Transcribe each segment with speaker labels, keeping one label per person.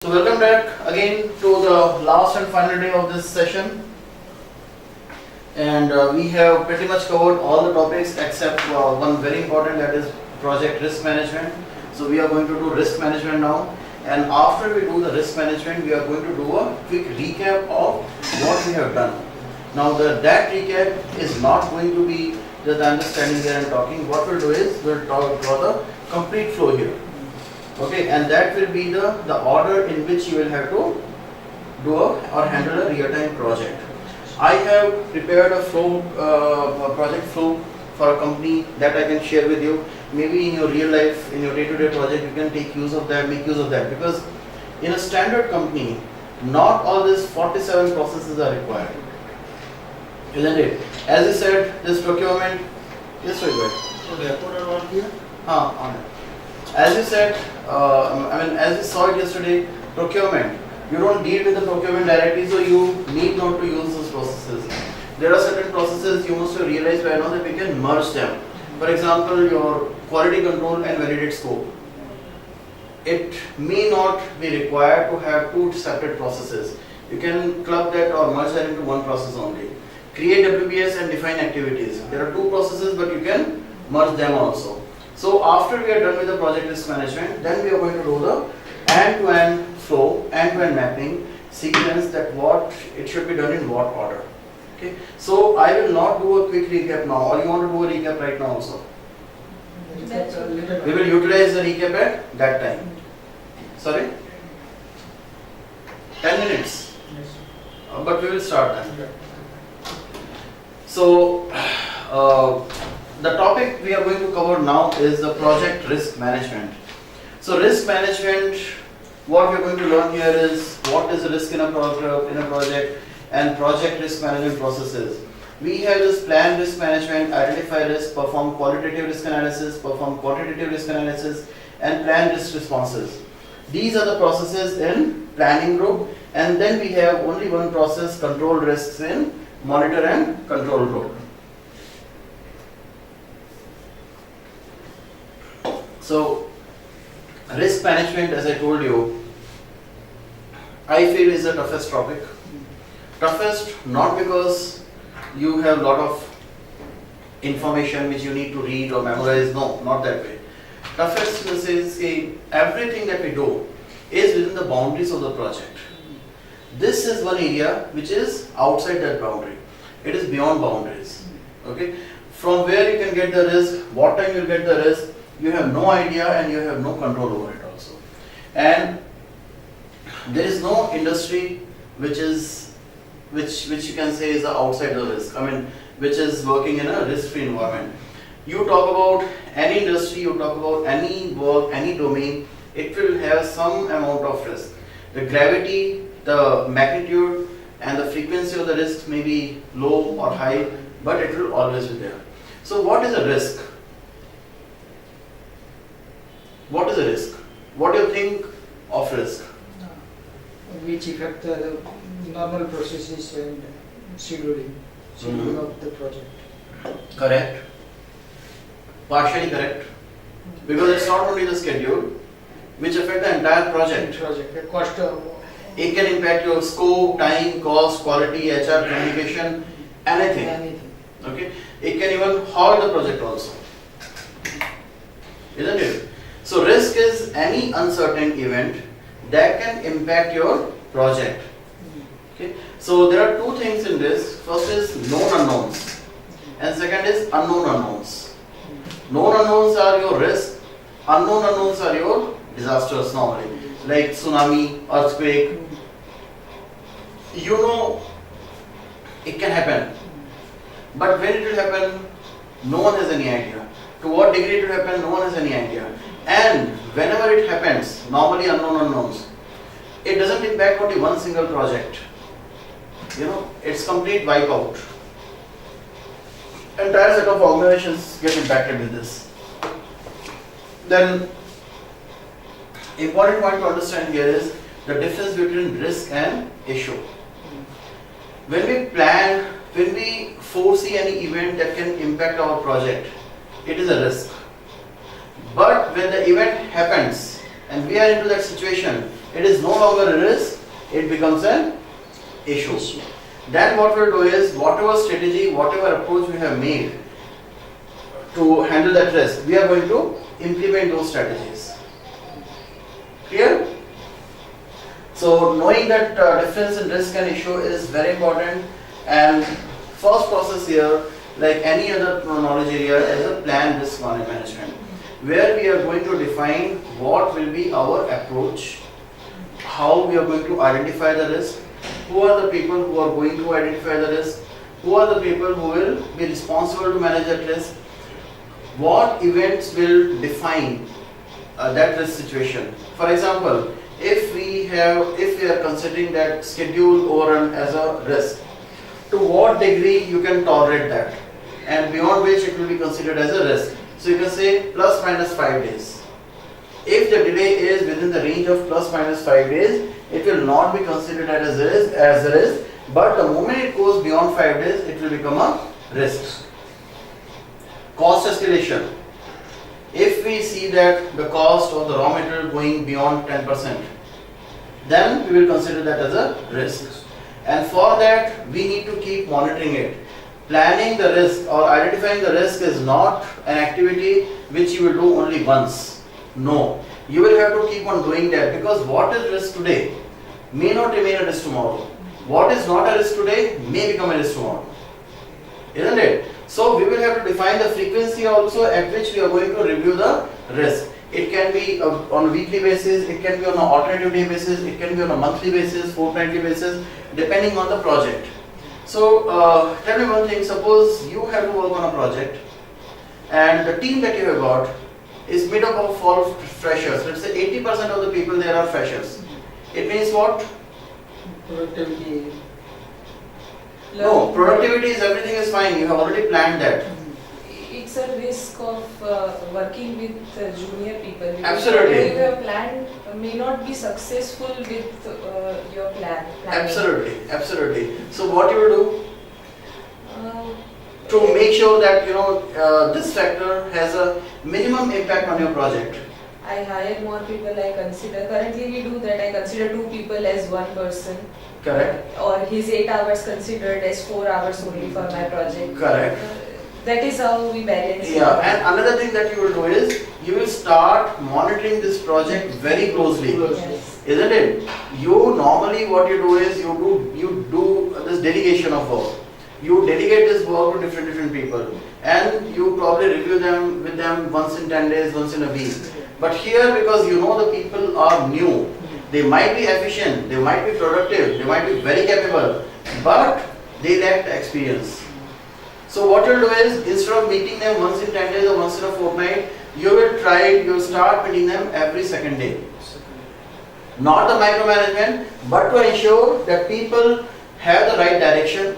Speaker 1: So welcome back again to the last and final day of this session, and we have pretty much covered all the topics except one very important, that is project risk management. So we are going to do risk management now, and after we do the risk management we are going to do a quick recap of what we have done. Now that recap is not going to be just I'm just standing there and talking. What we'll do is we'll draw the complete flow here. Okay, and that will be the order in which you will have to do or handle a real-time project. I have prepared a flow, a project flow for a company that I can share with you. Maybe in your real life, in your day-to-day project, you can take use of that, make use of that. Because in a standard company, not all these 47 processes are required, isn't it? As you said, this procurement. Yes, very good.
Speaker 2: So Day4 Part1 here?
Speaker 1: On it. As you said, as we saw it yesterday, procurement. You don't deal with the procurement directly, so you need not to use those processes. There are certain processes you must have realized by now that we can merge them. For example, your quality control and validate scope. It may not be required to have two separate processes. You can club that or merge that into one process only. Create WBS and define activities. There are two processes, but you can merge them also. So after we are done with the project risk management, then we are going to do the end-to-end flow, end-to-end mapping sequence, that what it should be done in what order. Okay. So I will not do a quick recap now, or you want to do a recap right now also? We will utilize the recap at that time. Sorry? 10 minutes.
Speaker 2: Yes.
Speaker 1: But we will start then. So, the topic we are going to cover now is the project risk management. So risk management, what we are going to learn here is what is risk in a project and project risk management processes. We have this plan risk management, identify risk, perform qualitative risk analysis, perform quantitative risk analysis, and plan risk responses. These are the processes in planning group, and then we have only one process, control risks, in monitor and control group. So, risk management, as I told you, I feel is the toughest topic. Toughest not because you have a lot of information which you need to read or memorize, no, not that way. Toughest is everything that we do is within the boundaries of the project. This is one area which is outside that boundary. It is beyond boundaries. Okay? From where you can get the risk, what time you will get the risk, you have no idea and you have no control over it also. And there is no industry which you can say is the outside the risk. Which is working in a risk-free environment. You talk about any industry, you talk about any work, any domain, it will have some amount of risk. The gravity, the magnitude and the frequency of the risk may be low or high, but it will always be there. So what is a risk? What is a risk? What do you think of risk?
Speaker 2: Which affect the normal processes and scheduling of the project.
Speaker 1: Correct. Partially correct. Because it's not only the schedule which affect the entire project.
Speaker 2: The cost of
Speaker 1: It can impact your scope, time, cost, quality, HR, communication, anything. Okay. It can even halt the project also. Isn't it? So risk is any uncertain event that can impact your project. Okay. So there are two things in this. First is known unknowns, and second is unknown unknowns. Known unknowns are your risk. Unknown unknowns are your disasters normally, like tsunami, earthquake. You know it can happen, but when it will happen, no one has any idea. To what degree it will happen, no one has any idea. And whenever it happens, normally unknown unknowns, it doesn't impact only one single project. It's complete wipeout. Entire set of organizations get impacted with this. Then, important point to understand here is the difference between risk and issue. When we plan, when we foresee any event that can impact our project, it is a risk. But when the event happens and we are into that situation, it is no longer a risk, it becomes an issue. Then what we'll do is, whatever strategy, whatever approach we have made to handle that risk, we are going to implement those strategies. Clear? So knowing that difference in risk and issue is very important, and first process here, like any other knowledge area, is a planned risk management, where we are going to define what will be our approach, how we are going to identify the risk, who are the people who are going to identify the risk, who are the people who will be responsible to manage that risk, what events will define that risk situation. For example, if we are considering that schedule overrun as a risk, to what degree you can tolerate that, and beyond which it will be considered as a risk. So you can say plus minus 5 days. If the delay is within the range of plus minus 5 days, it will not be considered as a risk, but the moment it goes beyond 5 days, it will become a risk. Cost escalation. If we see that the cost of the raw material going beyond 10%, then we will consider that as a risk. And for that, we need to keep monitoring it. Planning the risk or identifying the risk is not an activity which you will do only once. No, you will have to keep on doing that, because what is risk today may not remain a risk tomorrow. What is not a risk today may become a risk tomorrow. Isn't it? So we will have to define the frequency also at which we are going to review the risk. It can be on a weekly basis, it can be on an alternative day basis, it can be on a monthly basis, fortnightly basis, depending on the project. So tell me one thing, suppose you have to work on a project and the team that you have got is made up of all freshers. Let's say 80% of the people there are freshers. It means what?
Speaker 2: Productivity.
Speaker 1: No, productivity is everything is fine, you have already planned that.
Speaker 3: It's a risk of working with junior people.
Speaker 1: Absolutely.
Speaker 3: Whatever you have planned may not be successful with your planning.
Speaker 1: Absolutely, absolutely. So what you will do
Speaker 3: Uh,
Speaker 1: to make sure that this factor has a minimum impact on your project?
Speaker 3: I hire more people. I consider, currently we do that. I consider 2 people as 1 person.
Speaker 1: Correct.
Speaker 3: Or his 8 hours considered as 4 hours only for my project.
Speaker 1: Correct.
Speaker 3: That is how we balance.
Speaker 1: Yeah, and another thing that you will do is you will start monitoring this project very closely.
Speaker 3: Yes.
Speaker 1: Isn't it? You normally what you do is you do this delegation of work. You delegate this work to different people, and you probably review them with them once in 10 days, once in a week. But here, because you know the people are new, they might be efficient, they might be productive, they might be very capable, but they lack the experience. So what you'll do is, instead of meeting them once in 10 days or once in a fortnight, you'll start meeting them every second day. Not the micromanagement, but to ensure that people have the right direction.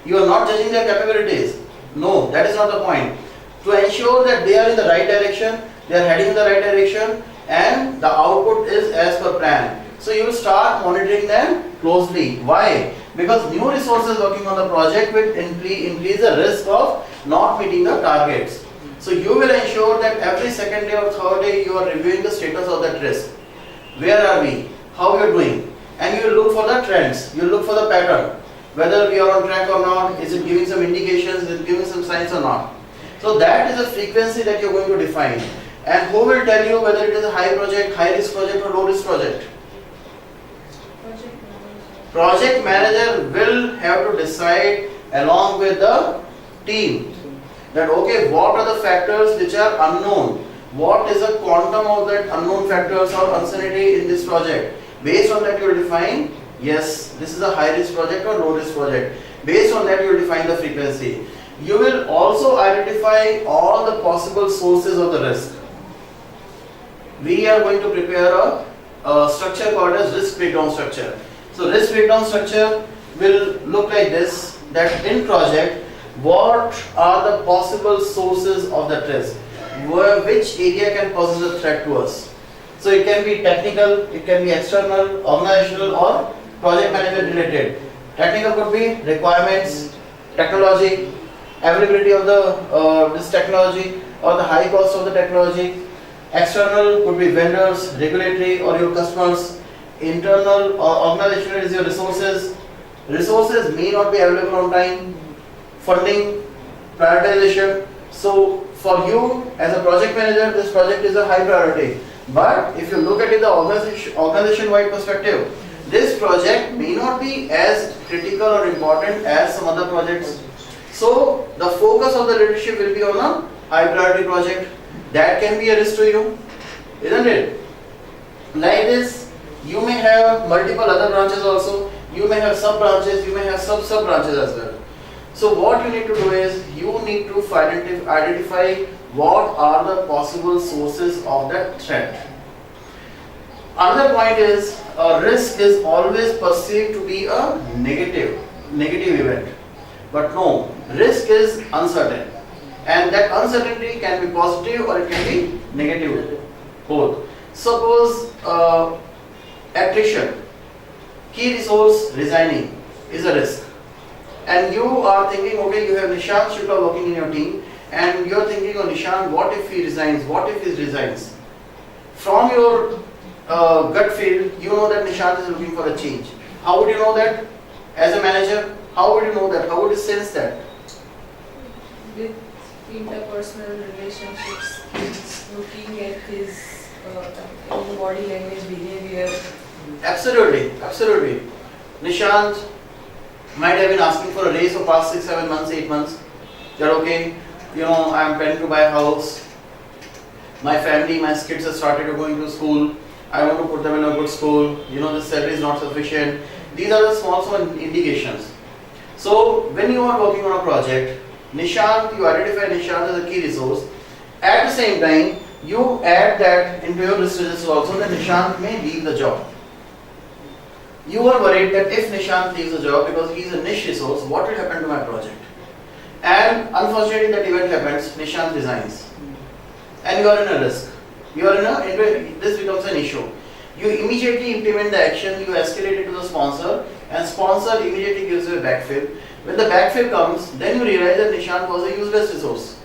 Speaker 1: You are not judging their capabilities. No, that is not the point. To ensure that they are in the right direction, they are heading in the right direction, and the output is as per plan. So you will start monitoring them closely. Why? Because new resources working on the project will increase the risk of not meeting the targets. So you will ensure that every second day or third day you are reviewing the status of that risk. Where are we? How we are doing? And you will look for the trends. You will look for the pattern. Whether we are on track or not, is it giving some indications, is it giving some signs or not. So that is the frequency that you are going to define. And who will tell you whether it is a high risk project or low risk project? Project manager will have to decide along with the team that okay, what are the factors which are unknown? What is the quantum of that unknown factors or uncertainty in this project? Based on that you will define, yes, this is a high risk project or low risk project. Based on that you will define the frequency. You will also identify all the possible sources of the risk. We are going to prepare a structure called as risk breakdown structure. So risk breakdown structure will look like this, that in project, what are the possible sources of that risk? Which area can pose a threat to us? So it can be technical, it can be external, organizational or project management related. Technical could be requirements, technology, availability of this technology or the high cost of the technology. External could be vendors, regulatory or your customers. internal or organizational is your resources. Resources may not be available on time. Funding, prioritization. So for you as a project manager, this project is a high priority. But if you look at it the organization-wide perspective, this project may not be as critical or important as some other projects. So the focus of the leadership will be on a high priority project. That can be a risk to you, isn't it? Like this, you may have multiple other branches also. You may have sub branches, you may have sub branches as well. So what you need to do is you need to identify what are the possible sources of that threat. Another point is a risk is always perceived to be a negative event. But no, risk is uncertain. And that uncertainty can be positive or it can be negative, both. Suppose attrition, key resource resigning is a risk. And you are thinking, okay, you have Nishant Shukla working in your team, and you are thinking, oh Nishant, what if he resigns? What if he resigns? From your gut feel, you know that Nishant is looking for a change. How would you know that? As a manager, how would you know that? How would you sense that?
Speaker 3: With interpersonal relationships, he's looking at his body language, behavior.
Speaker 1: Absolutely, absolutely. Nishant might have been asking for a raise for past 6, 7 months, 8 months. That okay, I am planning to buy a house. My family, my kids have started going to school. I want to put them in a good school. The salary is not sufficient. These are the small indications. So when you are working on a project, Nishant, you identify Nishant as a key resource. At the same time, you add that into your risk register also that Nishant may leave the job. You are worried that if Nishant leaves the job because he is a niche resource, what will happen to my project? And unfortunately that event happens, Nishant resigns. And you are in a risk. This becomes an issue. You immediately implement the action, you escalate it to the sponsor, and sponsor immediately gives you a backfill. When the backfill comes, then you realize that Nishant was a useless resource.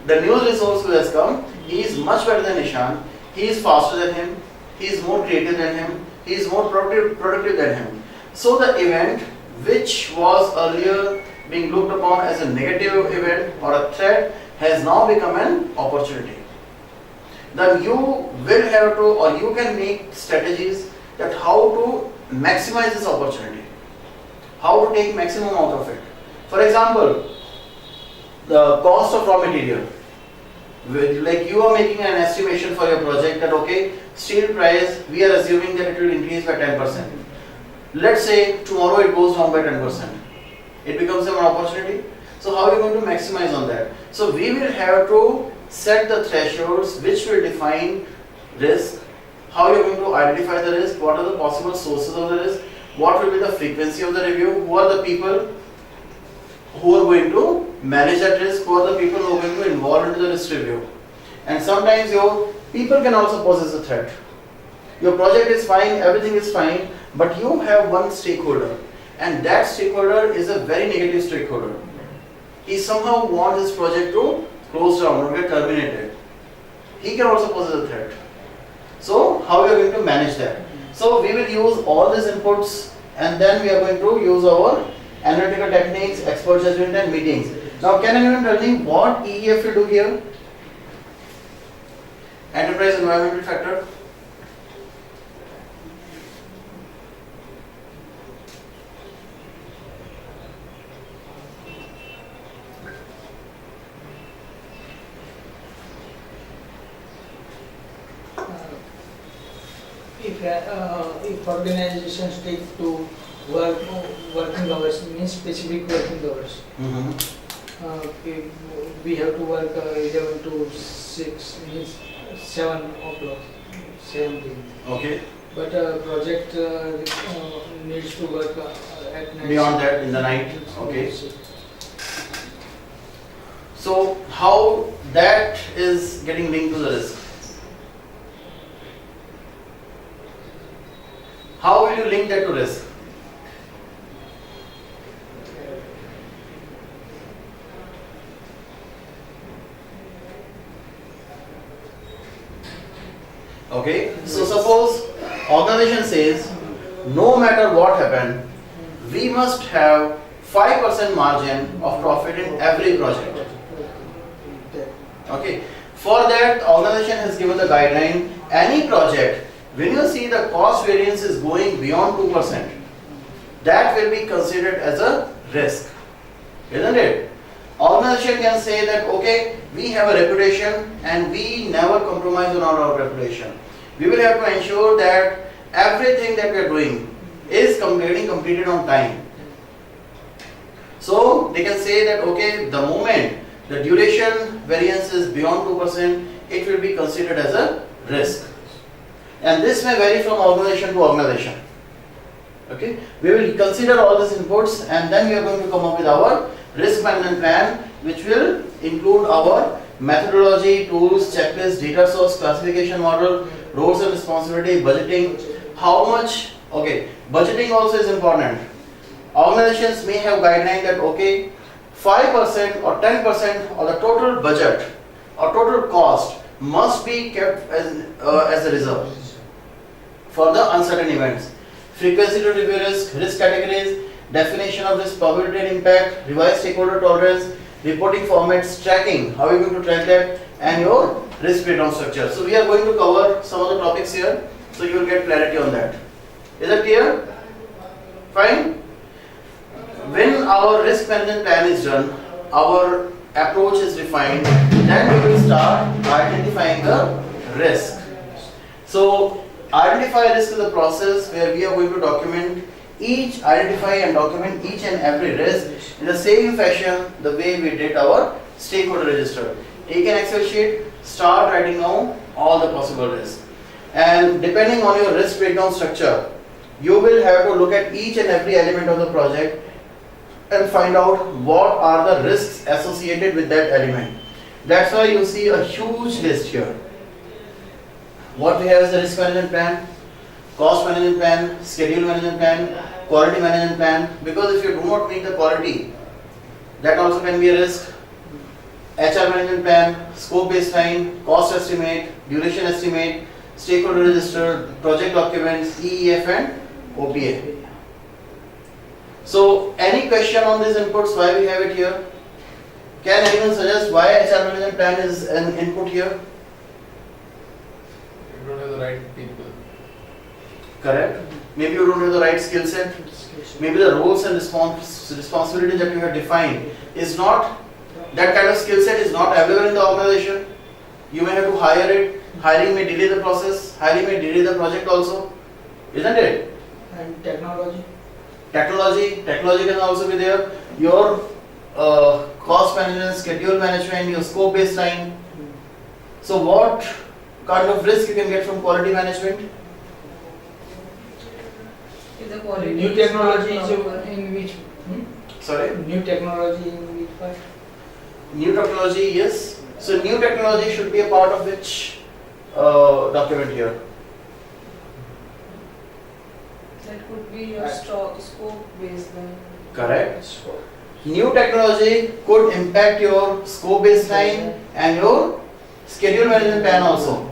Speaker 1: The new resource who has come, he is much better than Nishant, he is faster than him, he is more creative than him, he is more productive than him. So the event which was earlier being looked upon as a negative event or a threat has now become an opportunity. Then you will have to, or you can make strategies that how to maximize this opportunity, how to take maximum out of it. For example, the cost of raw material. Like you are making an estimation for your project that okay, steel price, we are assuming that it will increase by 10%. Let's say tomorrow it goes down by 10%. It becomes an opportunity. So how are you going to maximize on that? So we will have to set the thresholds which will define risk, how you are going to identify the risk, what are the possible sources of the risk, what will be the frequency of the review, who are the people who are going to manage that risk, who are the people who are going to involve into the risk review. And sometimes your people can also pose as a threat. Your project is fine, everything is fine, but you have one stakeholder, and that stakeholder is a very negative stakeholder. He somehow wants his project to close down or get terminated. He can also pose as a threat. So how we are going to manage that? So we will use all these inputs, and then we are going to use our analytical techniques, expert judgment and meetings. Now can anyone tell me what EEF will do here? Enterprise environmental factor.
Speaker 2: If organizations take to working hours, means specific working hours. We have to work 11 to 6, means 7 o'clock, 7 p.m.
Speaker 1: Okay.
Speaker 2: But project needs to work at night.
Speaker 1: Beyond that, in the night. Okay. So how that is getting linked to the risk? How will you link that to risk? Okay, so suppose organization no matter what happened, we must have 5% margin of profit in every project. Okay. For that, the organization has given the guideline, any project, when you see the cost variance is going beyond 2%, that will be considered as a risk, isn't it? Organization can say that, okay, we have a reputation and we never compromise on our reputation. We will have to ensure that everything that we are doing is getting completed on time. So they can say that, okay, the moment the duration variance is beyond 2%, it will be considered as a risk. And this may vary from organization to organization. Okay, we will consider all these inputs and then we are going to come up with our risk management plan, which will include our methodology, tools, checklist, data source, classification model, roles and responsibility, budgeting, how much, okay, budgeting also is important. Organizations may have guideline that, okay, 5% or 10% of the total budget or total cost must be kept as a reserve for the uncertain events. Frequency to review risk categories, definition of risk, probability and impact, revised stakeholder tolerance, reporting formats, tracking, how are you going to track that, and your risk breakdown structure. So we are going to cover some of the topics here, so you will get clarity on that. Is that clear? Fine. When our risk management plan is done, our approach is refined, then we will start identifying the risk. So identify risk is a process where we are going to identify and document each and every risk in the same fashion the way we did our stakeholder register. Take an Excel sheet, start writing down all the possible risks. And depending on your risk breakdown structure, you will have to look at each and every element of the project and find out what are the risks associated with that element. That's why you see a huge list here. What we have is the risk management plan, cost management plan, schedule management plan, quality management plan. Because if you do not meet the quality, that also can be a risk. HR management plan, scope baseline, cost estimate, duration estimate, stakeholder register, project documents, EEF and OPA. So any question on these inputs, why we have it here? Can anyone suggest why HR management plan is an input here?
Speaker 4: You don't have the right people.
Speaker 1: Correct. Maybe you don't have the right skill set. Maybe the roles and responsibility that you have defined is not, that kind of skill set is not available in the organization. You may have to hire it. Hiring may delay the process. Hiring may delay the project also. Isn't it?
Speaker 2: And technology.
Speaker 1: Technology can also be there. Your cost management, schedule management, your scope baseline. So what kind of risk you can get from quality management?
Speaker 3: If the quality
Speaker 2: New
Speaker 3: is
Speaker 2: technology
Speaker 3: not
Speaker 2: is
Speaker 3: proper.
Speaker 2: in which?
Speaker 1: Sorry?
Speaker 2: New technology in which part?
Speaker 1: New technology, yes. So new technology should be a part of which document here?
Speaker 3: That could be your scope baseline.
Speaker 1: Correct. New technology could impact your scope baseline and your schedule management plan also.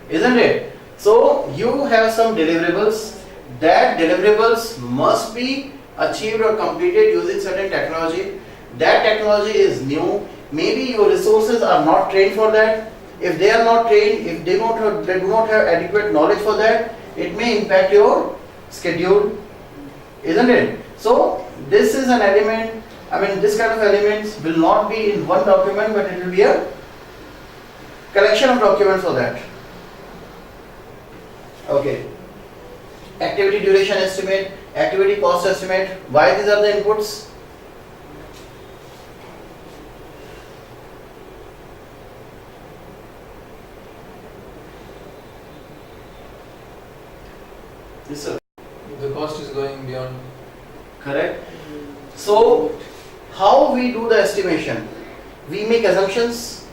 Speaker 1: Isn't it? So you have some deliverables. That deliverables must be achieved or completed using certain technology. That technology is new. Maybe your resources are not trained for that. If they are not trained, if they do not have adequate knowledge for that, it may impact your schedule, isn't it? So this is an element, this kind of elements will not be in one document, but it will be a collection of documents for that. Okay. Activity duration estimate, activity cost estimate. Why these are the inputs? Yes, sir.
Speaker 4: The cost is going beyond.
Speaker 1: Correct. So, how we do the estimation? We make assumptions.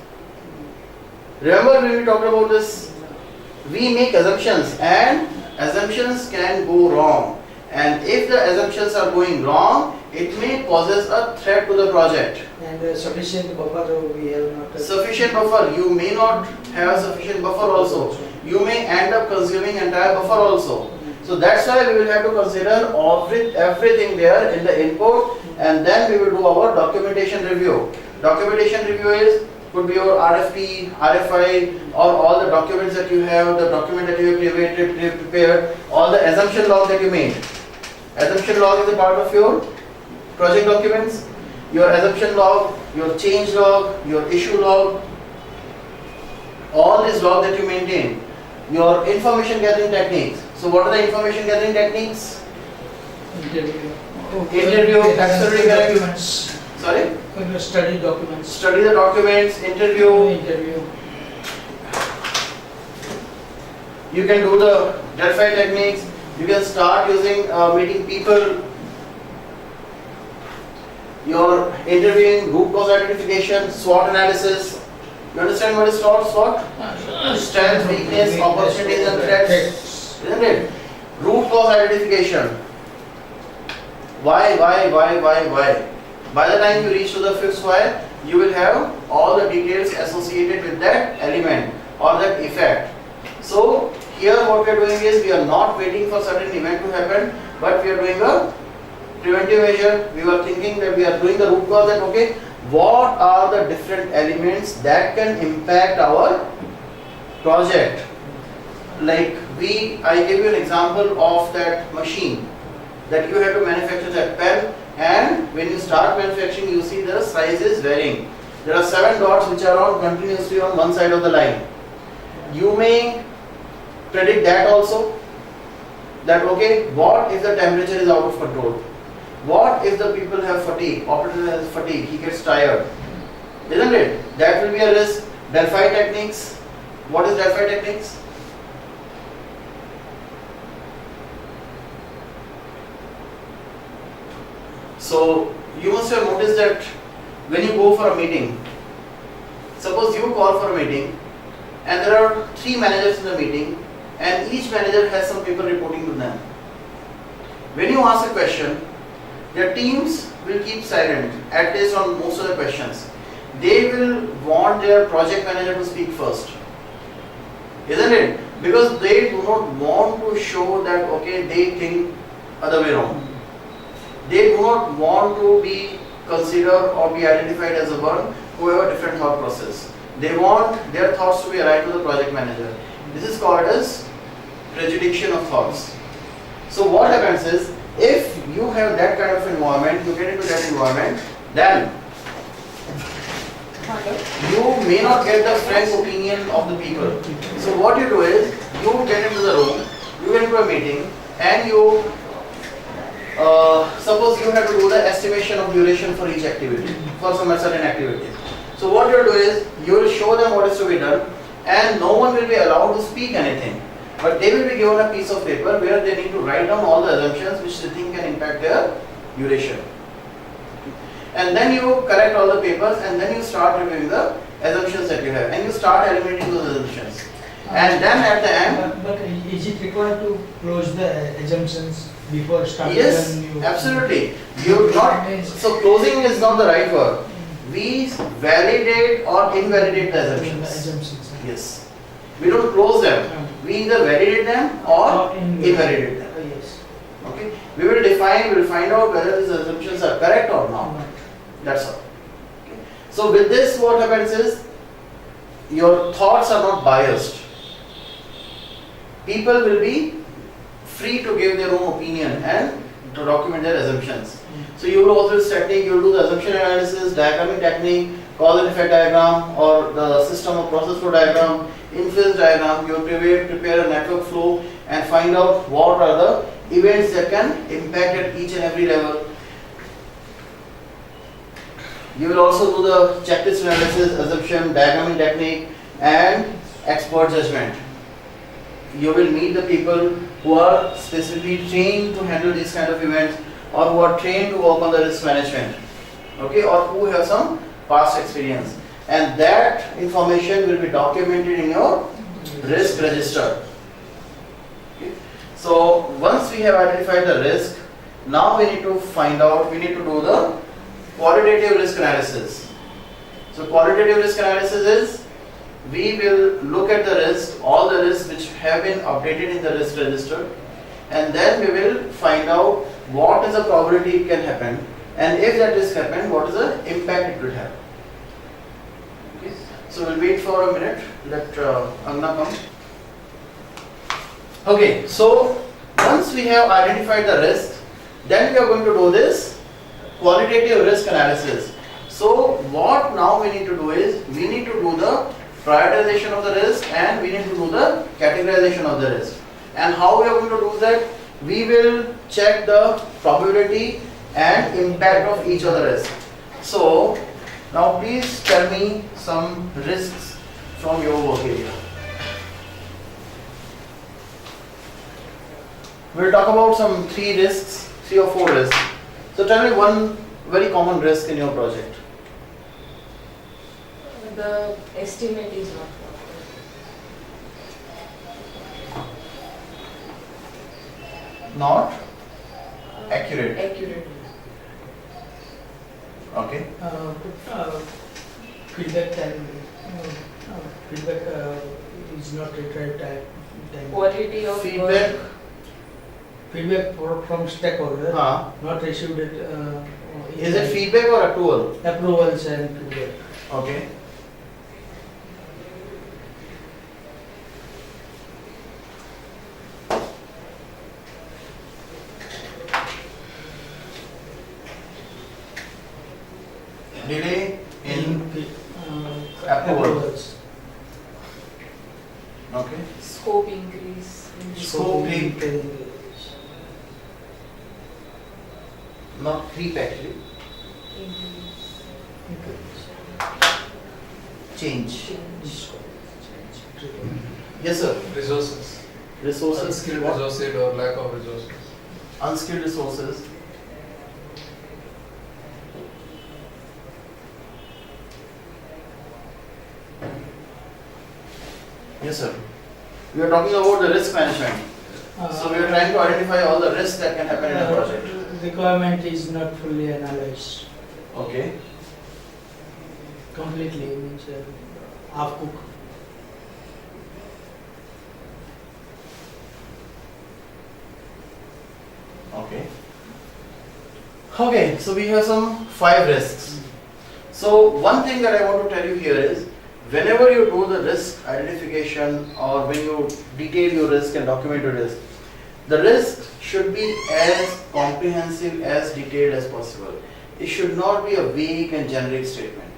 Speaker 1: Remember when we talked about this? We make assumptions and assumptions can go wrong. And if the assumptions are going wrong, it may poses a threat to the project.
Speaker 2: And sufficient buffer we have not.
Speaker 1: Sufficient buffer, you may not have sufficient buffer also. You may end up consuming entire buffer also. So that's why we will have to consider everything there in the input, and then we will do our documentation review. Documentation review could be your RFP, RFI, or all the documents that you have, the document that you have prepared, all the assumption log that you made. Assumption log is a part of your project documents. Your assumption log, your change log, your issue log, all these log that you maintain. Your information gathering techniques. So what are the information gathering techniques? Interview, absolutely correct.
Speaker 2: Documents.
Speaker 1: Sorry?
Speaker 2: Study documents.
Speaker 1: Study the documents, interview. You can do the Delphi techniques. You can start using meeting people. Your interviewing, root cause identification, SWOT analysis. You understand what is SWOT? Strengths, weakness, opportunities and threats. Isn't it? Root cause identification. Why? By the time you reach to the fifth why, you will have all the details associated with that element or that effect. So here what we are doing is we are not waiting for certain event to happen, but we are doing a preventive measure. We were thinking that we are doing the root cause, that okay, what are the different elements that can impact our project. Like I gave you an example of that machine that you have to manufacture that pen, and when you start manufacturing you see the size is varying. There are 7 dots which are on continuously on one side of the line. You may predict that also, that okay, what if the temperature is out of control? What if the people have fatigue, operator has fatigue, he gets tired, isn't it? That will be a risk. Delphi techniques. What is Delphi techniques? So you must have noticed that when you go for a meeting, suppose you call for a meeting and there are 3 managers in the meeting and each manager has some people reporting to them. When you ask a question, their teams will keep silent, at least on most of the questions. They will want their project manager to speak first, isn't it? Because they do not want to show that okay, they think other way around. They do not want to be considered or be identified as a one who have a different thought process. They want their thoughts to be aligned to the project manager. This is called as prejudication of thoughts. So what happens is, if you have that kind of environment, you get into that environment, then you may not get the frank opinion of the people. So what you do is, you get into the room, you get into a meeting, and you suppose you have to do the estimation of duration for each activity, for some certain activity. So what you will do is, you will show them what is to be done, and no one will be allowed to speak anything. But they will be given a piece of paper where they need to write down all the assumptions which they think can impact their duration. And then you correct all the papers, and then you start reviewing the assumptions that you have, and you start eliminating those assumptions. And then at the end,
Speaker 2: but is it required to close the assumptions before starting?
Speaker 1: yes, absolutely. You not so closing is not the right word. We validate or invalidate the assumptions. Yes, we don't close them. We either validate them or invalidate them.
Speaker 2: Yes.
Speaker 1: Okay, we will define. We will find out whether these assumptions are correct or not. That's all. Okay. So with this, what happens is, your thoughts are not biased. People will be free to give their own opinion and to document their assumptions. So you will also static, you will do the assumption analysis, diagramming technique, cause and effect diagram, or the system of process flow diagram, influence diagram. You will prepare a network flow and find out what are the events that can impact at each and every level. You will also do the checklist analysis, assumption, diagramming technique, and expert judgment. You will meet the people who are specifically trained to handle these kind of events, or who are trained to work on the risk management, okay, or who have some past experience, and that information will be documented in your risk register. Okay. So once we have identified the risk, now we need to find out, we need to do the qualitative risk analysis. So qualitative risk analysis is, we will look at the risk, all the risks which have been updated in the risk register, and then we will find out what is the probability it can happen, and if that risk happen, what is the impact it will have. Okay. So we'll wait for a minute. Let Agna come. Okay. So once we have identified the risk, then we are going to do this qualitative risk analysis. So what now we need to do is we need to do the prioritization of the risk and we need to do the categorization of the risk. And how we are going to do that? We will check the probability and impact of each of the risks. So now please tell me some risks from your work area. We'll talk about some 3 or 4 risks. So tell me one very common risk in your project.
Speaker 3: The estimate is not proper.
Speaker 1: Not accurate.
Speaker 3: Accurate.
Speaker 1: Okay.
Speaker 2: Feedback time. Feedback is not required time.
Speaker 3: Quality of
Speaker 1: Feedback.
Speaker 3: work.
Speaker 2: Feedback from stakeholder not received it.
Speaker 1: Is it feedback or approval?
Speaker 2: Approvals and feedback.
Speaker 1: Okay. Delay in approvals. Okay.
Speaker 3: Scope increase.
Speaker 1: Scope not creep actually. Change. Yes sir.
Speaker 4: Resources.
Speaker 1: Resources.
Speaker 4: Unskilled
Speaker 1: What?
Speaker 4: resources or lack of resources.
Speaker 1: Unskilled resources. Yes sir. We are talking about the risk management. So we are trying to identify all the risks that can happen in a project.
Speaker 2: Requirement is not fully analyzed.
Speaker 1: Okay.
Speaker 2: Completely means half cook.
Speaker 1: Okay. Okay, so we have some 5 risks. So one thing that I want to tell you here is whenever you do the risk identification or when you detail your risk and document your risk, the risk should be as comprehensive, as detailed as possible. It should not be a vague and generic statement.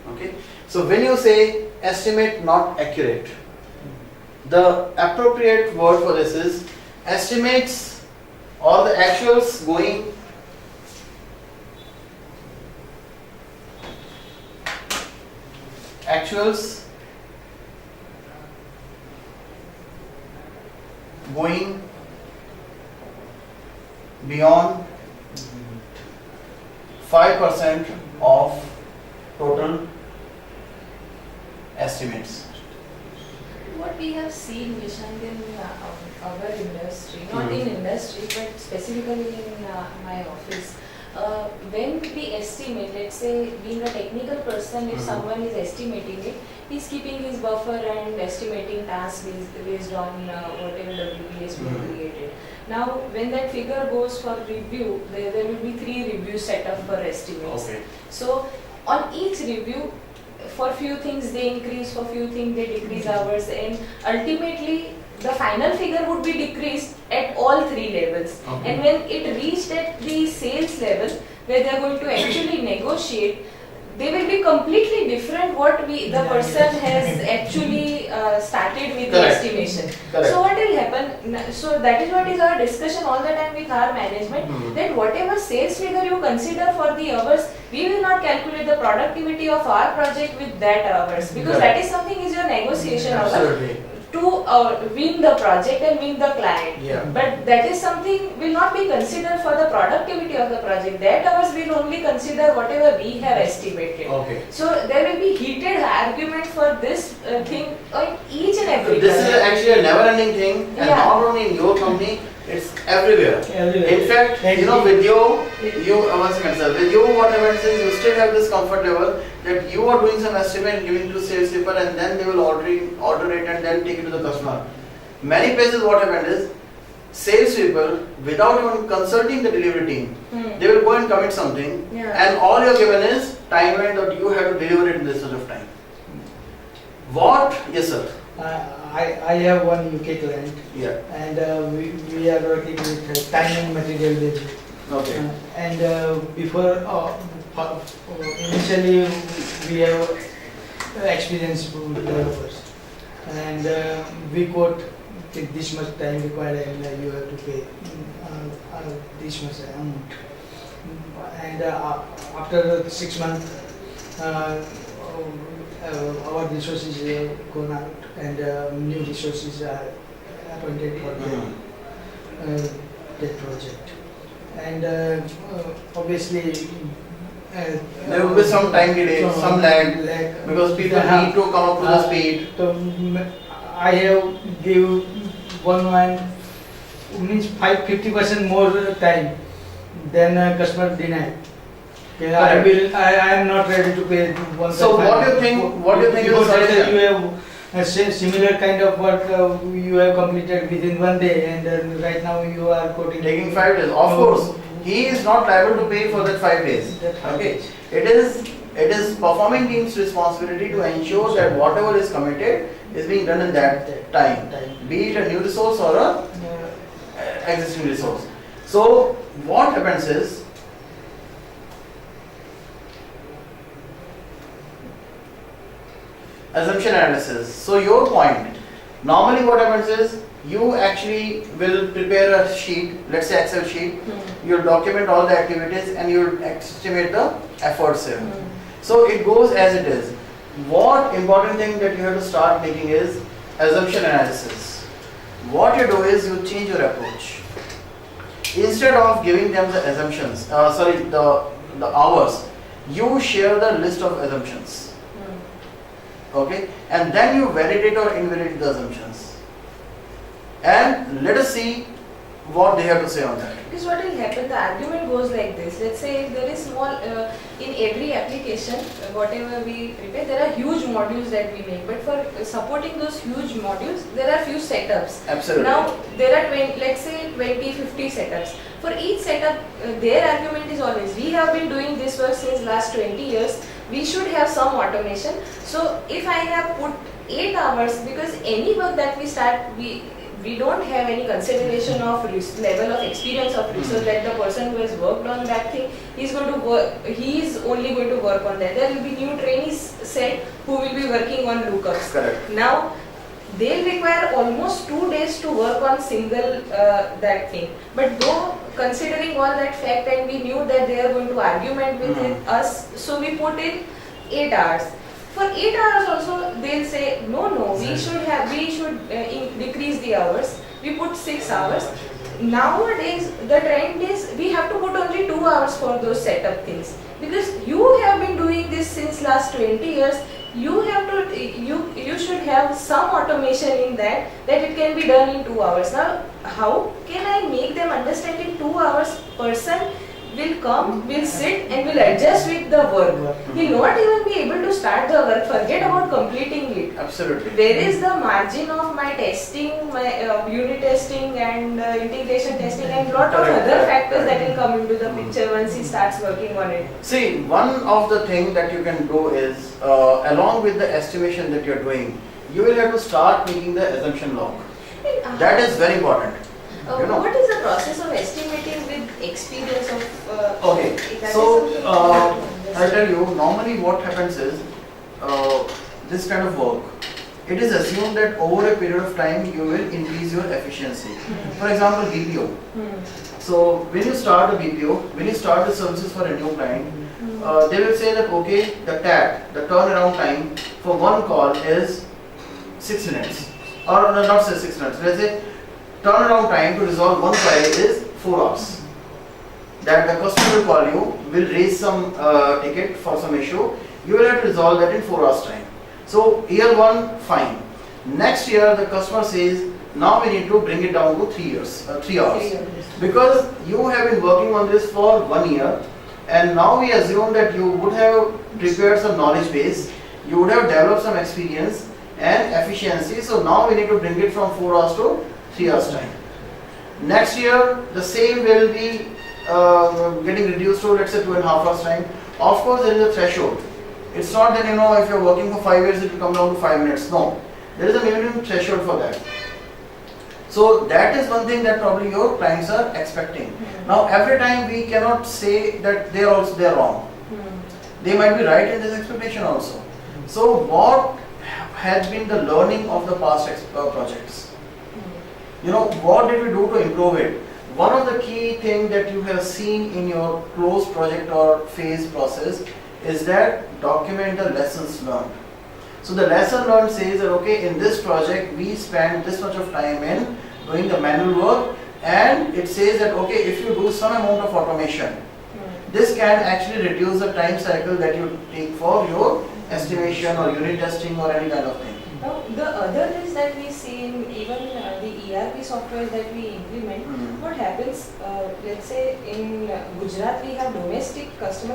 Speaker 1: Okay. So when you say estimate not accurate, the appropriate word for this is estimates or the actuals going beyond 5% of total estimates.
Speaker 3: What we have seen, Vishant, in our industry, not in industry, but specifically in my office, when we estimate, let's say being a technical person, if someone is estimating it, he's keeping his buffer and estimating tasks based on whatever WBS we created. Now, when that figure goes for review, there will be 3 reviews set up for estimates.
Speaker 1: Okay.
Speaker 3: So, on each review, for few things they increase, for few things they decrease hours, and ultimately the final figure would be decreased at all 3 levels.
Speaker 1: Okay.
Speaker 3: And when it reached at the sales level, where they are going to actually negotiate, they will be completely different what the person has actually started with the
Speaker 1: Correct.
Speaker 3: estimation.
Speaker 1: Correct.
Speaker 3: So what will happen? So that is what is our discussion all the time with our management, that whatever sales figure you consider for the hours, we will not calculate the productivity of our project with that hours, because that is something is your negotiation hour
Speaker 1: Absolutely.
Speaker 3: to win the project and win the client.
Speaker 1: Yeah.
Speaker 3: But that is something will not be considered for the productivity of the project. That hours will only consider whatever we have estimated.
Speaker 1: Okay.
Speaker 3: So there will be heated argument for this thing on each and every
Speaker 1: This is
Speaker 3: project.
Speaker 1: actually a never-ending thing, and
Speaker 3: Yeah.
Speaker 1: not only in your company, it's everywhere.
Speaker 2: Everywhere.
Speaker 1: In fact, with you, one second, sir. With you, what happens is you still have this comfort level that you are doing some estimate, giving to salespeople, and then they will order it and then take it to the customer. Many places, what happened is salespeople, without even consulting the delivery team, they will go and commit something,
Speaker 3: Yeah.
Speaker 1: and all you're given is timeline that you have to deliver it in this much of time. What? Yes, sir.
Speaker 2: I have one UK client,
Speaker 1: Yeah.
Speaker 2: and we are working with time and material labor.
Speaker 1: Okay.
Speaker 2: Before initially we have experience with developers, and we quote this much time required, and you have to pay this much amount. And after 6 months, our resources have gone out, and new resources are appointed for that project. And obviously,
Speaker 1: There will be some time delay, some lag, because people need to come up to the speed.
Speaker 2: So I have give one means 50% more time than customer denied. Okay, I am not ready to pay 1.5.
Speaker 1: So what do you think? What do you think is the
Speaker 2: Because
Speaker 1: solution?
Speaker 2: you have a similar kind of work you have completed within 1 day, and right now you are quoting
Speaker 1: Taking 5 days, of course. He is not liable to pay for that 5 days. Okay. It is performing team's responsibility to ensure that whatever is committed is being done in that time, be it a new resource or a existing resource. So what happens is, assumption analysis. So your point, normally what happens is, you actually will prepare a sheet, let's say Excel sheet, you'll document all the activities and you'll estimate the efforts here. So it goes as it is. What important thing that you have to start making is assumption analysis. What you do is you change your approach. Instead of giving them the assumptions, the hours, you share the list of assumptions. Okay, and then you validate or invalidate the assumptions. And let us see what they have to say on that.
Speaker 3: Because what will happen, the argument goes like this. Let's say if there is small, in every application, whatever we prepare, there are huge modules that we make. But for supporting those huge modules, there are few setups.
Speaker 1: Absolutely.
Speaker 3: Now, there are, let's say 20, 50 setups. For each setup, their argument is always, we have been doing this work since last 20 years. We should have some automation. So, if I have put 8 hours, because any work that we start, we don't have any consideration of level of experience of research that the person who has worked on that thing, he is only going to work on that. There will be new trainees set who will be working on lookups.
Speaker 1: Correct.
Speaker 3: Now, they'll require almost 2 days to work on single that thing. But though considering all that fact, and we knew that they are going to argument with us, so we put in 8 hours. For 8 hours also, they'll say, no, we should decrease the hours. We put 6 hours. Nowadays, the trend is we have to put only 2 hours for those setup things. Because you have been doing this since last 20 years, you should have some automation in that it can be done in 2 hours. Now, how can I make them understand in 2 hours person will come, will sit and will adjust with the work. He will not even be able to start the work, forget about completing it.
Speaker 1: Absolutely.
Speaker 3: Where is the margin of my testing, my unit testing and integration testing and lot of other factors that will come into the picture once he starts working on it.
Speaker 1: See, one of the things that you can do is, along with the estimation that you're doing, you will have to start making the assumption log. That is very important.
Speaker 3: What is the process of estimating with experience of?
Speaker 1: Okay, so I'll tell you, normally what happens is, this kind of work, it is assumed that over a period of time you will increase your efficiency. For example, BPO. So when you start a BPO, when you start the services for a new client, they will say that okay, the TAT, the turnaround time for one call is 6 minutes, or not say 6 minutes. Let's say turnaround time to resolve one query is 4 hours. That the customer will call you, will raise some ticket for some issue, you will have to resolve that in 4 hours time. So year 1, fine. Next year the customer says, now we need to bring it down to 3 hours. Because you have been working on this for 1 year, and now we assume that you would have prepared some knowledge base, you would have developed some experience and efficiency, so now we need to bring it from 4 hours to 3 hours time. Next year, the same will be getting reduced to, let's say, 2.5 hours time. Of course, there is a threshold. It's not that, if you're working for 5 years, it will come down to 5 minutes. No, there is a minimum threshold for that. So that is one thing that probably your clients are expecting. Now, every time we cannot say that they are wrong. They might be right in this expectation also. So what has been the learning of the past projects? What did we do to improve it? One of the key things that you have seen in your closed project or phase process is that document the lessons learned. So the lesson learned says that, okay, in this project we spent this much of time in doing the manual work, and it says that, okay, if you do some amount of automation, this can actually reduce the time cycle that you take for your estimation or unit testing or any kind of thing.
Speaker 3: Now, the other is that we see in even the ERP software that we implement, what happens, let's say in Gujarat we have domestic customer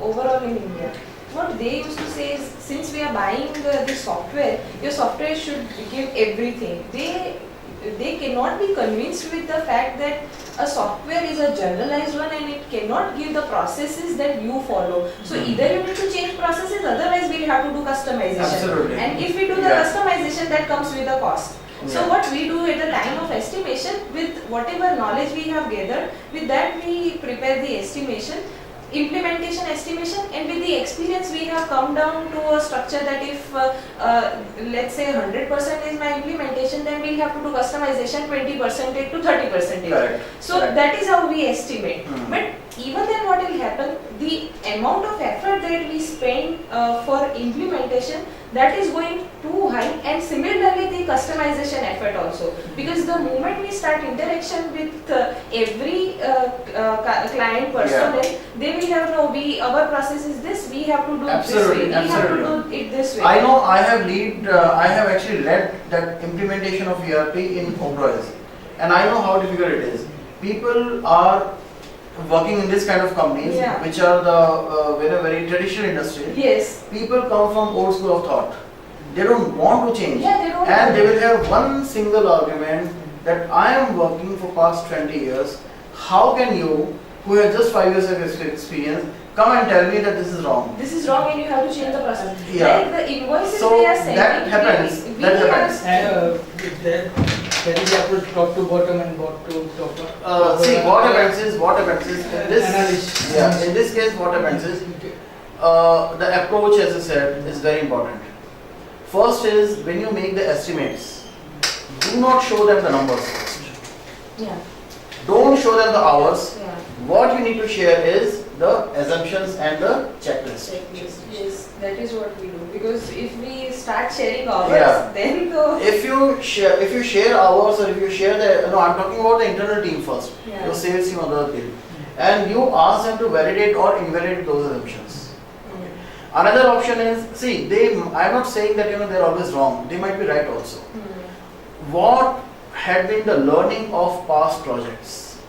Speaker 3: overall in India. What they used to say is, since we are buying the software, your software should give everything. They cannot be convinced with the fact that a software is a generalized one and it cannot give the processes that you follow. So either you need to change processes, otherwise we'll have to do customization.
Speaker 1: Absolutely.
Speaker 3: And if we do the customization, that comes with a cost. So what we do at the time of estimation, with whatever knowledge we have gathered, with that we prepare the estimation, implementation estimation, and with the experience we have come down to a structure that if let's say 100% is my implementation, then we'll have to do customization 20% to 30%.
Speaker 1: Correct.
Speaker 3: So
Speaker 1: Correct.
Speaker 3: that is how we estimate. But even then what will happen, the amount of effort that we spend for implementation, that is going too high, and similarly the customization effort also, because the moment we start interaction with every client personnel, they will have our process is this, we have to do it this way, we have to do it this way.
Speaker 1: I know I have actually led that implementation of ERP in Oberoi, and I know how difficult it is. People are working in this kind of companies, which are the very traditional industry.
Speaker 3: Yes.
Speaker 1: People come from old school of thought. They don't want to change.
Speaker 3: Yeah, they don't.
Speaker 1: And they will have one single argument that I am working for past 20 years. How can you, who has just 5 years of experience, come and tell me that this is wrong?
Speaker 3: This is wrong and you have to change the process.
Speaker 1: Yeah.
Speaker 3: Like the invoices
Speaker 1: So
Speaker 3: they are sending.
Speaker 1: that happens. That happens.
Speaker 2: And that is up to top to bottom and bottom to top.
Speaker 1: See, what happens is in this,
Speaker 2: Analysis.
Speaker 1: in this case, what happens is the approach, as I said, is very important. First is, when you make the estimates, do not show them the numbers first.
Speaker 3: Yeah.
Speaker 1: Don't show them the hours.
Speaker 3: Yeah.
Speaker 1: What you need to share is the assumptions and the checklist.
Speaker 3: Yes, that is what we do. Because if we start sharing hours, then the
Speaker 1: If you share hours, or if you share I'm talking about the internal team first. Your sales team or the other team, and you ask them to validate or invalidate those assumptions. Another option is, I'm not saying that they're always wrong. They might be right also. What had been the learning of past projects?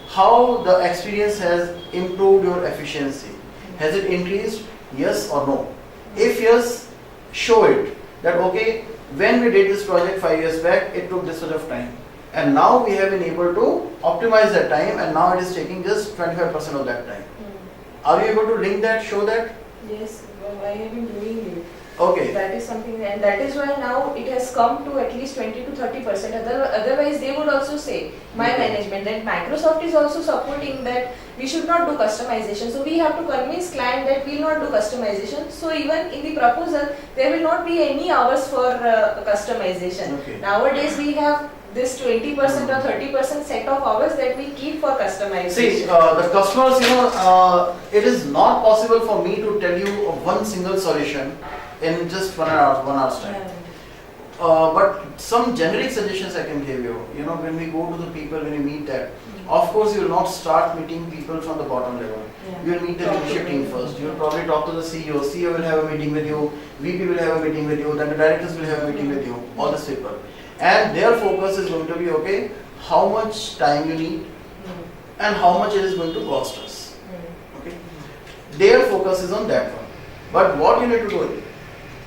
Speaker 1: How the experience has improved your efficiency? Has it increased? Yes or no? If yes, show it that, okay, when we did this project 5 years back, it took this sort of time, and now we have been able to optimize that time, and now it is taking just 25% of that time. Are you able to link that, show that?
Speaker 3: yes, well, I have been doing it.
Speaker 1: Okay.
Speaker 3: That is something, and that is why now it has come to at least 20 to 30%. Otherwise, they would also say, my management, that Microsoft is also supporting that we should not do customization. So we have to convince client that we will not do customization. So even in the proposal, there will not be any hours for customization.
Speaker 1: Okay.
Speaker 3: Nowadays, we have this 20% or 30% set of hours that we keep for customization.
Speaker 1: See, the customers, it is not possible for me to tell you of one single solution in just 1 hour's time. But some generic suggestions I can give you. When we go to the people, when you meet them, of course you will not start meeting people from the bottom level. You will meet the leadership team first. You will probably talk to the CEO. CEO will have a meeting with you. VP will have a meeting with you. Then the directors will have a meeting with you. All these people. And their focus is going to be, okay, how much time you need and how much it is going to cost us. Okay. Their focus is on that one. But what you need to do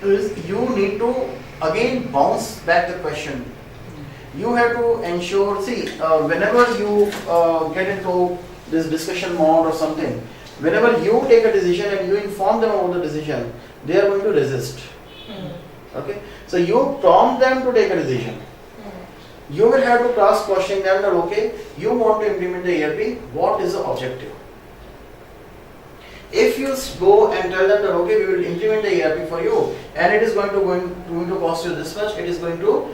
Speaker 1: is, you need to again bounce back the question You have to ensure, see, whenever you get into this discussion mode or something, whenever you take a decision and you inform them about the decision, they are going to resist. Okay? So you prompt them to take a decision. You will have to cross question them that, okay, you want to implement the ERP, what is the objective? If you go and tell them that, okay, we will implement the ERP for you and it is going to cost you this much, it is going to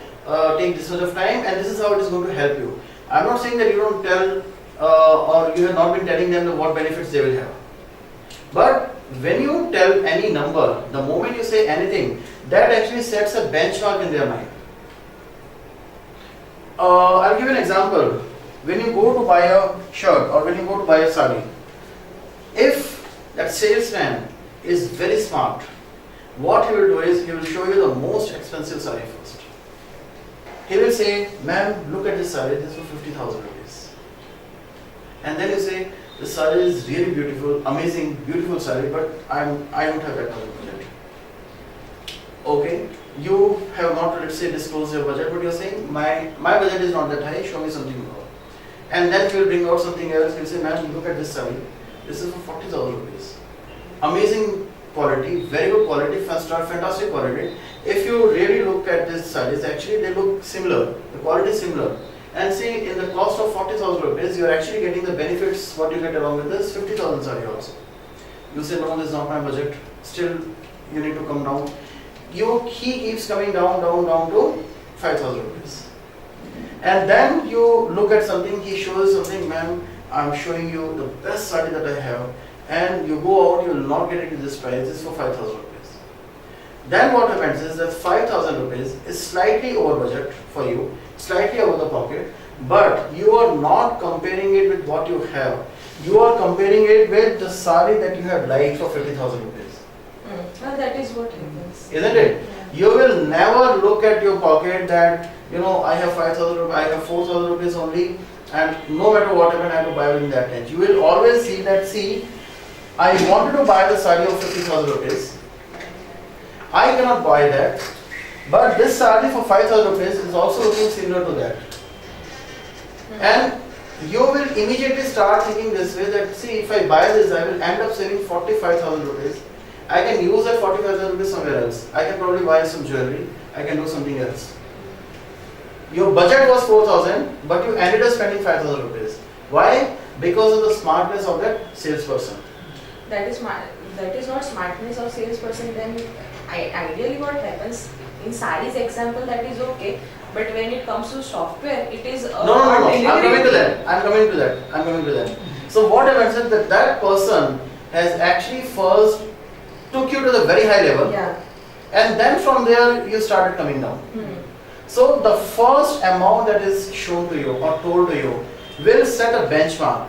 Speaker 1: take this much of time and this is how it is going to help you. I am not saying that you don't tell or you have not been telling them what benefits they will have. But when you tell any number, the moment you say anything, that actually sets a benchmark in their mind. I'll give you an example. When you go to buy a shirt or when you go to buy a sari, if that salesman is very smart, what he will do is he will show you the most expensive sari first. He will say, ma'am, look at this sari, this is for 50,000 rupees. And then you say, the sari is really beautiful, amazing, beautiful sari, but I don't have that kind of budget. Okay, you have not, let's say, disclosed your budget, but you're saying, my budget is not that high, show me something more. And then he will bring out something else, he'll say, ma'am, look at this sari, this is for 40,000 rupees. Amazing quality, very good quality, fantastic quality. If you really look at these sarees, actually they look similar, the quality is similar. And see, in the cost of 40,000 rupees, you are actually getting the benefits, what you get along with this 50,000 saree also. You say, no, this is not my budget, still you need to come down. He keeps coming down to 5,000 rupees. And then you look at something, he shows something, ma'am, I'm showing you the best saree that I have, and you go out, you will not get it at this price, this is for 5,000 rupees. Then what happens is that 5,000 rupees is slightly over budget for you, slightly over the pocket, but you are not comparing it with what you have. You are comparing it with the saree that you have liked for 50,000 rupees.
Speaker 3: Well, that is what happens.
Speaker 1: Isn't it?
Speaker 3: Yeah.
Speaker 1: You will never look at your pocket that, I have 5,000 rupees, I have 4,000 rupees only, and no matter what happens, I have to buy within that range. You will always see that, I wanted to buy the saree of 50,000 rupees. I cannot buy that, but this saree for 5,000 rupees is also looking similar to that. And you will immediately start thinking this way that, if I buy this, I will end up saving 45,000 rupees. I can use that 45,000 rupees somewhere else. I can probably buy some jewelry. I can do something else. Your budget was 4,000, but you ended up spending 5,000 rupees. Why? Because of the smartness of that salesperson.
Speaker 3: That is not smartness of salesperson. Then ideally what happens in sarees example, that is okay, but when it comes to software, it is
Speaker 1: No. I'm coming to that. So what happens is that person has actually first took you to the very high level, and then from there you started coming down. So the first amount that is shown to you or told to you will set a benchmark,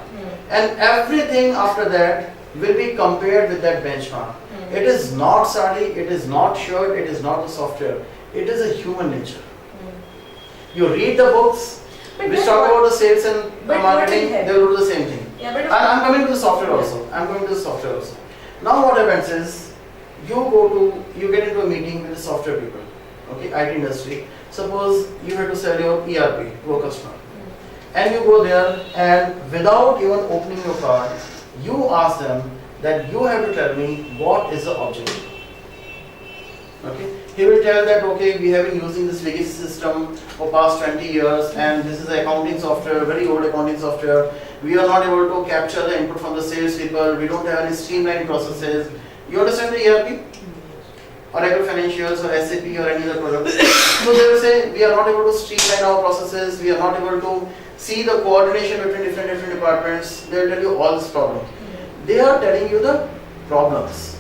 Speaker 1: and everything after that will be compared with that benchmark. It is not saree, it is not shirt, it is not the software. It is a human nature. You read the books, which talk about the sales and marketing, they will do the same thing. I'm coming to the software also. Now what happens is, you get into a meeting with the software people, okay, IT industry. Suppose you have to sell your ERP to a customer. And you go there and without even opening your card, you ask them that you have to tell me what is the objective. Okay? He will tell that, okay, we have been using this legacy system for past 20 years and this is accounting software, very old accounting software. We are not able to capture the input from the sales people. We don't have any streamlined processes. You understand the ERP? Oracle Financials or SAP or any other product. So they will say, we are not able to streamline our processes. We are not able to see the coordination between different departments. They will tell you all this problem. They are telling you the problems.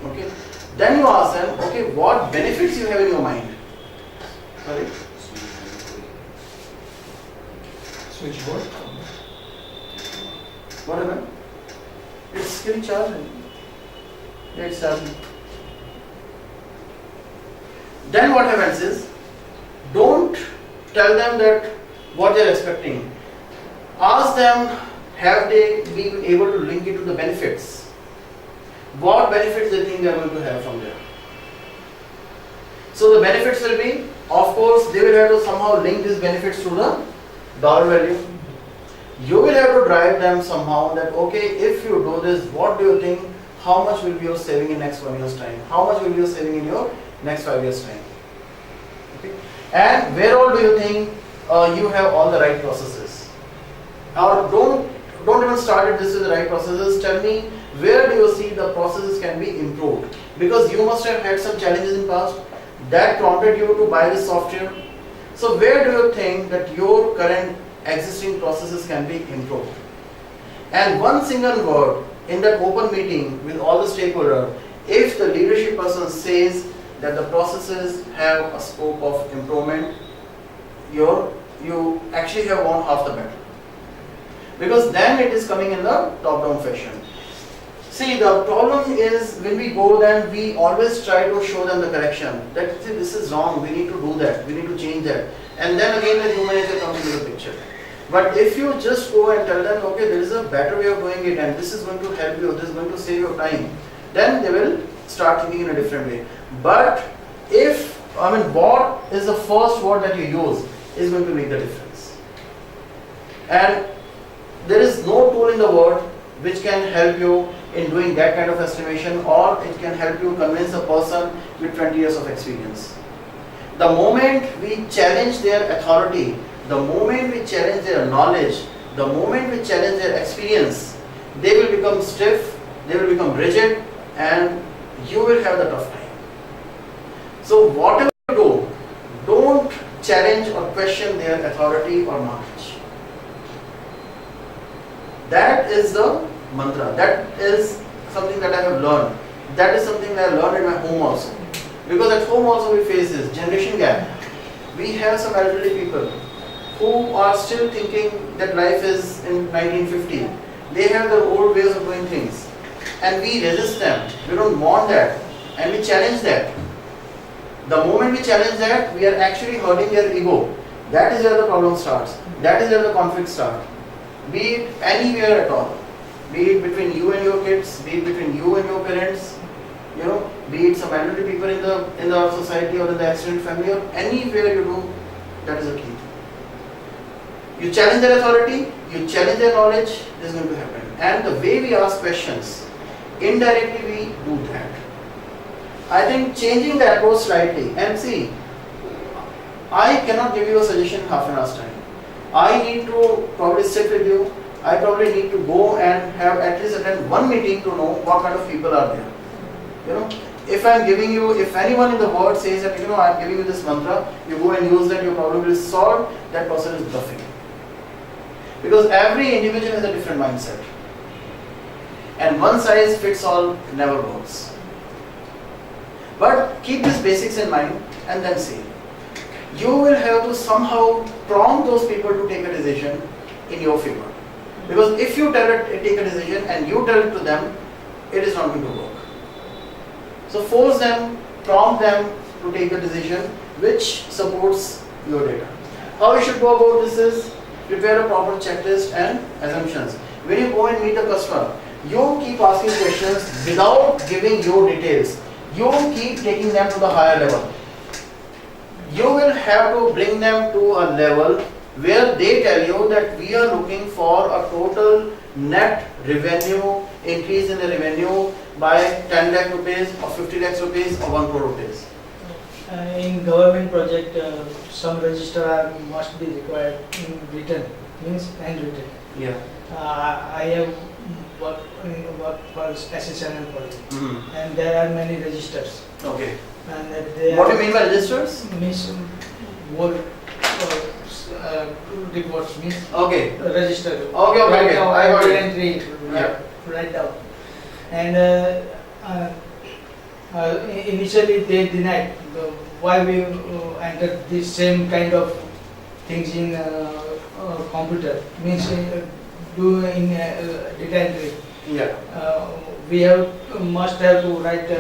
Speaker 1: Okay. Then you ask them, okay, what benefits you have in your mind? Sorry?
Speaker 4: Switchboard.
Speaker 1: What happened? It's still charging. Yeah, it's charging. Then what happens is, don't tell them that what they are expecting. Ask them, have they been able to link it to the benefits? What benefits they think they are going to have from there? So the benefits will be Of course, they will have to somehow link these benefits to the dollar value. You will have to drive them somehow that, okay, if you do this, what do you think, how much will be your saving in next 1 year's time? How much will be your saving in your next 5 years' time? Okay. And where all do you think you have all the right processes? Or don't even start it this with the right processes. Tell me, where do you see the processes can be improved? Because you must have had some challenges in past that prompted you to buy this software. So where do you think that your current existing processes can be improved? And one single word in that open meeting with all the stakeholders, if the leadership person says that the processes have a scope of improvement, you actually have won half the battle. Because then it is coming in the top-down fashion. See, the problem is when we go, then we always try to show them the correction. That see, this is wrong, we need to do that, we need to change that. And then again the human nature comes into the picture. But if you just go and tell them, okay, there is a better way of doing it and this is going to help you, this is going to save your time, then they will start thinking in a different way. But what is the first word that you use is going to make the difference. And there is no tool in the world which can help you in doing that kind of estimation, or it can help you convince a person with 20 years of experience. The moment we challenge their authority, the moment we challenge their knowledge, the moment we challenge their experience, they will become stiff, they will become rigid, and you will have the tough time. So whatever you do, don't challenge or question their authority or knowledge. That is the mantra. That is something that I have learned. That is something that I learned in my home also. Because at home also we face this generation gap. We have some elderly people who are still thinking that life is in 1950. They have their old ways of doing things. And we resist them. We don't want that. And we challenge that. The moment we challenge that, we are actually hurting their ego. That is where the problem starts. That is where the conflict starts. Be it anywhere at all. Be it between you and your kids, be it between you and your parents, be it some elderly people in the society or in the accident family, or anywhere you do, that is the key. You challenge their authority, you challenge their knowledge, this is going to happen. And the way we ask questions, indirectly we do that. I think changing the approach slightly, and see, I cannot give you a suggestion in half an hour's time. I need to probably sit with you. I probably need to go and have at least attend one meeting to know what kind of people are there. If I'm giving you, if anyone in the world says that, I'm giving you this mantra, you go and use that, your problem will solve, that person is bluffing. Because every individual has a different mindset. And one size fits all never works. But keep these basics in mind and then see. You will have to somehow prompt those people to take a decision in your favor. Because if you take a decision and you tell it to them, it is not going to work. So force them, prompt them to take a decision which supports your data. How you should go about this is prepare a proper checklist and assumptions. When you go and meet the customer, you keep asking questions without giving your details. You keep taking them to the higher level. You will have to bring them to a level where they tell you that we are looking for a total net revenue, increase in the revenue by 10 lakh rupees or 50 lakhs rupees or 1 crore rupees.
Speaker 2: In government project, some register must be required in written, means handwritten.
Speaker 1: Yeah.
Speaker 2: I have worked for SSNL project,
Speaker 1: Mm-hmm.
Speaker 2: and there are many registers.
Speaker 1: Okay.
Speaker 2: And
Speaker 1: What do you mean by registers?
Speaker 2: Means work reports means
Speaker 1: Okay.
Speaker 2: register.
Speaker 1: Okay.
Speaker 2: Write down
Speaker 1: I got
Speaker 2: every
Speaker 1: it.
Speaker 2: entry.
Speaker 1: Yeah.
Speaker 2: Write down. And initially they denied why we entered this same kind of things in computer, means do in data entry.
Speaker 1: Yeah.
Speaker 2: We must have to write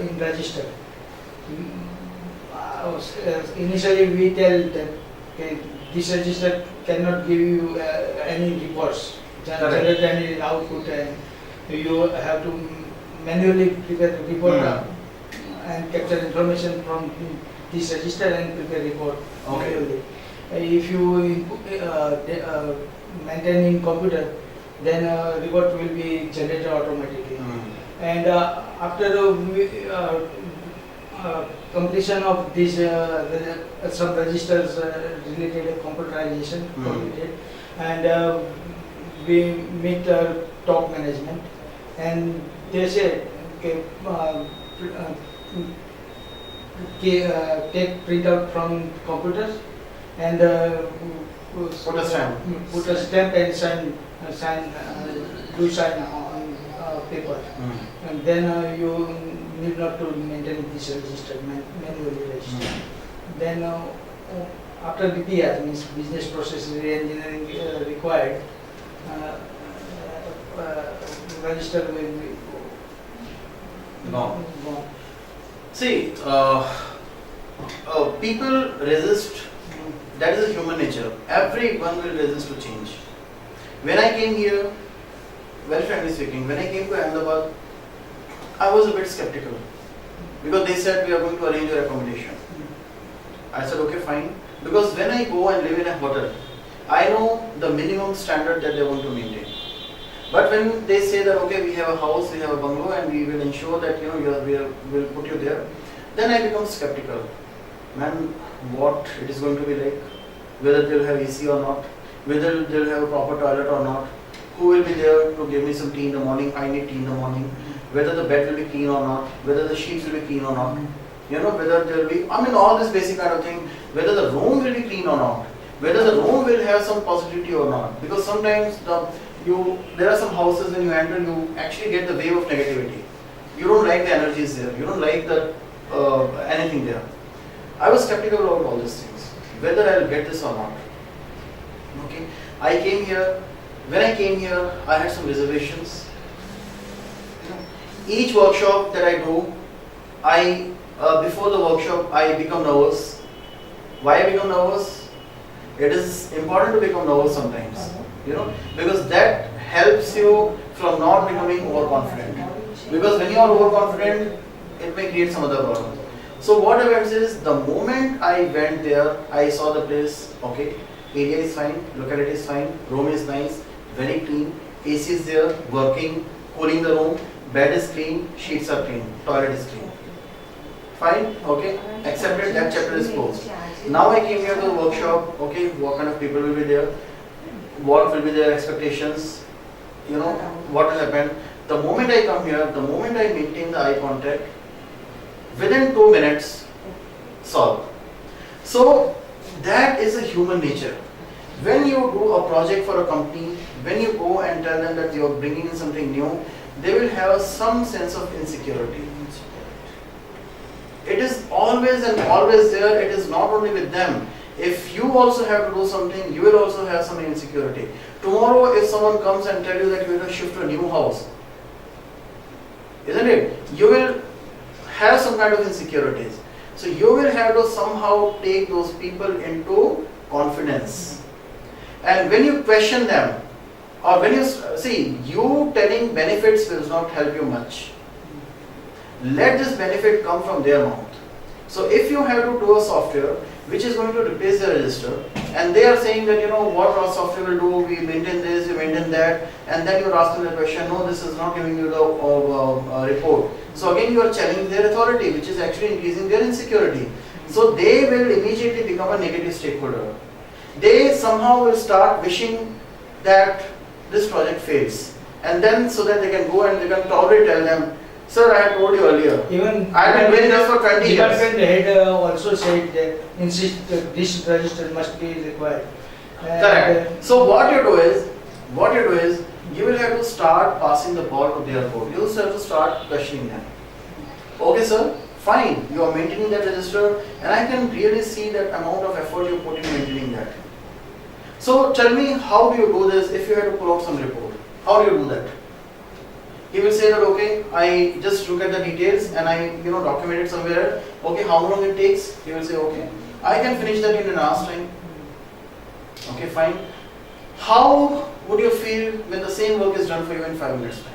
Speaker 2: in register. Initially we tell them, okay, this register cannot give you any reports, generate any output, and you have to manually prepare the report and capture information from this register and prepare report
Speaker 1: Okay.
Speaker 2: manually. If you maintain in computer, then report will be generated automatically. And after completion of this some registers related computerization completed, and we meet top management, and they say, okay, take printout from computers and
Speaker 1: Put a stamp.
Speaker 2: Put a stamp and sign do sign on paper, and then you need not to maintain this register manually register. Then after BPR, means business process re-engineering required, register will be
Speaker 1: Gone.
Speaker 2: gone.
Speaker 1: See, people resist. That is a human nature. Everyone will resist to change. When I came here, very frankly speaking, when I came to Ahmedabad, I was a bit skeptical because they said we are going to arrange your accommodation. I said okay, fine. Because when I go and live in a hotel, I know the minimum standard that they want to maintain. But when they say that okay, we have a house, we have a bungalow, and we will ensure that we will put you there, then I become skeptical. Man, what it is going to be like? Whether they'll have AC or not? Whether they'll have a proper toilet or not? Who will be there to give me some tea in the morning? I need tea in the morning. Whether the bed will be clean or not? Whether the sheets will be clean or not? Whether there will be, all this basic kind of thing. Whether the room will be clean or not? Whether the room will have some positivity or not? Because sometimes there are some houses when you enter, you actually get the wave of negativity. You don't like the energies there. You don't like the anything there. I was skeptical about all these things, whether I'll get this or not. Okay, I came here. When I came here, I had some reservations. Each workshop that I do, before the workshop I become nervous. Why I become nervous? It is important to become nervous sometimes, because that helps you from not becoming overconfident. Because when you are overconfident, it may create some other problem. So what happens is, the moment I went there, I saw the place, okay, area is fine, locality is fine, room is nice, very clean, AC is there, working, cooling the room, bed is clean, sheets are clean, toilet is clean. Fine, okay, accepted, that chapter is closed. Now I came here to the workshop, okay, what kind of people will be there, what will be their expectations, what will happen. The moment I come here, the moment I maintain the eye contact, within 2 minutes, solve. So that is a human nature. When you do a project for a company, when you go and tell them that you are bringing in something new, they will have some sense of insecurity. It is always and always there. It is not only with them. If you also have to do something, you will also have some insecurity. Tomorrow, if someone comes and tell you that you will shift to a new house, isn't it? You will have some kind of insecurities. So you will have to somehow take those people into confidence. And when you question them, or when you see, you telling benefits will not help you much. Let this benefit come from their mouth. So if you have to do a software which is going to replace the register, and they are saying that what our software will do, we maintain this, we maintain that, and then you ask them the question, no, this is not giving you the report. So again you are challenging their authority, which is actually increasing their insecurity. So they will immediately become a negative stakeholder. They somehow will start wishing that this project fails, and then so that they can go and they can probably tell them, sir, I had told you earlier.
Speaker 2: Even
Speaker 1: I have been doing this for 20 years.
Speaker 2: Department head also said that insist that this register must be required.
Speaker 1: Correct. So what you do is, you will have to start passing the ball to their board. You also have to start questioning them. Okay, sir, fine. You are maintaining that register, and I can really see that amount of effort you put in maintaining that. So tell me, how do you do this if you have to pull out some report? How do you do that? He will say that, okay, I just look at the details and I document it somewhere. Okay, how long it takes? He will say, okay, I can finish that in an hour's time. Okay, fine. How would you feel when the same work is done for you in 5 minutes time?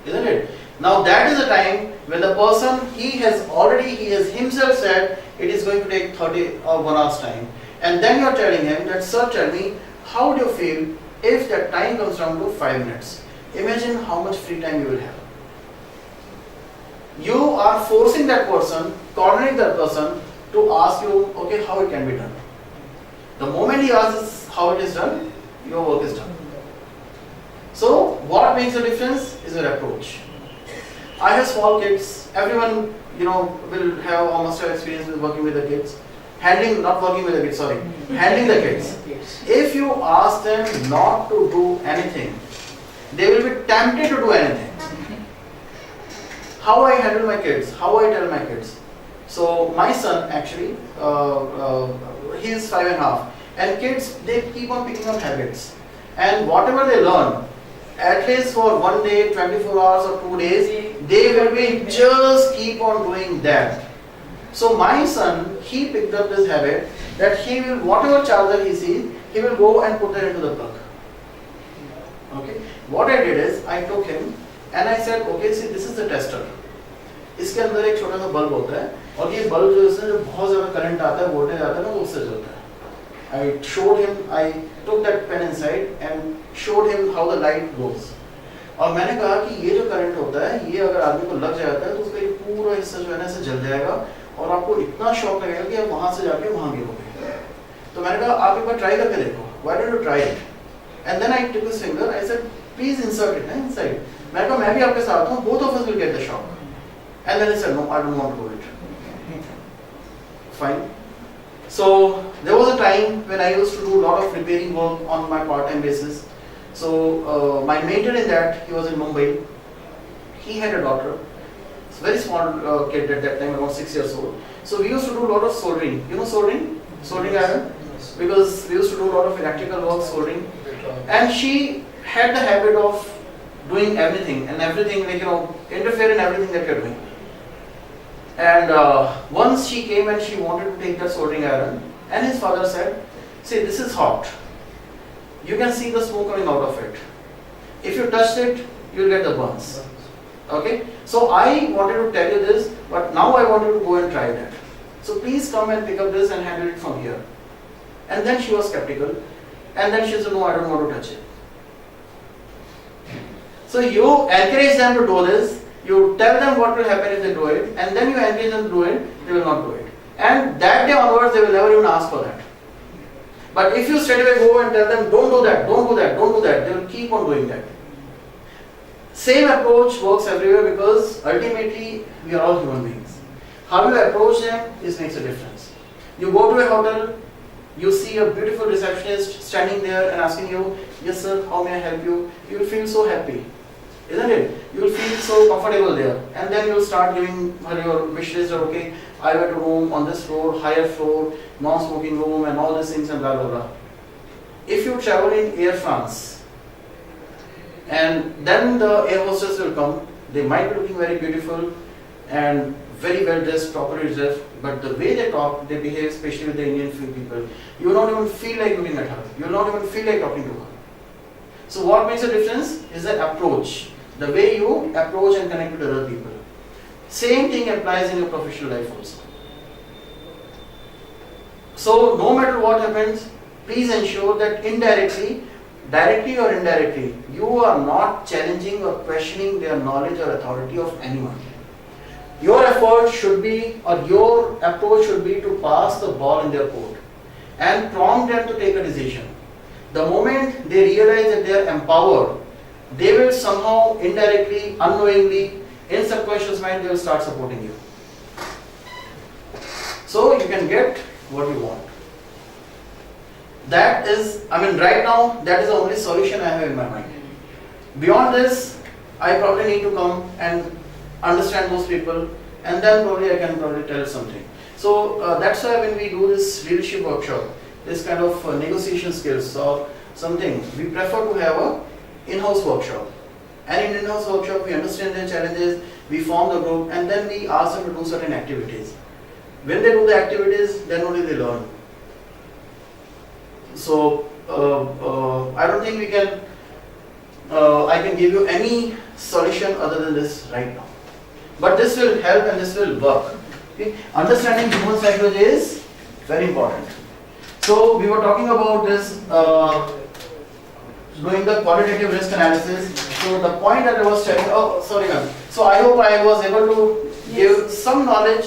Speaker 1: Isn't it? Now that is the time When the person, he has himself said it is going to take 30 or 1 hour's time, and then you are telling him that, sir, tell me, how do you feel if that time comes down to 5 minutes? Imagine how much free time you will have. You are forcing that person, cornering that person to ask you, okay, how it can be done. The moment he asks how it is done, your work is done. So, what makes a difference is your approach. I have small kids. Everyone, will have or must have experience with working with the kids. Handling the kids. If you ask them not to do anything, they will be tempted to do anything. How I handle my kids, how I tell my kids. So my son actually, he is 5.5, and kids, they keep on picking up habits, and whatever they learn, at least for 1 day, 24 hours or 2 days, they will be just keep on doing that. So my son, he picked up this habit that he will, whatever charger he sees, he will go and put it into the plug. Okay. What I did is, I took him and I said, okay, see, this is the tester. इसके अंदर एक छोटा सा bulb होता है, और ये bulb जो है जो बहुत ज़्यादा करंट आता है, वोल्टेज आता है ना, वो उससे जलता है. I showed him, I took that pen inside and showed him how the light goes. और मैंने कहा कि ये जो करंट होता है, ये अगर आदमी को लग जाता है तो उसका ये पूरा हिस्सा जो है ना ऐसे जल जाएगा, और आपको इतना शॉक लगेगा कि आप वहाँ से जाके वहाँ गिरोगे. तो मैंने कहा आप एक बार ट्राई करके देखो. Why don't you try it? And then I took his finger. I said, please insert it inside. मैंने कहा मैं भी आपके साथ हूँ. Both of us will get the shock. And then he said, no, I don't want to do it. Fine. So there was a time when I used to do a lot of repairing work on my part-time basis. So my mentor in that, he was in Mumbai. He had a daughter. It's a very small kid at that time, around 6 years old. So we used to do a lot of soldering. You know soldering? Soldering iron? Because we used to do a lot of electrical work, soldering. And she had the habit of doing everything, and everything, like, interfere in everything that you're doing. And once she came and she wanted to take that soldering iron, and his father said, see, this is hot. You can see the smoke coming out of it. If you touch it, you'll get the burns. Okay? So I wanted to tell you this, but now I want you to go and try that. So please come and pick up this and handle it from here. And then she was skeptical. And then she said, no, I don't want to touch it. So you encourage them to do this. You tell them what will happen if they do it, and then you encourage them to do it, they will not do it. And that day onwards, they will never even ask for that. But if you straight away go and tell them, don't do that, don't do that, don't do that, they will keep on doing that. Same approach works everywhere, because ultimately, we are all human beings. How you approach them makes a difference. You go to a hotel, you see a beautiful receptionist standing there and asking you, yes sir, how may I help you? You will feel so happy. Isn't it? You will feel so comfortable there, and then you will start giving her your wish list. Okay, I want a room on this floor, higher floor, non-smoking room, and all these things, and blah blah blah. If you travel in Air France, and then the air hostess will come, they might be looking very beautiful and very well dressed, properly dressed, but the way they talk, they behave, especially with the Indian people, you will not even feel like looking at her. You will not even feel like talking to her. So what makes a difference is the approach. The way you approach and connect with other people. Same thing applies in your professional life also. So no matter what happens, please ensure that indirectly, directly or indirectly, you are not challenging or questioning their knowledge or authority of anyone. Your effort should be, or your approach should be, to pass the ball in their court and prompt them to take a decision. The moment they realize that they are empowered, they will somehow, indirectly, unknowingly, in subconscious mind, they will start supporting you. So you can get what you want. That is, right now, that is the only solution I have in my mind. Beyond this, I probably need to come and understand those people, and then probably I can tell something. So that's why when we do this leadership workshop, this kind of negotiation skills or something, we prefer to have a in-house workshop. And in in-house workshop, we understand their challenges, we form the group, and then we ask them to do certain activities. When they do the activities, then only they learn. So I don't think we can, I can give you any solution other than this right now. but this will help and this will work. Okay? Understanding human psychology is very important. So we were talking about this, doing the qualitative risk analysis. So the point that I was telling, oh sorry ma'am. So I hope I was able to give some knowledge.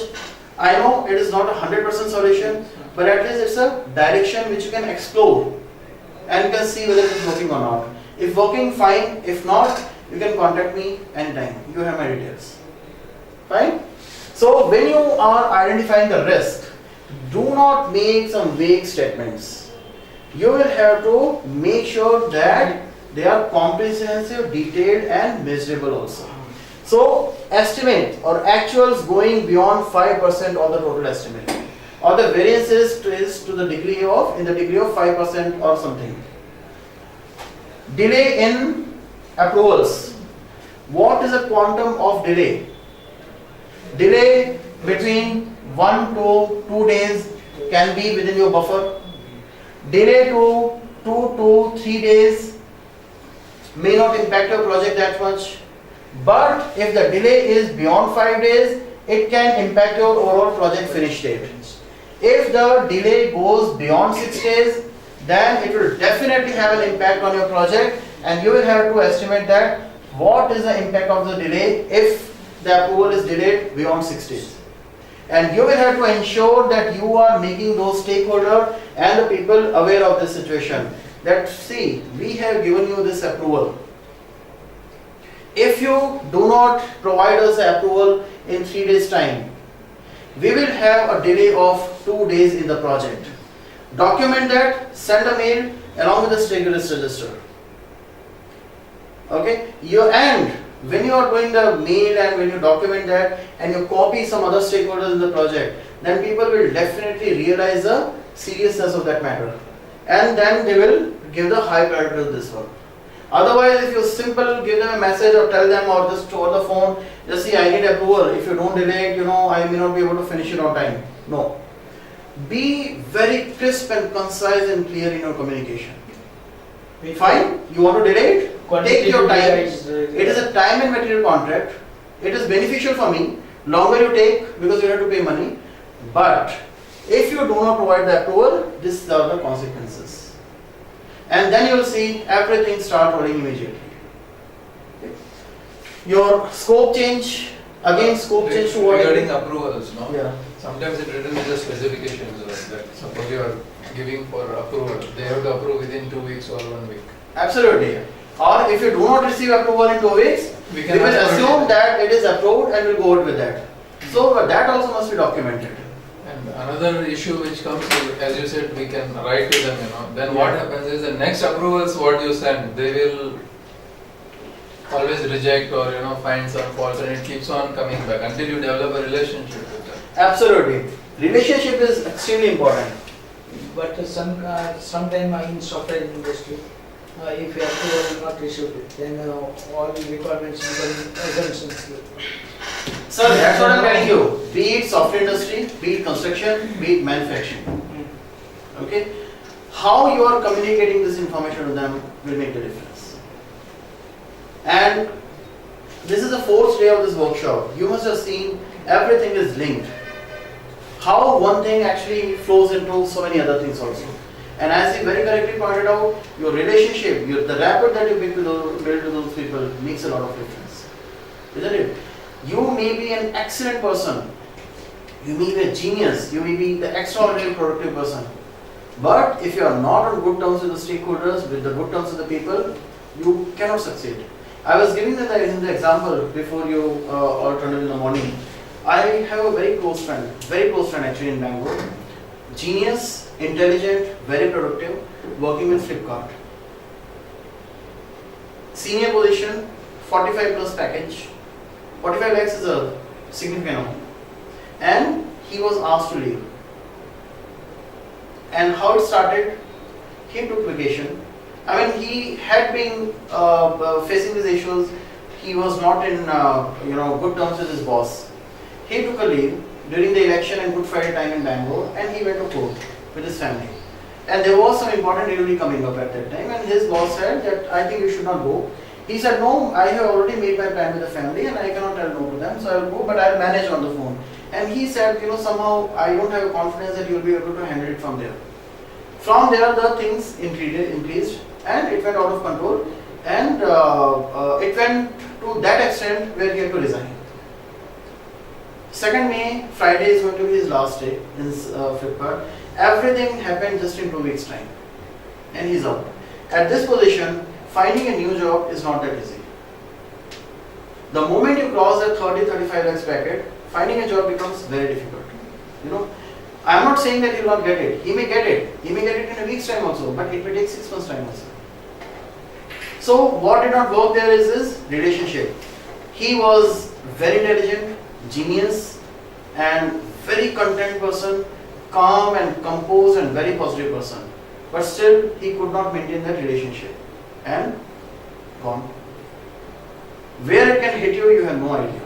Speaker 1: I know it is not a 100% solution, but at least it's a direction which you can explore and you can see whether it is working or not. If working, fine. If not, you can contact me anytime. You have my details. Fine? So when you are identifying the risk, do not make some vague statements. You will have to make sure that they are comprehensive, detailed and measurable also. So estimate or actuals going beyond 5% of the total estimate, or the variance is to the degree of, in the degree of 5% or something. Delay in approvals. What is the quantum of delay? Delay between 1 to 2 days can be within your buffer. Delay to 2 to 3 days may not impact your project that much. But if the delay is beyond 5 days, it can impact your overall project finish date. If the delay goes beyond 6 days, then it will definitely have an impact on your project, and you will have to estimate that what is the impact of the delay if the approval is delayed beyond 6 days. And you will have to ensure that you are making those stakeholders and the people aware of this situation. That see, we have given you this approval. If you do not provide us the approval in 3 days time, we will have a delay of 2 days in the project. Document that, send a mail along with the stakeholders register. Okay, and when you are doing the mail and when you document that and you copy some other stakeholders in the project, then people will definitely realize the seriousness of that matter, and then they will give the high priority to this work. Otherwise, if you simple give them a message or tell them or just over the phone, just see I need approval, if you don't delay it, I may not be able to finish it on time. No. Be very crisp and concise and clear in your communication. Fine, you want to delay it? Take your time. It is a time and material contract. It is beneficial for me. Longer you take because you have to pay money. But if you do not provide the approval, these are the consequences. And then you will see everything start rolling immediately. Okay. Your scope change, again scope change to what?
Speaker 4: Regarding approvals, no?
Speaker 1: Yeah.
Speaker 4: Sometimes it written with the specifications like that. Suppose you are giving for approval, they have to approve within 2 weeks or 1 week.
Speaker 1: Absolutely. Or if you do not receive approval in 2 weeks, we will assume that it is approved and we'll go out with that. So that also must be documented.
Speaker 4: And another issue which comes, as you said, we can write to them, Then what happens is the next approvals what you send, they will always reject or find some faults, and it keeps on coming back until you develop a relationship with them.
Speaker 1: Absolutely. Relationship is extremely important.
Speaker 2: But sometime in software industry, if you have not received it, then all requirements become assumptions.
Speaker 1: Sir, that's what I'm telling you. Be it software industry, be it construction, be it manufacturing. Okay? How you are communicating this information to them will make the difference. And this is the 4th day of this workshop. You must have seen everything is linked. How one thing actually flows into so many other things also. And as you very correctly pointed out, your relationship, the rapport that you build to those people makes a lot of difference. Isn't it? You may be an excellent person. You may be a genius. You may be the extraordinarily productive person. But if you are not on good terms with the stakeholders, with the good terms with the people, you cannot succeed. I was giving the example before you all turned in the morning. I have a very close friend actually in Bangalore. Genius, intelligent, very productive, working with Flipkart. Senior position, 45 plus package. 45 lakhs is a significant amount. And he was asked to leave. And how it started, he took vacation. I mean, he had been facing these issues. He was not in good terms with his boss. He took a leave during the election and Good Friday time in Bangalore, and he went to court with his family. And there was some important delivery coming up at that time, and his boss said that I think you should not go. He said, no, I have already made my plan with the family and I cannot tell no to them, so I will go, but I will manage on the phone. And he said, somehow I don't have a confidence that you will be able to handle it from there. From there, the things increased and it went out of control, and it went to that extent where he had to resign. 2nd May, Friday is going to be his last day in Flipkart. Everything happened just in 2 weeks' time, and he's out. At this position, finding a new job is not that easy. The moment you cross that 30-35 lakhs bracket, finding a job becomes very difficult. I am not saying that he will not get it. He may get it. He may get it in a week's time also, but it may take 6 months' time also. So what did not work there is his relationship. He was very intelligent, genius, and very content person, calm and composed and very positive person. But still, he could not maintain that relationship, and gone. Where it can hit you, you have no idea.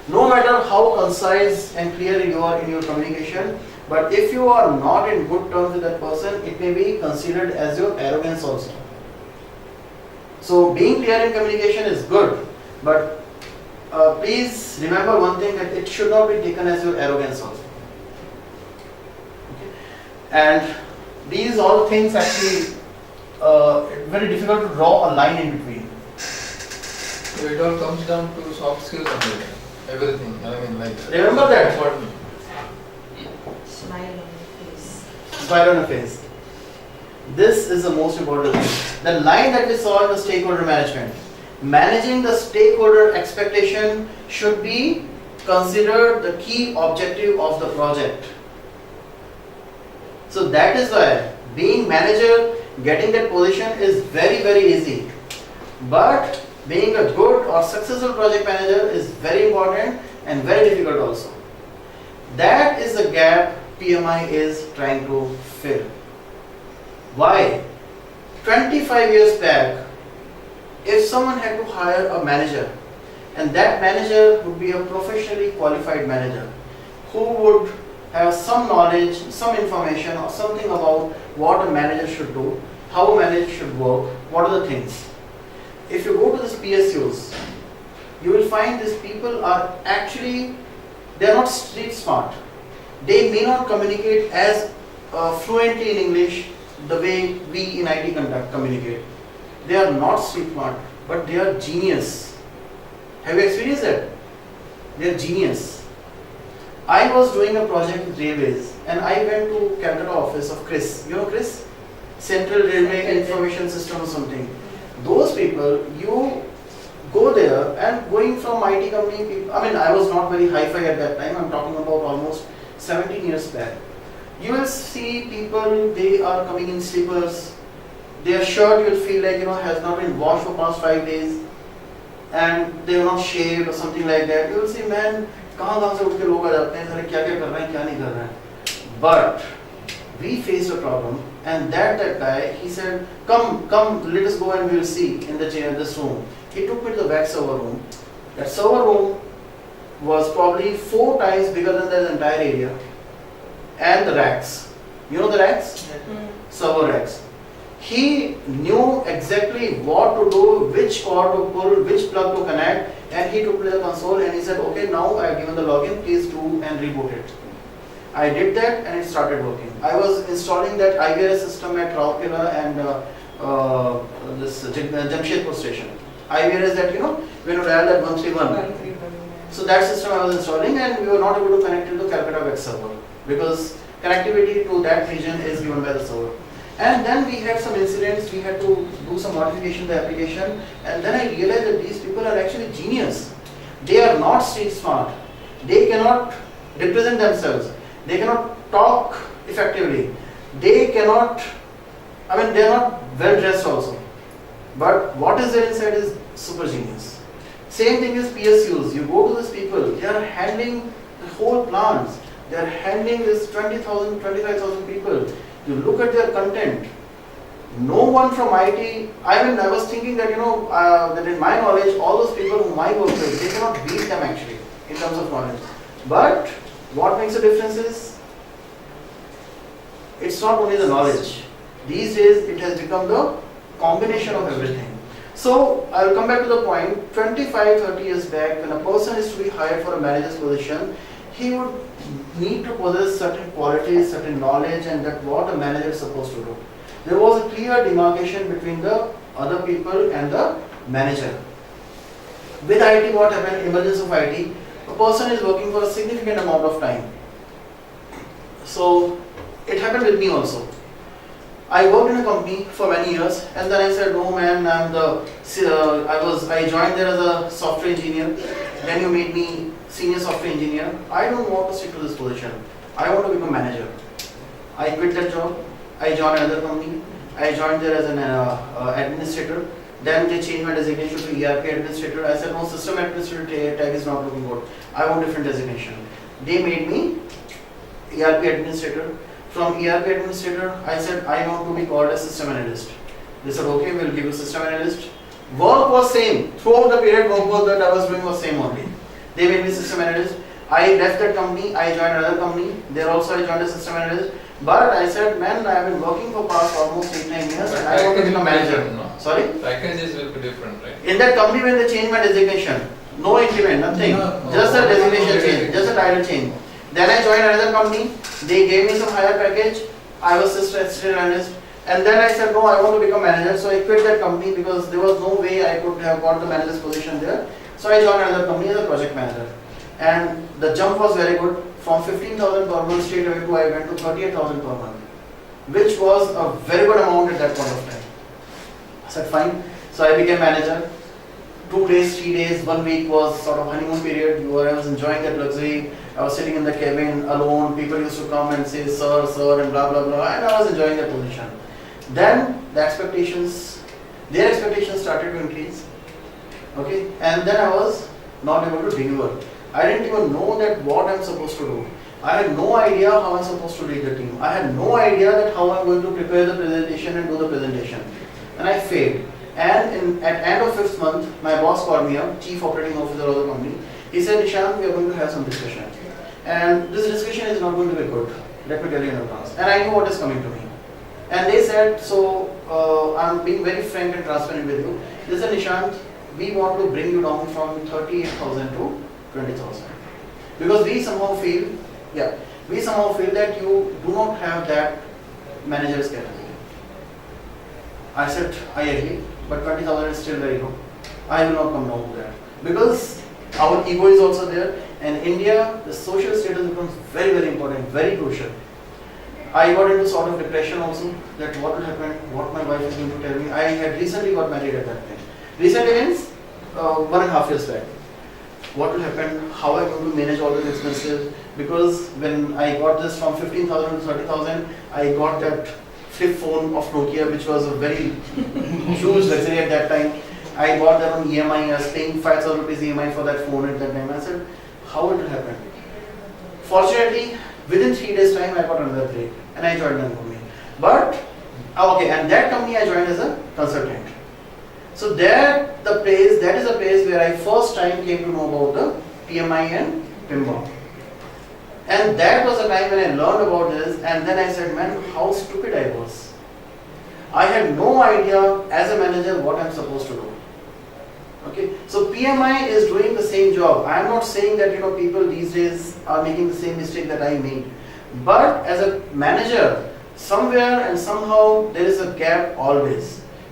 Speaker 1: No matter how concise and clear you are in your communication, but if you are not in good terms with that person, it may be considered as your arrogance also. So being clear in communication is good, but please remember one thing, that it should not be taken as your arrogance also. Okay? And these all things actually very difficult to draw a line in between.
Speaker 4: So it all comes down to soft skills only. Everything. I mean, like.
Speaker 1: Remember that.
Speaker 4: Important.
Speaker 3: Smile on your face.
Speaker 1: Smile on your face. This is the most important thing. The line that we saw in the stakeholder management. Managing the stakeholder expectation should be considered the key objective of the project. So that is why being manager, getting that position is very, very easy. But being a good or successful project manager is very important and very difficult also. That is the gap PMI is trying to fill. Why? 25 years back, if someone had to hire a manager, and that manager would be a professionally qualified manager who would have some knowledge, some information or something about what a manager should do, how a manager should work, what are the things. If you go to these PSUs, you will find these people are actually, they are not street smart. They may not communicate as fluently in English the way we in IT communicate. They are not street smart, but they are genius. Have you experienced that? They are genius. I was doing a project with railways and I went to Calcutta office of Chris. You know Chris? Central Railway Information System or something. Those people, you go there and going from IT company, people, I mean I was not very hi-fi at that time, I'm talking about almost 17 years back. You will see people, they are coming in slippers, their shirt you will feel like has not been washed for past 5 days, and they are not shaved or something like that. You will see, man, कहाँ से उठ के लोग आ जाते हैं, सारे क्या क्या कर रहे हैं, क्या नहीं कर रहे हैं. But we faced a problem, and that guy, he said, come, let us go and we will see in this room. He took me to the back server room. That server room was probably 4 times bigger than the entire area, and the racks. You know the racks? Server racks. He knew exactly what to do, which cord to pull, which plug to connect, and he took me to the console and he said, okay, now I have given the login, please do and reboot it. I did that and it started working. I was installing that IVRS system at Raukela and this Jamshedpur station. IVRS that when you dial that 131. So that system I was installing, and we were not able to connect it to Calcutta web server because connectivity to that region is given by the server. And then we had some incidents, we had to do some modification to the application, and then I realized that these people are actually genius. They are not street smart. They cannot represent themselves. They cannot talk effectively. They cannot, they are not well dressed also. But what is there inside is super genius. Same thing is PSUs. You go to these people, they are handling the whole plants. They are handling this 20,000, 25,000 people. You look at their content. No one from IT, I was thinking that, that in my knowledge, all those people whom I work with, they cannot beat them actually in terms of knowledge. But what makes a difference is, it's not only the knowledge. These days, it has become the combination of everything. So I'll come back to the point, 25-30 years back, when a person is to be hired for a manager's position, he would need to possess certain qualities, certain knowledge, and that what a manager is supposed to do. There was a clear demarcation between the other people and the manager. With IT, what happened, emergence of IT, a person is working for a significant amount of time. So it happened with me also. I worked in a company for many years, and then I said, "Oh man, I joined there as a software engineer. Then you made me senior software engineer. I don't want to stick to this position. I want to become manager." I quit that job. I joined another company. I joined there as an administrator. Then they changed my designation to ERP administrator. I said, "No, system administrator tag is not looking good. I want different designation." They made me ERP administrator. From ERP administrator, I said, "I want to be called as system analyst." They said, "Okay, we'll give you system analyst." Work was same. Throughout the period, work was that I was doing was same only. They made me system analyst. I left that company. I joined another company. There also I joined as system analyst. But I said, "Man, I have been working for past almost 8-9 years, and I want to become manager." Sorry?
Speaker 4: Packages will be different, right?
Speaker 1: In that company, when they changed my designation, no increment, nothing, just a designation change, just a title change. Then I joined another company. They gave me some higher package. I was assistant analyst, and then I said, "No, I want to become manager." So I quit that company because there was no way I could have got the manager's position there. So I joined another company as a project manager, and the jump was very good. From 15,000 per month straight away to I went to 38,000 per month, which was a very good amount at that point of time. I said, "Fine." So I became manager. 2 days, 3 days, 1 week was sort of honeymoon period. I was enjoying that luxury. I was sitting in the cabin alone. People used to come and say, "Sir, sir," and blah, blah, blah. And I was enjoying that position. Then their expectations started to increase. Okay. And then I was not able to deliver. I didn't even know that what I'm supposed to do. I had no idea how I'm supposed to lead the team. I had no idea that how I'm going to prepare the presentation and do the presentation. And I failed. And at end of 5th month, my boss called me up, chief operating officer of the company. He said, "Nishant, we are going to have some discussion. And this discussion is not going to be good. Let me tell you in advance." And I knew what is coming to me. And they said, I'm being very frank and transparent with you. They said, "Nishant, we want to bring you down from 38,000 to 20,000. Because we somehow feel that you do not have that manager's capacity." I said, "I agree, but 20,000 is still very low. I will not come down to that." Because our ego is also there, and in India, the social status becomes very, very important, very crucial. I got into sort of depression also, that what will happen, what my wife is going to tell me. I had recently got married at that time. Recently means 1.5 years back. What will happen, how am I going to manage all these expenses? Because when I got this from 15,000 to 30,000, I got that flip phone of Nokia, which was a very huge luxury at that time. I bought that on EMI. I was paying 5,000 rupees EMI for that phone at that time. I said, how it will happen? Fortunately, within 3 days time, I got another break and I joined that company. And that company I joined as a consultant. So that is a place where I first time came to know about the PMI and PIMBOK. And that was the time when I learned about this, and then I said, "Man, how stupid I was. I had no idea as a manager what I'm supposed to do." Okay, so PMI is doing the same job. I am not saying that people these days are making the same mistake that I made. But as a manager, somewhere and somehow there is a gap always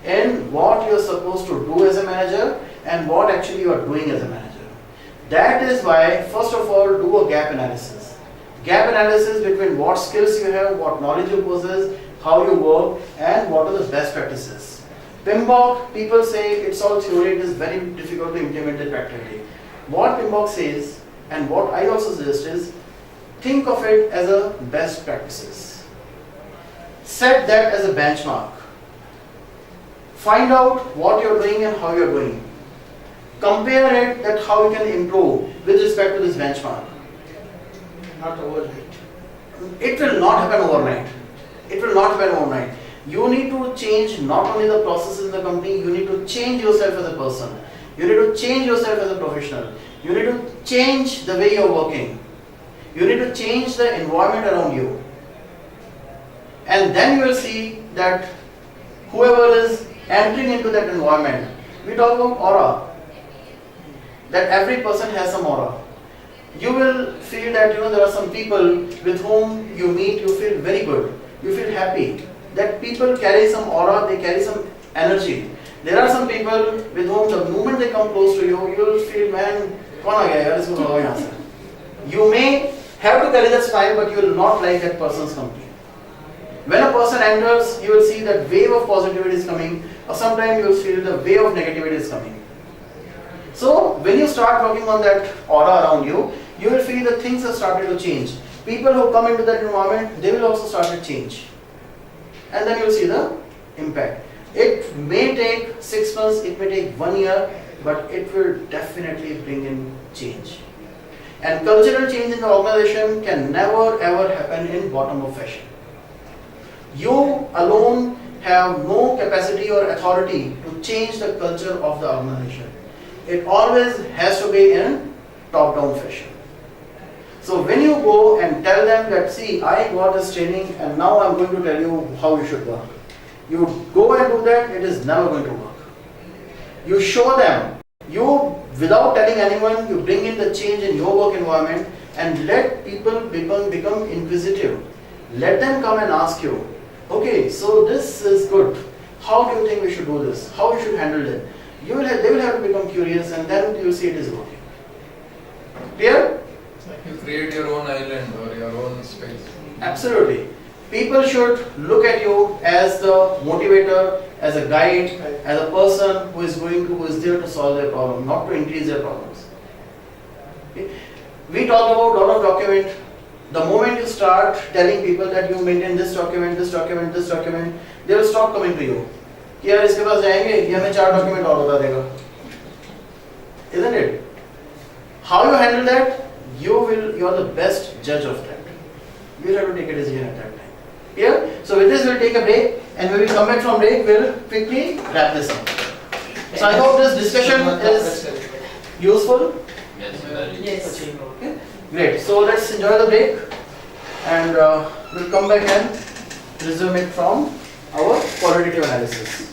Speaker 1: in what you're supposed to do as a manager and what actually you are doing as a manager. That is why, first of all, do a gap analysis. Gap analysis between what skills you have, what knowledge you possess, how you work, and what are the best practices. PIMBOK, people say it's all theory, it is very difficult to implement it practically. What PIMBOK says, and what I also suggest is, think of it as a best practices. Set that as a benchmark. Find out what you're doing and how you're doing. Compare it that how you can improve with respect to this benchmark.
Speaker 2: Not overnight.
Speaker 1: It will not happen overnight. It will not happen overnight. You need to change not only the processes in the company, you need to change yourself as a person. You need to change yourself as a professional. You need to change the way you're working. You need to change the environment around you. And then you will see that whoever is entering into that environment We talk about aura. That every person has some aura. You will feel that there are some people with whom you meet, you feel very good, you feel happy. That people carry some aura, they carry some energy. There are some people with whom the moment they come close to you, you will feel, man, kaun aa gaya yaar, isko bhagaओ yahan se. You may have to carry that smile, but you will not like that person's company. When a person enters, you will see that wave of positivity is coming, or sometimes you will feel the wave of negativity is coming. So when you start working on that aura around you, you will feel that things have started to change. People who come into that environment, they will also start to change. And then you will see the impact. It may take 6 months, it may take 1 year, but it will definitely bring in change. And cultural change in the organization can never ever happen in bottom-up fashion. You alone have no capacity or authority to change the culture of the organization. It always has to be in top-down fashion. So when you go and tell them that, see, I got this training and now I'm going to tell you how you should work. You go and do that, it is never going to work. You show them, without telling anyone, you bring in the change in your work environment and let people become inquisitive. Let them come and ask you, okay, so this is good. How do you think we should do this? How we should handle it? They will have to become curious, and then you will see it is working. Clear?
Speaker 4: Like you create your own island or your own space.
Speaker 1: Absolutely. People should look at you as the motivator, as a guide, as a person who is there to solve their problem, not to increase their problems. Okay? We talk about a lot of document. The moment you start telling people that you maintain this document, they will stop coming to you. कि यार इसके पास जाएंगे, ये हमें 4 document और बता देगा. Isn't it? How you handle that? You are the best judge of that. You have to take a decision at that time. Clear? So with this we'll take a break, and when we come back from break, we'll quickly wrap this up. So I hope this discussion is useful.
Speaker 3: Yes.
Speaker 1: Okay? Great. So let's enjoy the break, and we'll come back and resume it from our qualitative analysis.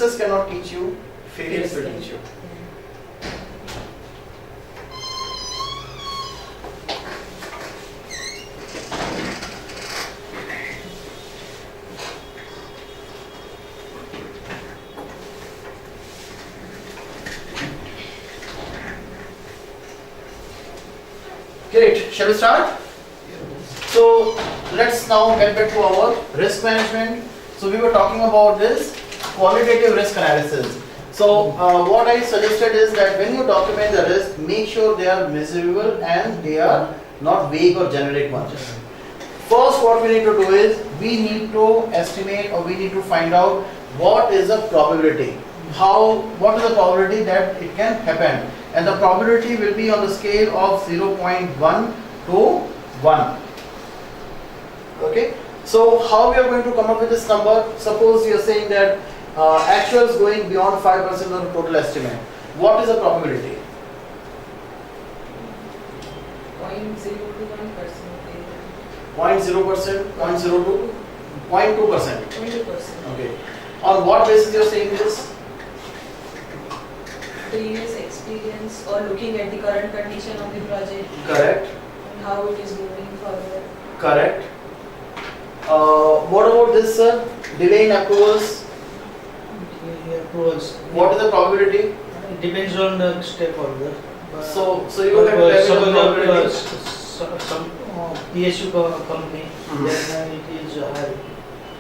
Speaker 1: success cannot teach you, failures will teach you. Great, shall we start? So let's now get back to our risk management. So we were talking about this qualitative risk analysis. So what I suggested is that when you document the risk, make sure they are measurable and they are not vague or generic ones. First, what we need to do is we need to estimate or we need to find out what is the probability. What is the probability that it can happen? And the probability will be on the scale of 0.1 to 1. Okay, so how we are going to come up with this number? Suppose you are saying that actuals going beyond 5% of the total estimate. What is the probability?
Speaker 3: 0.01%.
Speaker 1: 0.0%, 0.02, 0.2%.
Speaker 3: 20%.
Speaker 1: Okay. On what basis you are saying this?
Speaker 3: Previous experience or looking at the current condition of the project
Speaker 1: Correct.
Speaker 3: and how it is moving forward.
Speaker 1: Correct. What about this, sir? Delay in approvals.
Speaker 2: Approvals.
Speaker 1: What is the probability?
Speaker 2: It depends on the stakeholder.
Speaker 1: So you have to tell me the probability.
Speaker 2: Some PSU company, then it is high.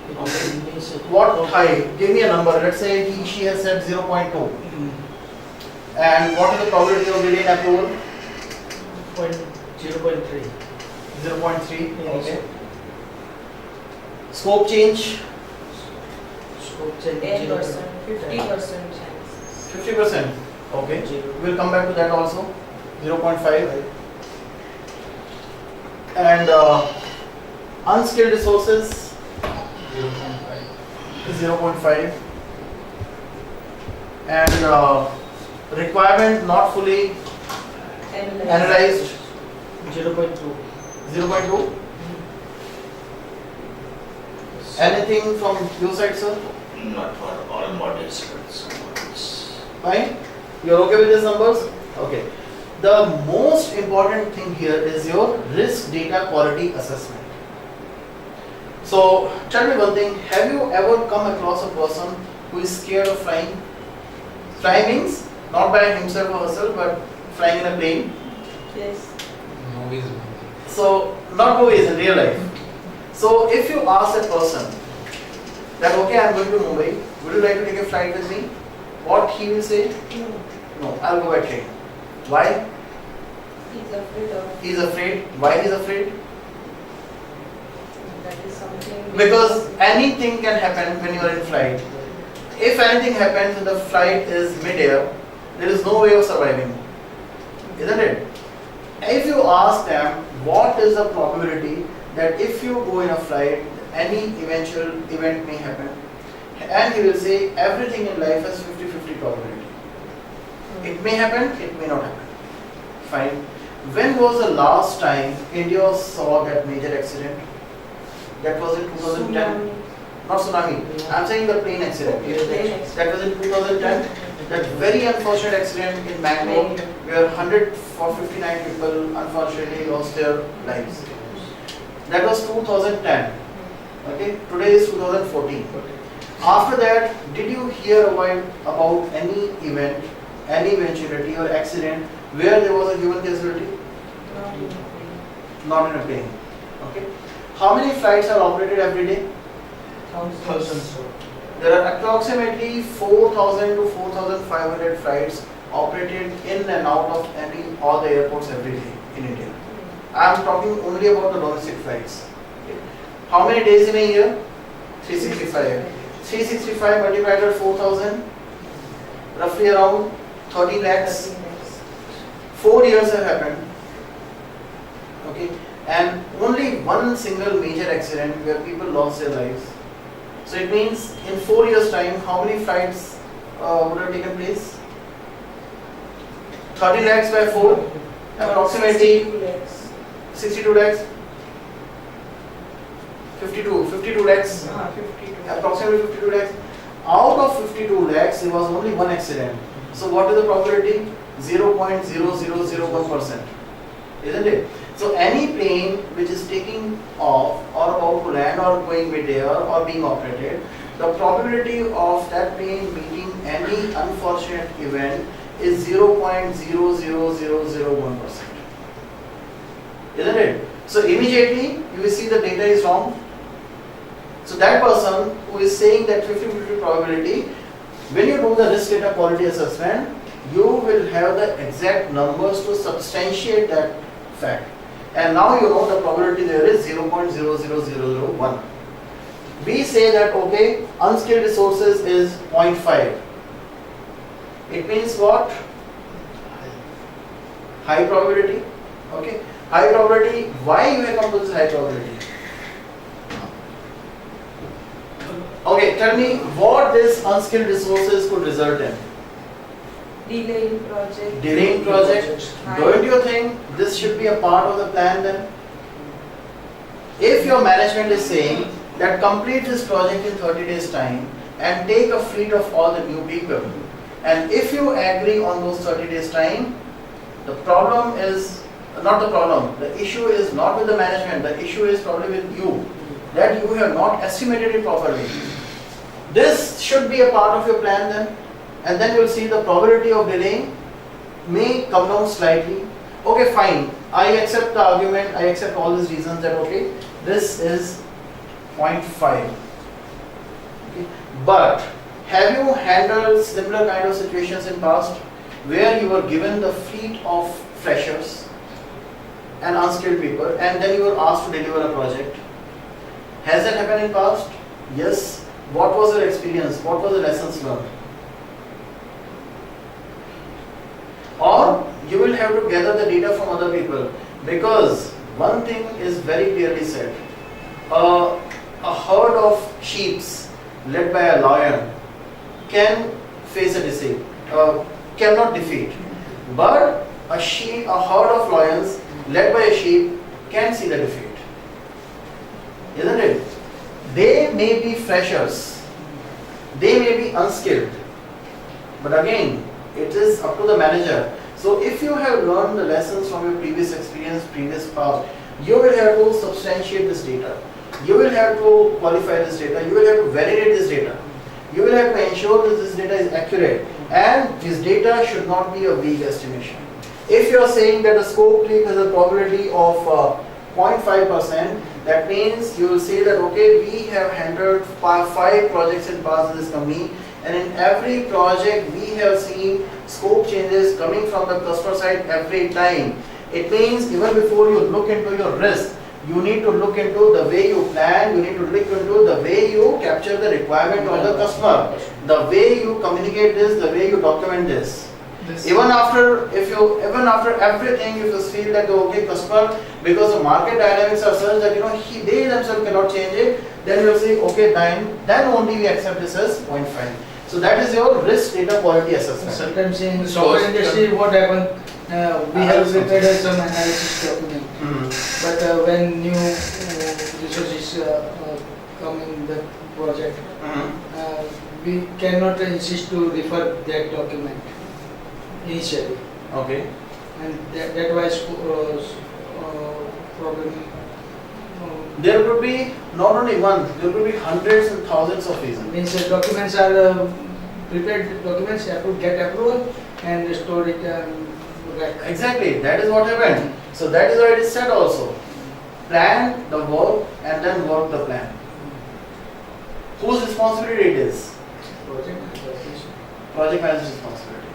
Speaker 2: It
Speaker 1: Okay.
Speaker 2: means
Speaker 1: What high? Give me a number. Let's say she has said 0.2. And what is the probability of delay in approval?
Speaker 2: 0.3.
Speaker 1: 0.3.
Speaker 2: Yes.
Speaker 1: Okay. Scope change?
Speaker 2: Scope change
Speaker 3: 10%, 50% chances.
Speaker 1: 50%. Okay.
Speaker 2: Zero.
Speaker 1: We'll come back to that also. 0.5. And unskilled resources?
Speaker 4: 0.5.
Speaker 1: 0.5. And requirement not fully analyzed?
Speaker 2: 0.2.
Speaker 1: 0.2. Anything from your side, sir?
Speaker 2: Not for all models, but some models.
Speaker 1: Fine? You're okay with these numbers? Okay. The most important thing here is your risk data quality assessment. So, tell me one thing, have you ever come across a person who is scared of flying? Flying means not by himself or herself, but flying in a plane.
Speaker 3: Yes.
Speaker 4: Movies.
Speaker 1: So, not movies, in real life. So, if you ask a person that, okay, I am going to Mumbai, would you like to take a flight with me? What he will say?
Speaker 3: No.
Speaker 1: No, I'll go by train. Why?
Speaker 3: He's afraid of
Speaker 1: He is afraid. Why he is afraid?
Speaker 3: that is something.
Speaker 1: Because anything can happen when you are in flight. If anything happens and the flight is mid-air, there is no way of surviving. Isn't it? If you ask them what is the probability that if you go in a flight, any eventual event may happen, and he will say everything in life has 50-50 probability. It may happen, it may not happen. Fine. When was the last time India saw that major accident? That was in 2010.
Speaker 3: Tsunami.
Speaker 1: Not tsunami. I am saying the plane accident.
Speaker 3: Plane accident.
Speaker 1: That was in 2010. That very unfortunate accident in Bangalore, where 159 people unfortunately lost their lives. That was 2010. Okay. Today is 2014. After that, did you hear about any event, any eventuality or accident where there was a human casualty?
Speaker 3: Not in a plane.
Speaker 1: Not in a plane. Okay. How many flights are operated every day?
Speaker 2: Thousands.
Speaker 1: There are approximately 4,000 to 4,500 flights operated in and out of all the airports every day in India. I am talking only about the domestic flights. Okay. How many days in a year? 365. 365 multiplied by 4,000, roughly around 30 lakhs.
Speaker 3: 13 lakhs.
Speaker 1: 4 years have happened. Okay, and only one single major accident where people lost their lives. So it means in 4 years' time, how many flights would have taken place? 30 lakhs by 4, approximately
Speaker 3: 62 lakhs.
Speaker 1: 62 lakhs. 52 lakhs.
Speaker 3: 52.
Speaker 1: Approximately 52 lakhs. out of 52 lakhs, there was only one accident. So what is the probability? 0.0001%, isn't it? So any plane which is taking off or about to land or going mid-air or being operated, the probability of that plane meeting any unfortunate event is 0.00001%, isn't it? So immediately you will see the data is wrong. So that person who is saying that 50-50 probability, when you do the risk data quality assessment, you will have the exact numbers to substantiate that fact. And now you know the probability there is 0.00001. We say that okay, unskilled resources is 0.5. It means what? High probability. Okay, high probability. Why you have come to this high probability? Okay, tell me what this unskilled resources could result in.
Speaker 3: Delay in project.
Speaker 1: Delay in project. Don't you think this should be a part of the plan then? If your management is saying that complete this project in 30 days time and take a fleet of all the new people, and if you agree on those 30 days time, the problem is not the problem. The issue is not with the management. The issue is probably with you, that you have not estimated it properly. This should be a part of your plan then, and then you will see the probability of delaying may come down slightly. Okay, fine. I accept the argument. I accept all these reasons that okay, this is 0.5. Okay. But have you handled similar kind of situations in past where you were given the fleet of freshers and unskilled people and then you were asked to deliver a project? Has that happened in past? Yes. What was your experience? What were the lessons learned? Or you will have to gather the data from other people, because one thing is very clearly said. A herd of sheep led by a lion can face a defeat, cannot defeat. But a herd of lions led by a sheep can see the defeat. Isn't it? They may be freshers, they may be unskilled, but again, it is up to the manager. So if you have learned the lessons from your previous experience, previous past, you will have to substantiate this data. You will have to qualify this data. You will have to validate this data. You will have to ensure that this data is accurate, and this data should not be a vague estimation. If you are saying that the scope creep has a probability of 0.5%, that means you will say that okay, we have handled 5 projects in past in this company, and in every project we have seen scope changes coming from the customer side every time. It means even before you look into your risk, you need to look into the way you plan, you need to look into the way you capture the requirement of the customer, the way you communicate this, the way you document this. Even after everything, if you feel that okay, customer, because the market dynamics are such that they themselves cannot change it, then you will say okay, then only we accept this as 0.5. So that is your risk data quality assessment.
Speaker 2: Sometimes in software industry, what happens? We have prepared some analysis document, but when new resources come in the project, we cannot insist to refer that document initially.
Speaker 1: Okay.
Speaker 2: And that was problem.
Speaker 1: There could be not only one, there could be hundreds and thousands of reasons.
Speaker 2: Means documents are prepared documents have to get approval and store it.
Speaker 1: Exactly, that is what happened. So that is why it is said also. Plan the work and then work the plan. Whose responsibility it is? Project manager's responsibility.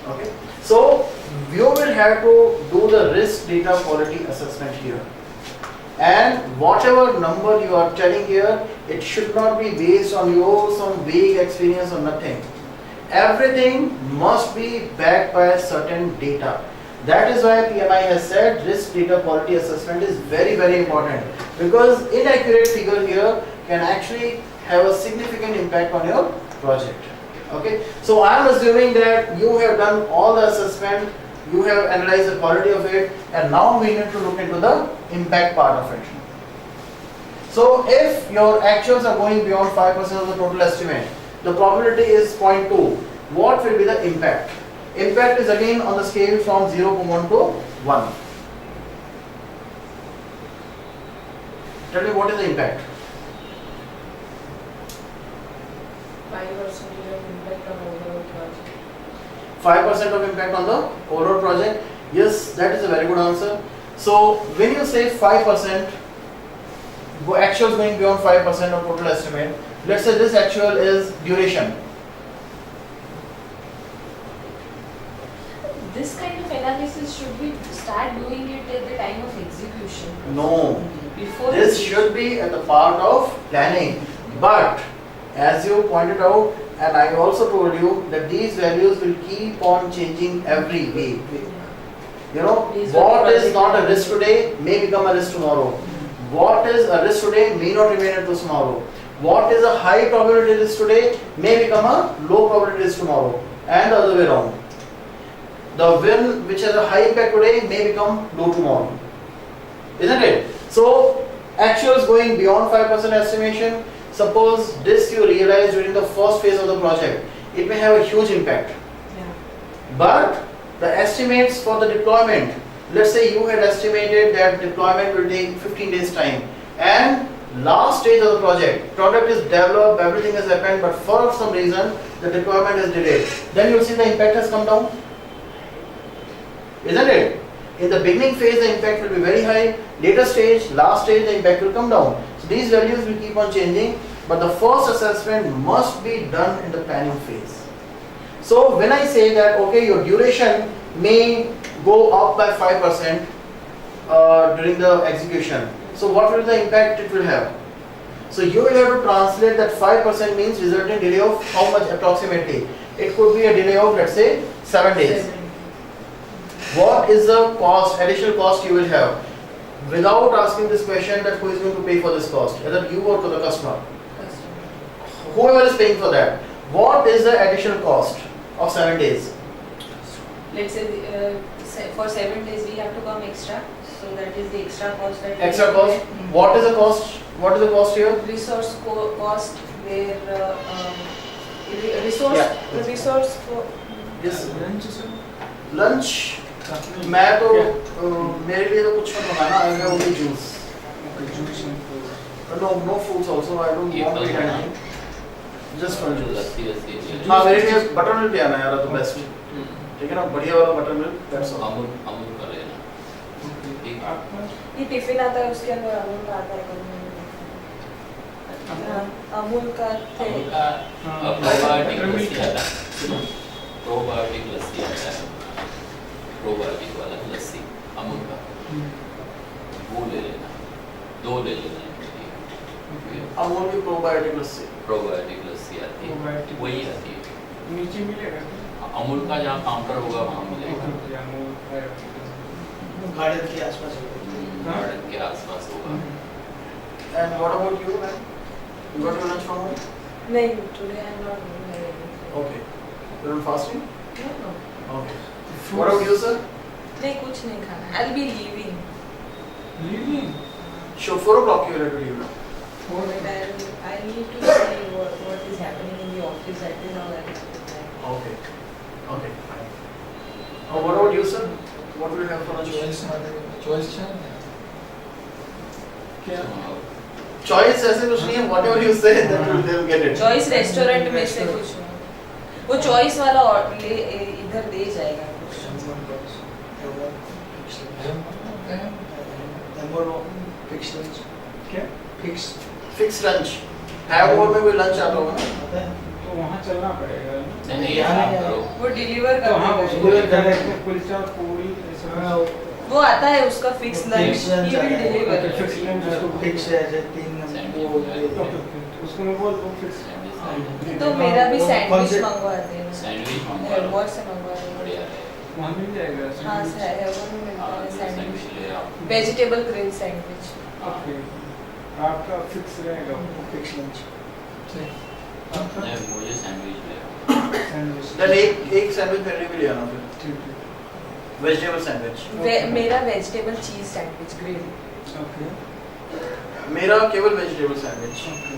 Speaker 1: Okay. So you will have to do the risk data quality assessment here. And whatever number you are telling here, it should not be based on your some vague experience or nothing. Everything must be backed by certain data. That is why PMI has said risk data quality assessment is very, very important, because inaccurate figure here can actually have a significant impact on your project. Okay, so I am assuming that you have done all the assessment, you have analyzed the quality of it, and now we need to look into the impact part of it. So if your actuals are going beyond 5% of the total estimate, the probability is 0.2. What will be the impact? Impact is again on the scale from 0.1 to 1. Tell me what is the impact?
Speaker 3: 5% of impact on overall project.
Speaker 1: 5% of impact on the overall project. Yes, that is a very good answer. So when you say 5%, actual is going beyond 5% of total estimate. Let's say this actual is duration.
Speaker 3: This kind of analysis should we start doing it at the time of execution?
Speaker 1: No,
Speaker 3: Before
Speaker 1: this
Speaker 3: execution.
Speaker 1: should be at the part of planning. But as you pointed out, and I also told you that these values will keep on changing every week. You know,
Speaker 3: Based
Speaker 1: what
Speaker 3: on
Speaker 1: is not a
Speaker 3: project.
Speaker 1: risk today may become a risk tomorrow. What is a risk today may not remain at tomorrow. What is a high probability risk today may become a low probability risk tomorrow, and the other way around. The win which has a high impact today may become low tomorrow. Isn't it? So, actuals going beyond 5% estimation. Suppose this you realize during the first phase of the project, it may have a huge impact.
Speaker 3: Yeah.
Speaker 1: But the estimates for the deployment, let's say you had estimated that deployment will take 15 days time, and last stage of the project, product is developed, everything has happened, but for some reason the deployment is delayed. Then you'll see the impact has come down. Isn't it? In the beginning phase the impact will be very high, later stage, last stage the impact will come down. So these values will keep on changing, but the first assessment must be done in the planning phase. So when I say that okay, your duration may go up by 5% during the execution, so what will the impact it will have? So you will have to translate that 5% means resulting delay of how much approximately? It could be a delay of, let's say, 7 days. What is the cost, additional cost you will have? Without asking this question that who is going to pay for this cost, either you or to the customer. Whoever is paying for that. What is the additional cost of 7 days?
Speaker 3: Let's say for 7 days we have to come extra, so that is the extra cost that we
Speaker 1: Extra
Speaker 3: have to
Speaker 1: cost?
Speaker 3: pay.
Speaker 1: What is the cost? What is the cost here?
Speaker 3: Resource cost where resource
Speaker 1: Yeah.
Speaker 3: resource for
Speaker 1: Yes.
Speaker 2: Lunch,
Speaker 1: lunch
Speaker 2: sir.
Speaker 1: मैं तो मेरे लिए तो कुछ मत बनाना, I have only juice. No fruits also. I don't want to eat anything. Just one juice. हाँ मेरे लिए बटर मिल्क ले आना यार, तो बेस्ट. ठीक है ना, बढ़िया वाला butter milk. That's all.
Speaker 5: Amul का लेना. ठीक.
Speaker 3: ये टिफिन आता है उसके अंदर अमूल का आता है अमूल का थे
Speaker 5: प्रोबायोटिक लस्सी आता है. प्रोबायोटिक लस्सी आता है. प्रोबायोटिक वाला लस्सी अमूल का वो ले लेना. 2 ले लेना.
Speaker 1: अमूल की प्रोबायोटिक लस्सी.
Speaker 5: प्रोबायोटिक लस्सी आती है.
Speaker 2: Probiotic.
Speaker 5: वही आती है.
Speaker 2: नीचे मिलेगा
Speaker 5: अमूल का जहाँ काउंटर होगा वहाँ मिलेगा.
Speaker 2: गार्डन के आसपास होगा.
Speaker 5: गार्डन के आसपास होगा.
Speaker 1: And what about you, man? You got your lunch from home?
Speaker 3: नहीं today I am not doing anything.
Speaker 1: Okay. You're on fasting?
Speaker 3: No.
Speaker 1: Okay. What about you, sir?
Speaker 3: नहीं कुछ नहीं खाना. I'll be leaving.
Speaker 2: Leaving.
Speaker 1: Sure, 4 o'clock you have to leave now.
Speaker 3: But I need to see what is happening in the office. That is how I have to plan.
Speaker 1: Okay. Okay. Fine. What about you, sir? What will you have for lunch?
Speaker 2: Choice क्या?
Speaker 1: Choice ऐसे कुछ नहीं है. Whatever you say, that they will get it.
Speaker 3: Choice restaurant में से कुछ नहीं. वो चॉइस वाला ले इधर दे जाएगा
Speaker 2: फिक्स लंच क्या? Fix
Speaker 1: Fixed lunch. Have over में कोई lunch आता होगा ना?
Speaker 2: तो वहाँ चलना पड़ेगा.
Speaker 5: नहीं यहाँ करो.
Speaker 3: वो डिलीवर
Speaker 2: तो हाँ
Speaker 3: कर
Speaker 2: उसको डायरेक्ट कुलचा पूरी ऐसा.
Speaker 3: वो आता है उसका fix lunch he will deliver.
Speaker 2: Fix lunch उसको
Speaker 6: फिक्स है 3
Speaker 2: उसको मैं बोल दूँ फिक्स.
Speaker 3: तो मेरा भी सैंडविच मंगवा देना.
Speaker 5: सैंडविच मंगवा लो.
Speaker 3: बहुत से मंगवा देना.
Speaker 5: बढ़िया है.
Speaker 2: वहाँ मिल जाएगा.
Speaker 3: हाँ सर वो में मिलता है
Speaker 5: सैंडविच
Speaker 3: सैंडविच.
Speaker 5: ले आओ.
Speaker 3: Vegetable grill sandwich.
Speaker 2: ओके. आपका फिक्स रहेगा.
Speaker 6: फिक्स लंच
Speaker 5: नहीं मुझे सैंडविच ले आओ.
Speaker 2: सैंडविच.
Speaker 1: Then एक सैंडविच मेरे लिए भी ले आना फिर.
Speaker 2: ठीक है.
Speaker 1: Vegetable sandwich.
Speaker 3: मेरा vegetable cheese sandwich grill.
Speaker 2: Okay.
Speaker 1: मेरा केवल vegetable sandwich.
Speaker 2: ओके.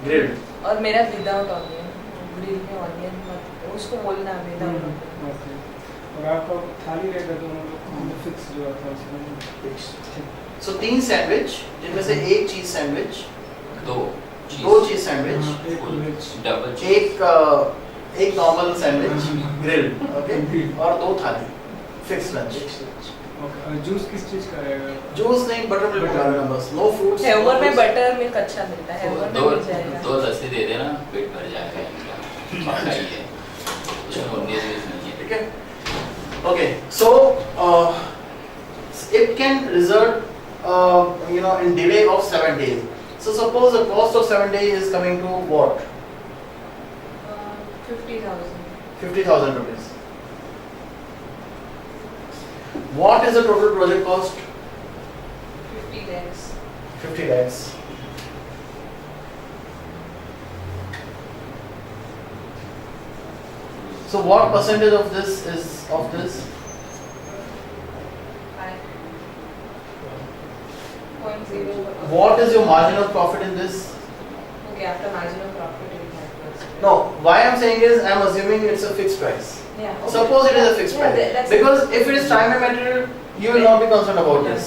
Speaker 1: Grilled.
Speaker 3: और मेरा विदाउट ऑनियन. ग्रिल में ऑनियन मत उसको मोलना विदाउट
Speaker 6: ओके। और आपका थाली रहेगा दोनों लोग फिक्स जो आता है उसमें फिक्स।
Speaker 1: सो 3 सैंडविच, जिनमें से एक चीज सैंडविच,
Speaker 5: दो
Speaker 1: दो चीज सैंडविच,
Speaker 6: एक मिर्च
Speaker 5: डबल
Speaker 1: एक नॉर्मल सैंडविच ग्रिल, ओके, और 2 थाली फिक्स लंच।
Speaker 6: ओके। और जूस किस चीज का रहेगा?
Speaker 1: जूस नहीं, बटर मिल्क डालना बस, नो फ्रूट्स।
Speaker 3: हेवर में बटर मिल्क अच्छा मिलता है, हेवर में
Speaker 5: दो
Speaker 3: मिल जाएगा।
Speaker 5: दो लस्सी दे देना, पेट भर जाएगा इनका। खाइए, उसमें 19 नहीं है।
Speaker 1: ठीक है, okay. So it can result in delay of 7 days. So suppose the cost of 7 days is coming to what?
Speaker 3: 50,000.
Speaker 1: 50,000 rupees. What is the total project cost?
Speaker 3: 50 lakhs.
Speaker 1: 50 lakhs. So what percentage of this is of this?
Speaker 3: 5.0.
Speaker 1: What is your margin of profit in this?
Speaker 3: Okay, after margin of profit, it matters.
Speaker 1: No, why I'm saying is I'm assuming it's a fixed price.
Speaker 3: Yeah. Okay.
Speaker 1: Suppose it is a fixed
Speaker 3: Yeah,
Speaker 1: price.
Speaker 3: that's
Speaker 1: Because if it is time and material, you will not be concerned about this.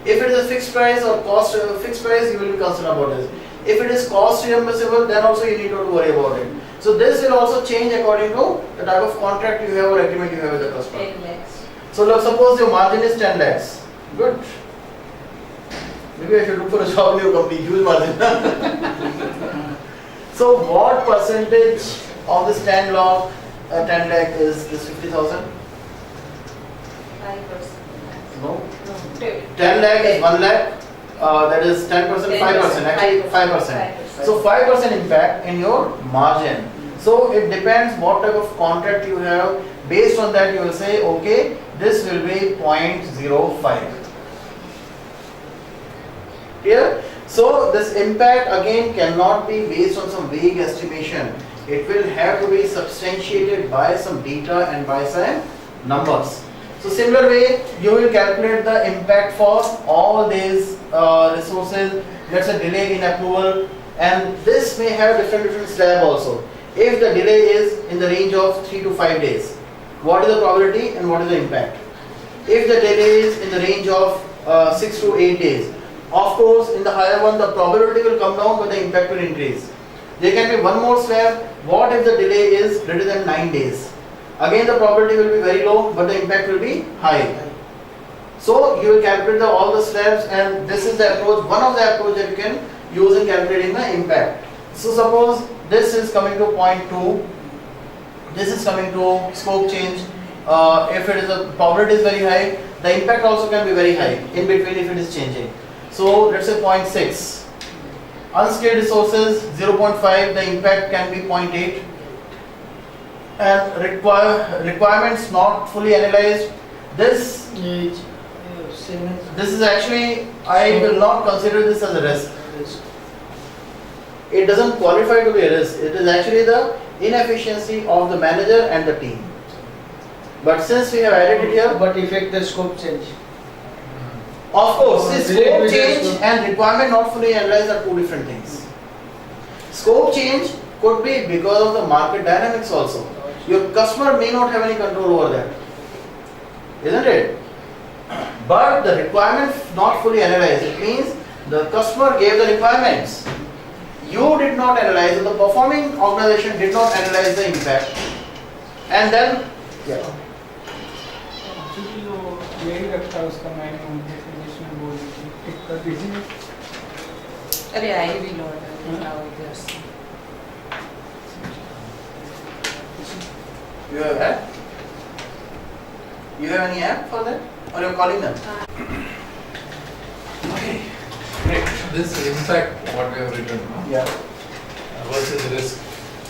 Speaker 1: If it is a fixed price or cost fixed price, you will be concerned about this. If it is cost reimbursable, then also you need not to worry about it. So this will also change according to the type of contract you have or agreement you have with the customer.
Speaker 3: 10 lakhs.
Speaker 1: So look, suppose your margin is 10 lakhs. Good. Maybe I should look for a job in your company, huge margin. So what percentage of this 10 lakh is this 50,000?
Speaker 3: 5%.
Speaker 1: No.
Speaker 3: No.
Speaker 1: 10 lakh is 1 lakh. That is 10%, 5%. Actually 5%. So 5% impact in your margin. So it depends what type of contract you have. Based on that, you will say, okay, this will be 0.05. Clear? So this impact again cannot be based on some vague estimation. It will have to be substantiated by some data and by some numbers. So similar way, you will calculate the impact for all these resources. Let's say delay in approval, and this may have different slab also. If the delay is in the range of 3 to 5 days, what is the probability and what is the impact? If the delay is in the range of 6 to 8 days, of course in the higher one the probability will come down but the impact will increase. There can be one more slab. What if the delay is greater than 9 days? Again the probability will be very low but the impact will be high. So you will calculate all the slabs, and this is the approach, one of the approach that you can use in calculating the impact. So suppose this is coming to 0.2, this is coming to scope change. If it is a probability is very high, the impact also can be very high in between if it is changing. So let's say 0.6. Unskilled resources 0.5, the impact can be 0.8. And requirements not fully analyzed. This is actually, I will not consider this as a risk. It doesn't qualify to be a risk. It is actually the inefficiency of the manager and the team. But since we have added it here,
Speaker 2: But affect the scope change.
Speaker 1: of course, see,
Speaker 2: Relate
Speaker 1: scope
Speaker 2: with the
Speaker 1: change
Speaker 2: scope.
Speaker 1: and requirement not fully analyzed are two different things. Scope change could be because of the market dynamics also. Your customer may not have any control over that, isn't it? But the requirement not fully analyzed, it means the customer gave the requirements. You did not analyze, the performing organization did not analyze the impact. And then, yeah.
Speaker 6: क्योंकि वो यही रखता है उसका manual जिसमें बोल टिक कर दीजिए।
Speaker 3: अरे I will order now it is.
Speaker 1: You have app? You have any app for that? Or you're calling them? Okay, great.
Speaker 4: This impact, what we have written, no?
Speaker 1: Yeah.
Speaker 4: Versus risk.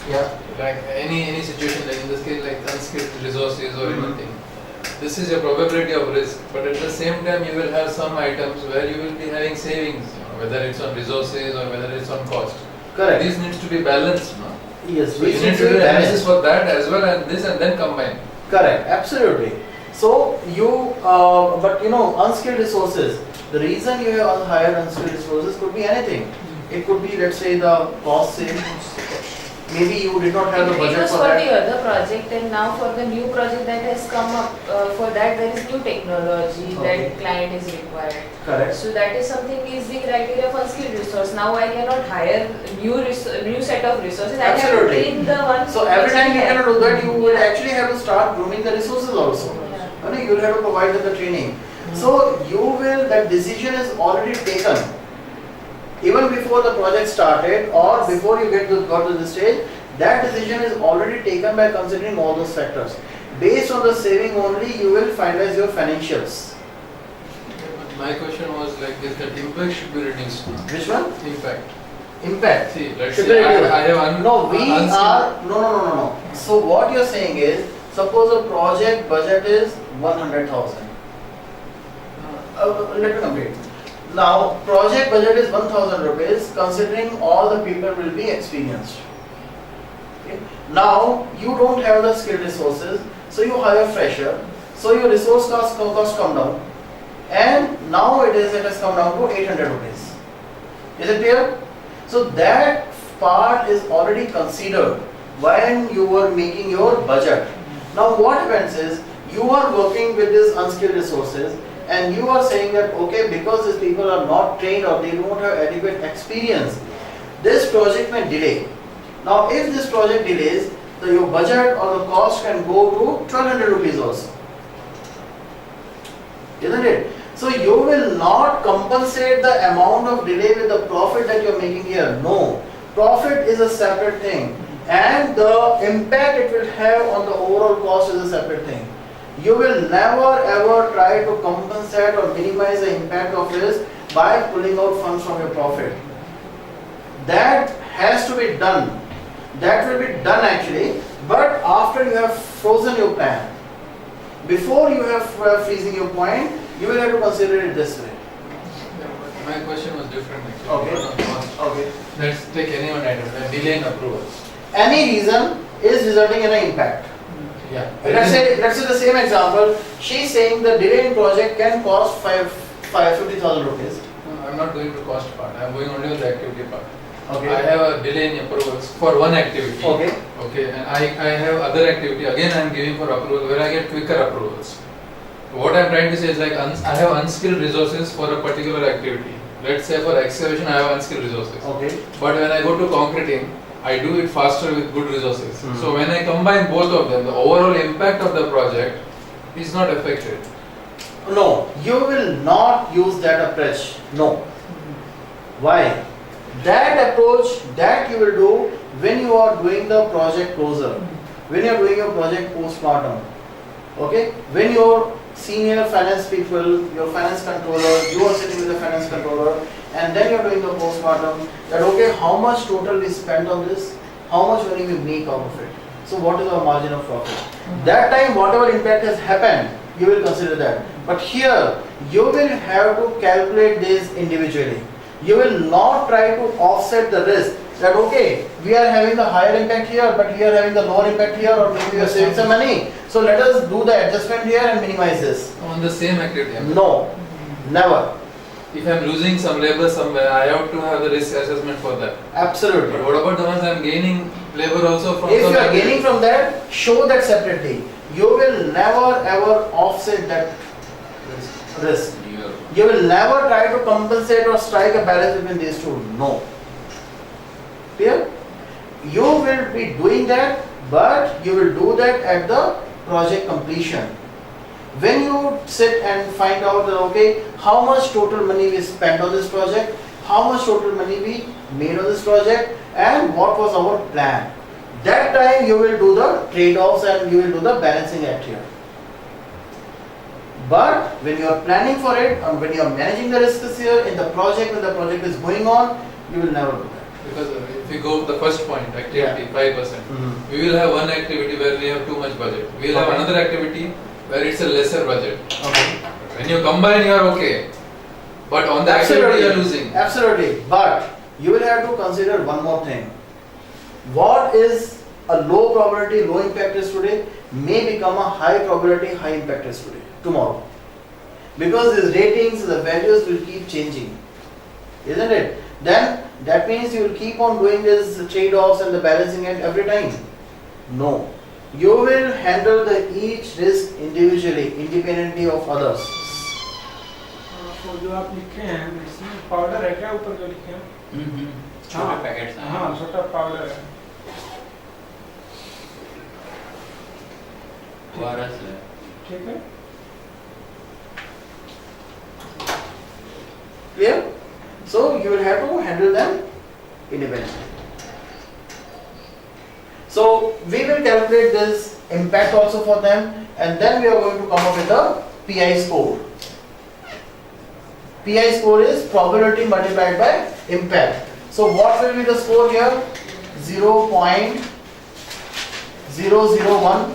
Speaker 1: Yeah.
Speaker 4: Like any situation, like in this case, like unskilled resources or anything. This is a probability of risk, but at the same time, you will have some items where you will be having savings, whether it's on resources or whether it's on cost.
Speaker 1: Correct.
Speaker 4: These needs to be balanced, no?
Speaker 1: Yes,
Speaker 4: So
Speaker 1: we
Speaker 4: you
Speaker 1: need
Speaker 4: need
Speaker 1: to
Speaker 4: to do
Speaker 1: be
Speaker 4: analysis
Speaker 1: balanced.
Speaker 4: for that as well, and this, and then combine.
Speaker 1: Correct, absolutely. So you, but unskilled resources, the reason you have hired unskilled resources could be anything. It could be, let's say, the cost saving. maybe you did not have the
Speaker 3: It
Speaker 1: budget
Speaker 3: was
Speaker 1: for
Speaker 3: for
Speaker 1: that.
Speaker 3: the other project, and now for the new project that has come up, for that there is new technology
Speaker 1: Okay.
Speaker 3: that client is required.
Speaker 1: Correct.
Speaker 3: So that is something is the criteria for skilled resource. Now I cannot hire new set of resources. I have to
Speaker 1: Absolutely.
Speaker 3: train the ones.
Speaker 1: So every
Speaker 3: which I
Speaker 1: time you
Speaker 3: have.
Speaker 1: cannot do that, you will
Speaker 3: Yeah.
Speaker 1: actually have to start grooming the resources also.
Speaker 3: Yeah.
Speaker 1: You will have to provide them the training. So you will, that decision is already taken. Even before the project started or before you got to this stage, that decision is already taken by considering all those factors. Based on the saving only, you will finalize your financials.
Speaker 4: My question was like, is that impact should be reduced?
Speaker 1: Which one?
Speaker 4: Impact.
Speaker 1: Impact.
Speaker 4: See, let's
Speaker 1: Should
Speaker 4: say
Speaker 1: be reduced.
Speaker 4: I have
Speaker 1: No, we
Speaker 4: unskilled-
Speaker 1: are, no. So what you're saying is, suppose a project budget is 100,000. Let me complete. Now, project budget is 1,000 rupees, considering all the people will be experienced. Okay. Now, you don't have the skilled resources, so you hire fresher, so your resource cost come down, and now it has come down to 800 rupees. Is it clear? So that part is already considered when you were making your budget. Now what happens is, you are working with these unskilled resources and you are saying that okay, because these people are not trained or they don't have adequate experience, this project may delay. Now if this project delays, your budget or the cost can go to 1200 rupees also. Isn't it? So you will not compensate the amount of delay with the profit that you are making here. No. Profit is a separate thing. And the impact it will have on the overall cost is a separate thing. You will never ever try to compensate or minimize the impact of this by pulling out funds from your profit. That has to be done. That will be done actually, but after you have frozen your plan. Before you have freezing your point, you will have to consider it this way.
Speaker 4: Yeah, but my question was different actually.
Speaker 1: Okay.
Speaker 4: Not on cost.
Speaker 1: Okay.
Speaker 4: Let's take any one item, a delay in approvals.
Speaker 1: Any reason is resulting in an impact.
Speaker 4: Yeah.
Speaker 1: Let's say the same example. She's saying the delay in project can cost 50,000 rupees.
Speaker 4: No, I'm not going to cost part. I'm going only on the activity part.
Speaker 1: Okay.
Speaker 4: I have a delay in approvals for one activity.
Speaker 1: Okay.
Speaker 4: Okay, and I have other activity. Again, I'm giving for approval where I get quicker approvals. What I'm trying to say is like I have unskilled resources for a particular activity. Let's say for excavation, I have unskilled resources.
Speaker 1: Okay.
Speaker 4: But when I go to concreting, I do it faster with good resources.
Speaker 1: Mhm.
Speaker 4: So when I combine both of them, the overall impact of the project is not affected.
Speaker 1: No, you will not use that approach. No. Why? That approach that you will do when you are doing the project closer, when you are doing your project postmortem. Okay? When your senior finance people, your finance controller, you are sitting with the finance controller, and then you are doing the postmortem that okay, how much total we spent on this, how much money we make out of it. So what is our margin of profit? That time whatever impact has happened, you will consider that. But here, you will have to calculate this individually. You will not try to offset the risk that okay, we are having the higher impact here, but we are having the lower impact here, or maybe we are saving some money. So let us do the adjustment here and minimize this.
Speaker 4: On the same activity.
Speaker 1: No, never.
Speaker 4: If I'm losing some labor somewhere, I have to have the risk assessment for that.
Speaker 1: Absolutely.
Speaker 4: But what about the ones I'm gaining labor also from?
Speaker 1: If
Speaker 4: some
Speaker 1: you are
Speaker 4: activity?
Speaker 1: gaining from that, show that separately. You will never ever offset that risk. You will never try to compensate or strike a balance between these two. No. Clear? You will be doing that, but you will do that at the project completion. When you sit and find out that okay, how much total money we spent on this project, how much total money we made on this project, and what was our plan. That time you will do the trade-offs and you will do the balancing act here. But when you are planning for it, and when you are managing the risks here in the project, when the project is going on, you will never do that.
Speaker 4: Because if we go to the first point, activity, 5%, we will have one activity where we have too much budget. We will have
Speaker 1: Okay.
Speaker 4: another activity where it's a lesser budget.
Speaker 1: Okay.
Speaker 4: When you combine, you are okay. But on the activity, you are losing.
Speaker 1: Absolutely. But you will have to consider one more thing. What is a low probability, low impact is today may become a high probability, high impact is today, tomorrow. Because these ratings, the values will keep changing. Isn't it? Then that means you will keep on doing this trade-offs and the balancing it every time. No. You will handle the each risk individually, independently of others.
Speaker 6: वो जो आप लिखे हैं इसमें powder है क्या ऊपर जो लिखे हैं?
Speaker 5: छोटे पैकेट्स हैं।
Speaker 6: हाँ छोटा पाउडर है।
Speaker 5: वायरस है।
Speaker 6: ठीक है।
Speaker 1: Clear? So you will have to handle them independently. So we will calculate this impact also for them, and then we are going to come up with the PI score. PI score is probability multiplied by impact. So what will be the score here? 0.001.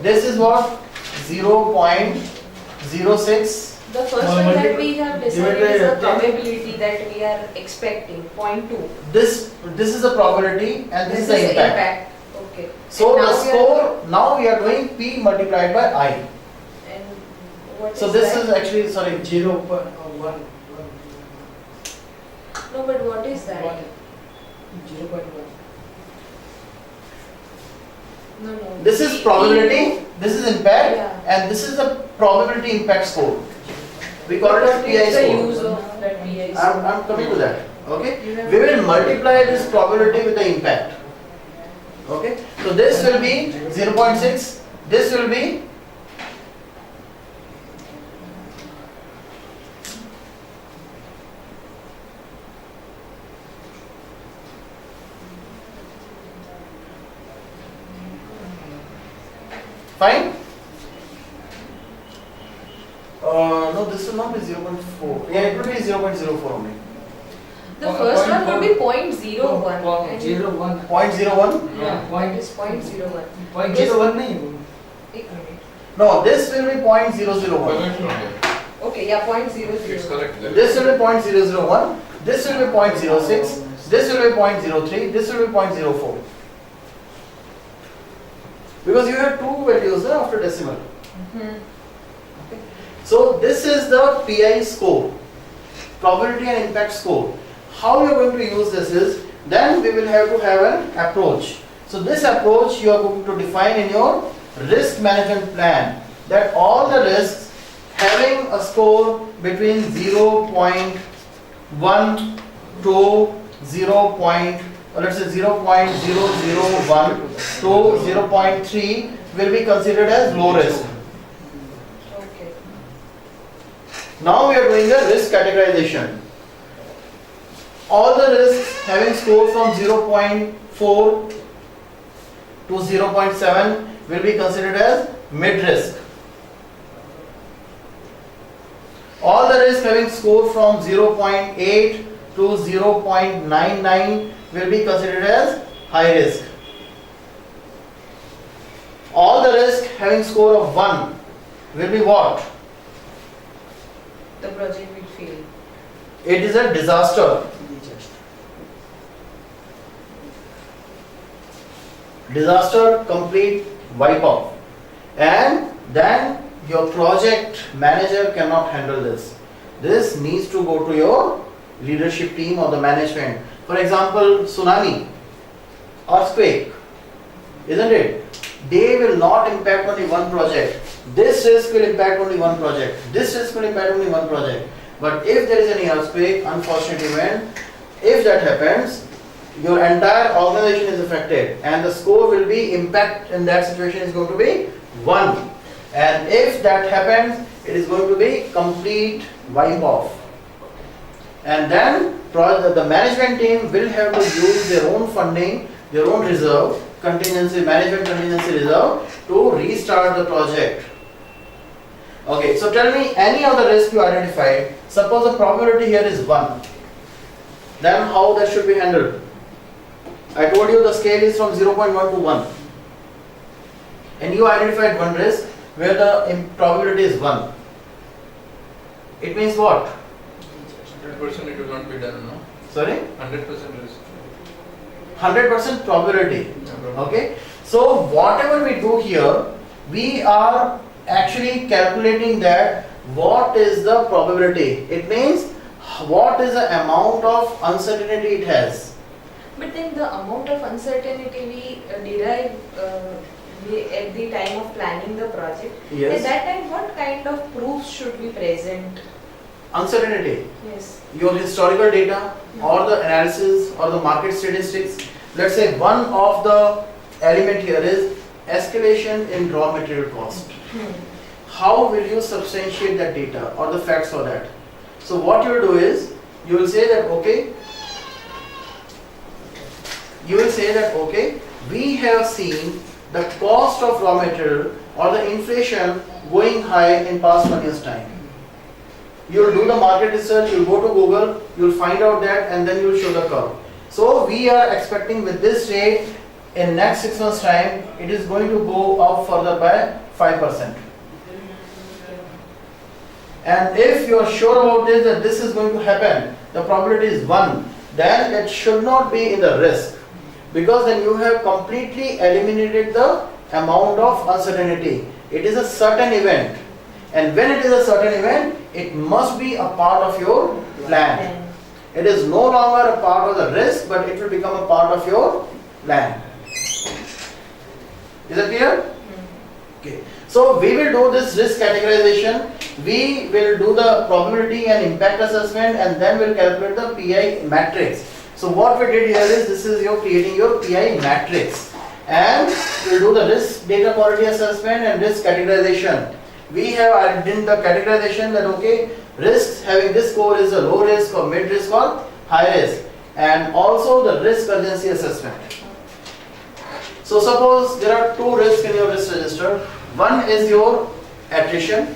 Speaker 1: This is what? 0.06.
Speaker 3: The first one that we have decided is the probability that we are expecting, 0.2.
Speaker 1: This is the probability and this is the impact.
Speaker 3: Okay.
Speaker 1: So
Speaker 3: And
Speaker 1: the
Speaker 3: now
Speaker 1: score, now we are doing P multiplied by I.
Speaker 3: And what
Speaker 1: So
Speaker 3: is
Speaker 1: this
Speaker 3: that?
Speaker 1: is actually, sorry,
Speaker 2: 0.1.
Speaker 3: No, but what is that?
Speaker 2: 0.1.
Speaker 3: No.
Speaker 1: this is probability, this is impact,
Speaker 3: Yeah.
Speaker 1: and this is the probability impact score. We call it as
Speaker 3: What
Speaker 1: PI
Speaker 3: is the use
Speaker 1: score.
Speaker 3: of that PI
Speaker 1: I'm
Speaker 3: score?
Speaker 1: coming to that. Okay,
Speaker 3: You have
Speaker 1: we will multiply this probability with the impact. Okay, so this will be 0.6. This will be fine. No, this will not be 0.4. Yeah, it will be 0.04 only.
Speaker 3: The first one would be 0.01. and
Speaker 2: 0.01.
Speaker 1: 0.01?
Speaker 2: Yeah,
Speaker 3: It is 0.01.
Speaker 2: 0.01 नहीं वो.
Speaker 3: एक minute.
Speaker 1: No, this will be 0.001.
Speaker 3: Okay, yeah, 0.00.
Speaker 4: It's correct.
Speaker 1: This will be 0.001. This will be 0.06. This will be 0.03. This will be 0.04. Because you have two values after decimal.
Speaker 3: Mhm.
Speaker 1: So this is the PI score, probability and impact score. How you are going to use this is, then we will have to have an approach. So this approach you are going to define in your risk management plan, that all the risks having a score between 0.1 to 0. Let's say 0.001 to 0.3 will be considered as low risk.
Speaker 3: Okay.
Speaker 1: Now we are doing a risk categorization. All the risks having score from 0.4 to 0.7 will be considered as mid risk. All the risks having score from 0.8 to 0.99 will be considered as high risk. All the risk having score of 1 will be what?
Speaker 3: The project will fail.
Speaker 1: It is a disaster. Disaster, complete wipe off. And then your project manager cannot handle this. This needs to go to your leadership team or the management. For example, tsunami, earthquake, isn't it? They will not impact only one project. This risk will impact only one project. This risk will impact only one project. But if there is any earthquake, unfortunate event, if that happens, your entire organization is affected, and the score will be impact in that situation is going to be 1. And if that happens, it is going to be complete wipe off. And then the management team will have to use their own funding, their own reserve, contingency, management contingency reserve to restart the project. Okay, so tell me any of the risk you identified. Suppose the probability here is 1. Then how that should be handled? I told you the scale is from 0.1 to 1. And you identified one risk where the probability is 1. It means what?
Speaker 4: 100% it will not be done, no?
Speaker 1: Sorry?
Speaker 4: 100% risk.
Speaker 1: 100% probability.
Speaker 4: Yeah.
Speaker 1: Okay. So whatever we do here, we are actually calculating that what is the probability. It means what is the amount of uncertainty it has.
Speaker 3: But then the amount of uncertainty we derive at the time of planning the project.
Speaker 1: Yes.
Speaker 3: At that time, what kind of proofs should be present?
Speaker 1: Uncertainty,
Speaker 3: Yes.
Speaker 1: your historical data or the analysis or the market statistics. Let's say one of the element here is escalation in raw material cost. How will you substantiate that data or the facts for that? So what you will do is, you will say that okay, we have seen the cost of raw material or the inflation going high in past 1 year's time. You will do the market research, you will go to Google, you will find out that, and then you will show the curve. So we are expecting with this rate in next 6 months time, it is going to go up further by 5%. And if you are sure about this, that this is going to happen, the probability is 1, then it should not be in the risk, because then you have completely eliminated the amount of uncertainty. It is a certain event, and when it is a certain event, it must be a part of your plan. It is no longer a part of the risk, but it will become a part of your plan. Is it clear? Okay. So we will do this risk categorization, we will do the probability and impact assessment, and then we'll calculate the PI matrix. So what we did here is, this is your creating your PI matrix, and we'll do the risk data quality assessment and risk categorization. We have identified the categorization that okay, risks having this score is a low risk or mid risk or high risk, and also the risk urgency assessment. So suppose there are 2 risks in your risk register. One is your attrition,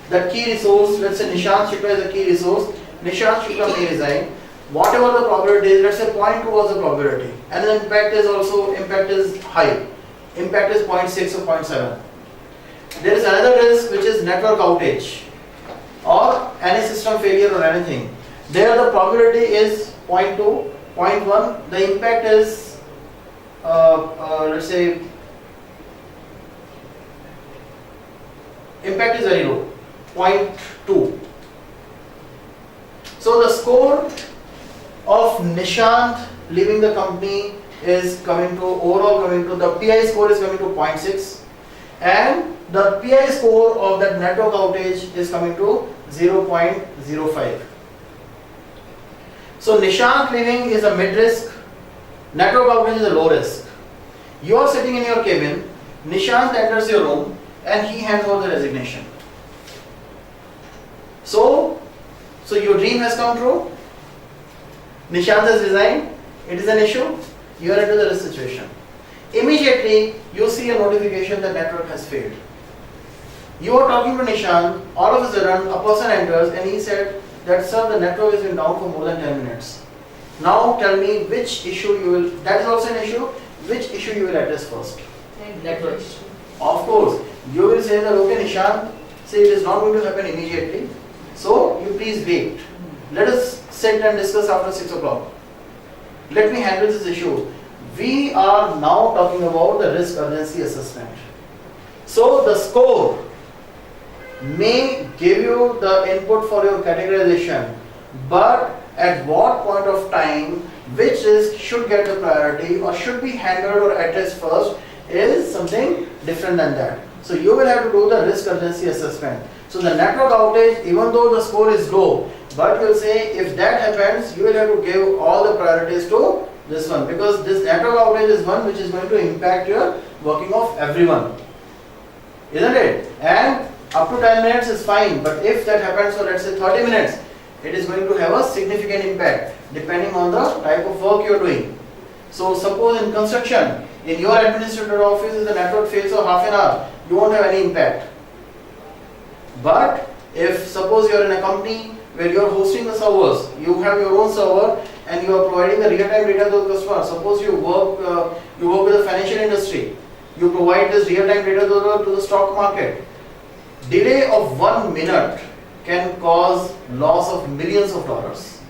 Speaker 1: the key resource. Let's say Nishant Shukla is a key resource. Nishant Shukla may resign. Whatever the probability is, let's say 0.2 was the probability, and the impact is high. Impact is 0.6 or 0.7. There is another risk which is network outage or any system failure or anything. There the probability is 0.2, 0.1. The impact is let's say impact is very low, 0.2. So the score of Nishant leaving the company is coming to, overall coming to, the PI score is coming to 0.6, and the PI score of that network outage is coming to 0.05. So Nishant leaving is a mid risk, network outage is a low risk. You are sitting in your cabin, Nishant enters your room and he hands over the resignation. So your dream has come true, Nishant has resigned, it is an issue, you are into the risk situation. Immediately you see a notification that network has failed. You are talking to Nishant, all of a sudden a person enters and he said that sir, the network has been down for more than 10 minutes. Now tell me which issue you will, that is also an issue, which issue you will address first?
Speaker 3: Network.
Speaker 1: Of course, you will say that okay Nishant, say it is not going to happen immediately, so you please wait. Let us sit and discuss after 6 o'clock. Let me handle this issue. We are now talking about the risk urgency assessment. So the score may give you the input for your categorization, but at what point of time which risk should get the priority or should be handled or addressed first is something different than that. So you will have to do the risk urgency assessment. So the network outage, even though the score is low, but you will say if that happens, you will have to give all the priorities to this one, because this network outage is one which is going to impact your working of everyone, isn't it? And up to 10 minutes is fine, but if that happens for let's say 30 minutes, it is going to have a significant impact depending on the type of work you are doing. So suppose in construction, in your administrator office, if the network fails for half an hour, you won't have any impact. But if suppose you are in a company where you are hosting the servers, you have your own server and you are providing the real-time data to the customer. Suppose you work with the financial industry, you provide this real-time data to the stock market. Delay of 1 minute can cause loss of millions of dollars,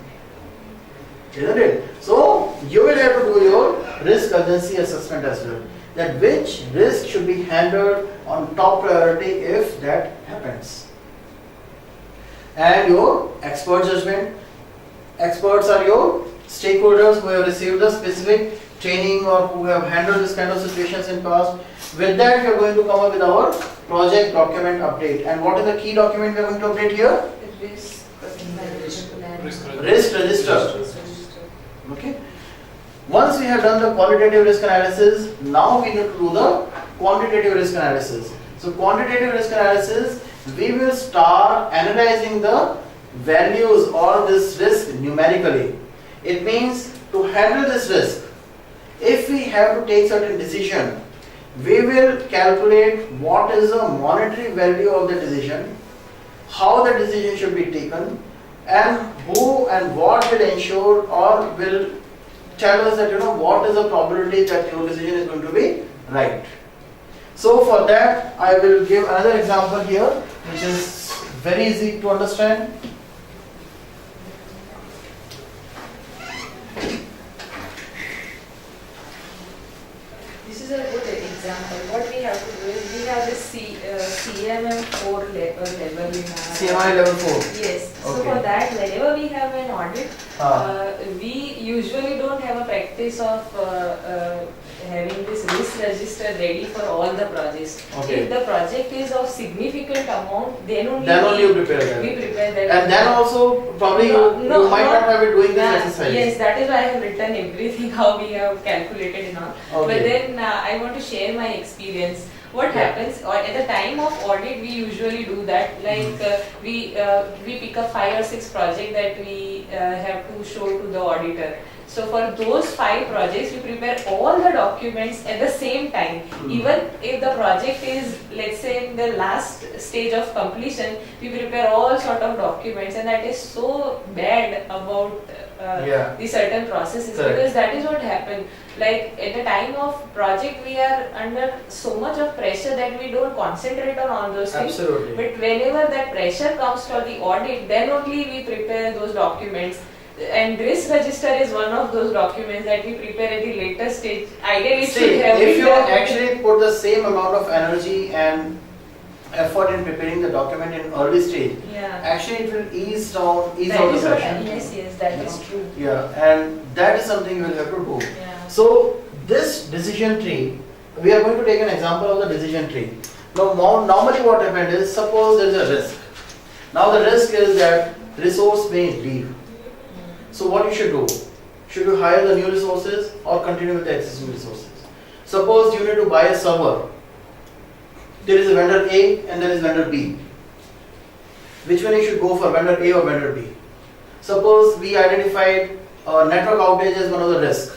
Speaker 1: isn't it? So you will have to do your risk urgency assessment as well, that which risk should be handled on top priority if that happens. And your expert judgment, Experts are your stakeholders who have received the specific training or who have handled this kind of situations in past. With that, we are going to come up with our project document update. And what is the key document we are going to update here?
Speaker 3: Risk management plan.
Speaker 1: Risk register. Okay. Once we have done the qualitative risk analysis, now we need to do the quantitative risk analysis. So quantitative risk analysis, we will start analyzing the values or this risk numerically. It means to handle this risk, if we have to take certain decision, we will calculate what is the monetary value of the decision, how the decision should be taken, and who and what will ensure or will tell us that what is the probability that your decision is going to be right. So for that I will give another example here which is very easy to understand.
Speaker 3: This is a good example. What we have to do is we have this CMM4 level in our
Speaker 1: CMI level 4.
Speaker 3: Yes. So
Speaker 1: Okay.
Speaker 3: for that, whenever we have an audit, we usually don't have a practice of having this risk register ready for all the projects.
Speaker 1: Okay.
Speaker 3: If the project is of significant amount, then only
Speaker 1: You prepare that.
Speaker 3: we prepare that.
Speaker 1: And then also probably you might not have it doing this
Speaker 3: Yeah,
Speaker 1: exercise.
Speaker 3: Yes, that is why I have written everything how we have calculated and all.
Speaker 1: Okay.
Speaker 3: But then I want to share my experience. What
Speaker 1: Yeah.
Speaker 3: happens or at the time of audit, we usually do that. Like we pick up 5 or 6 projects that we have to show to the auditor. So for those 5 projects, we prepare all the documents at the same time. Even if the project is, let's say, in the last stage of completion, we prepare all sort of documents, and that is so bad about the certain processes.
Speaker 1: Correct.
Speaker 3: Because that is what happened. Like at the time of project, we are under so much of pressure that we don't concentrate on all those things.
Speaker 1: Absolutely.
Speaker 3: But whenever that pressure comes for the audit, then only we prepare those documents. And risk register is one of those documents that we prepare at the later stage. Ideally, it should have
Speaker 1: if
Speaker 3: been
Speaker 1: you
Speaker 3: done.
Speaker 1: actually put the same amount of energy and effort in preparing the document in early stage,
Speaker 3: Yeah.
Speaker 1: actually it will ease out
Speaker 3: That
Speaker 1: the
Speaker 3: is what,
Speaker 1: pressure.
Speaker 3: yes, that is true.
Speaker 1: Yeah, and that is something we'll have to do.
Speaker 3: Yeah.
Speaker 1: So this decision tree, we are going to take an example of the decision tree. Now normally what happened is, suppose there is a risk. Now the risk is that resource may leave. So what you should do? Should you hire the new resources or continue with the existing resources? Suppose you need to buy a server. There is a vendor A and there is vendor B. Which one you should go for, vendor A or vendor B? Suppose we identified network outage as one of the risks.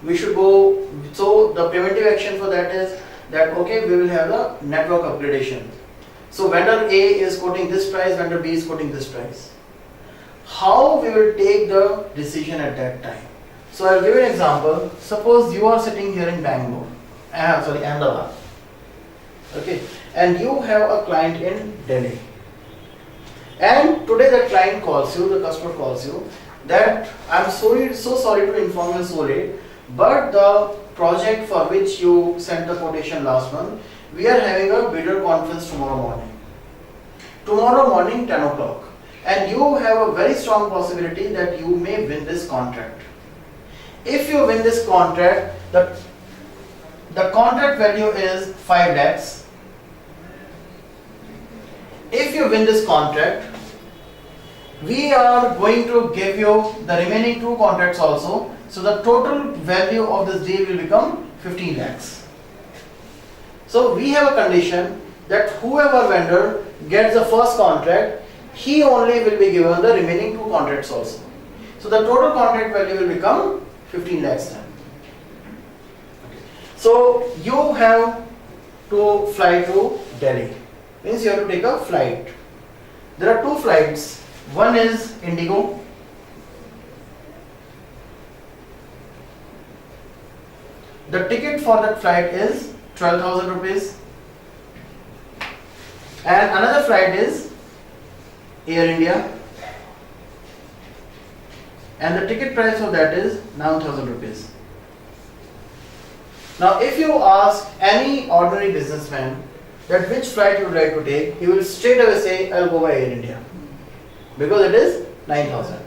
Speaker 1: We should go, so the preventive action for that is that okay, we will have the network upgradation. So vendor A is quoting this price, vendor B is quoting this price. How we will take the decision at that time? So I'll give you an example. Suppose you are sitting here in Bangalore, Ahmedabad. Okay, and you have a client in Delhi. And today the client calls you, the customer calls you, that I'm so sorry to inform you so late, but the project for which you sent the quotation last month, we are having a bidder conference tomorrow morning. Tomorrow morning, 10 o'clock. And you have a very strong possibility that you may win this contract. If you win this contract, the contract value is 5 lakhs. If you win this contract, we are going to give you the remaining 2 contracts also. So the total value of this deal will become 15 lakhs. So we have a condition that whoever vendor gets the first contract, he only will be given the remaining 2 contracts also. So the total contract value will become 15 lakhs then. So you have to fly to Delhi. Means you have to take a flight. There are 2 flights. One is Indigo. The ticket for that flight is 12,000 rupees. And another flight is Air India. And the ticket price of that is 9,000 rupees. Now if you ask any ordinary businessman that which flight you would like to take, he will straight away say, I'll go by Air India. Because it is 9,000.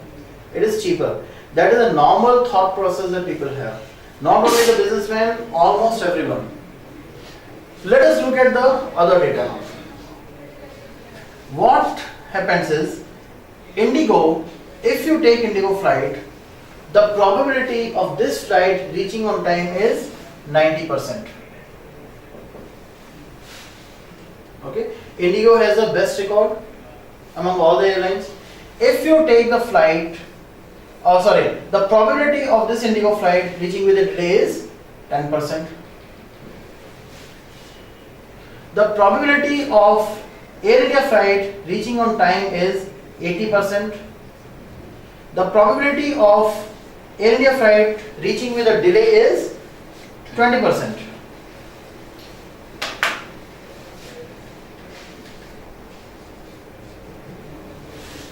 Speaker 1: it is cheaper. That is a normal thought process that people have. Not only the businessman, almost everyone. Let us look at the other data now. What happens is, Indigo, if you take Indigo flight, the probability of this flight reaching on time is 90%. Okay, Indigo has the best record among all the airlines. If you take the flight, the probability of this Indigo flight reaching with a delay is 10%. The probability of Air India flight reaching on time is 80%. The probability of Air India flight reaching with a delay is 20%.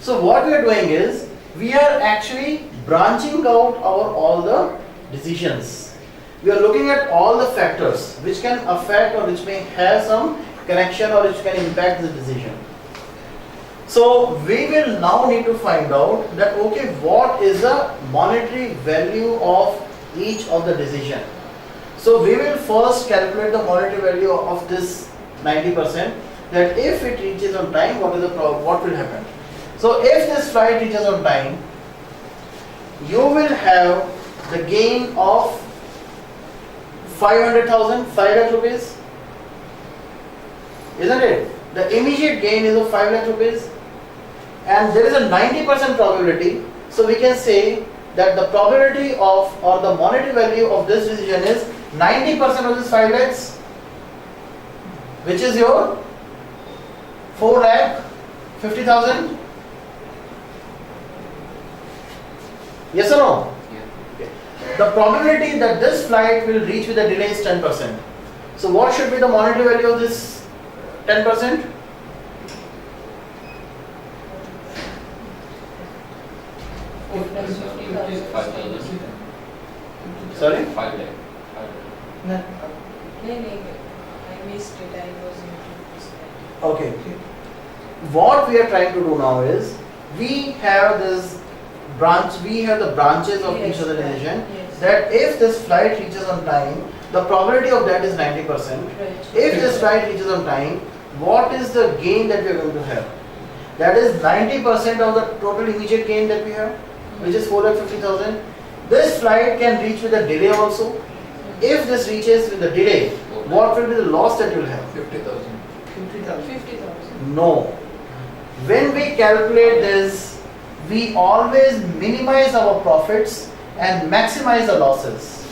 Speaker 1: So what we are doing is, we are actually branching out all the decisions. We are looking at all the factors which can affect or which may have some connection or which can impact the decision. So we will now need to find out that, okay, what is the monetary value of each of the decision. So we will first calculate the monetary value of this 90%, that if it reaches on time, what will happen. So if this flight reaches on time, you will have the gain of 500,000, 5 lakh rupees, isn't it? The immediate gain is of 5 lakh rupees, and there is a 90% probability. So we can say that the probability of, or the monetary value of this decision is 90% of this 5 lakhs, which is your 4 lakh 50,000. Yes or no?
Speaker 5: Yeah.
Speaker 1: The probability that this flight will reach with a delay is 10%. So what should be the monetary value of this 10%?
Speaker 3: Plus 50,000.
Speaker 5: 5,000.
Speaker 1: Sorry?
Speaker 5: 5 lakh. 5 lakh.
Speaker 2: No.
Speaker 3: No, I missed it. I was into this.
Speaker 1: Okay. What we are trying to do now is, we have this branch, we have the branches of each of the decision,
Speaker 3: Yes.
Speaker 1: that if this flight reaches on time, the probability of that is 90%.
Speaker 3: Right.
Speaker 1: If this flight reaches on time, what is the gain that we are going to have? That is 90% of the total immediate gain that we have, which is 450,000. This flight can reach with a delay also. If this reaches with a delay, what will be the loss that you will have?
Speaker 4: 50,000.
Speaker 2: 50,000.
Speaker 3: 50,000.
Speaker 1: No. When we calculate this, we always minimize our profits and maximize the losses.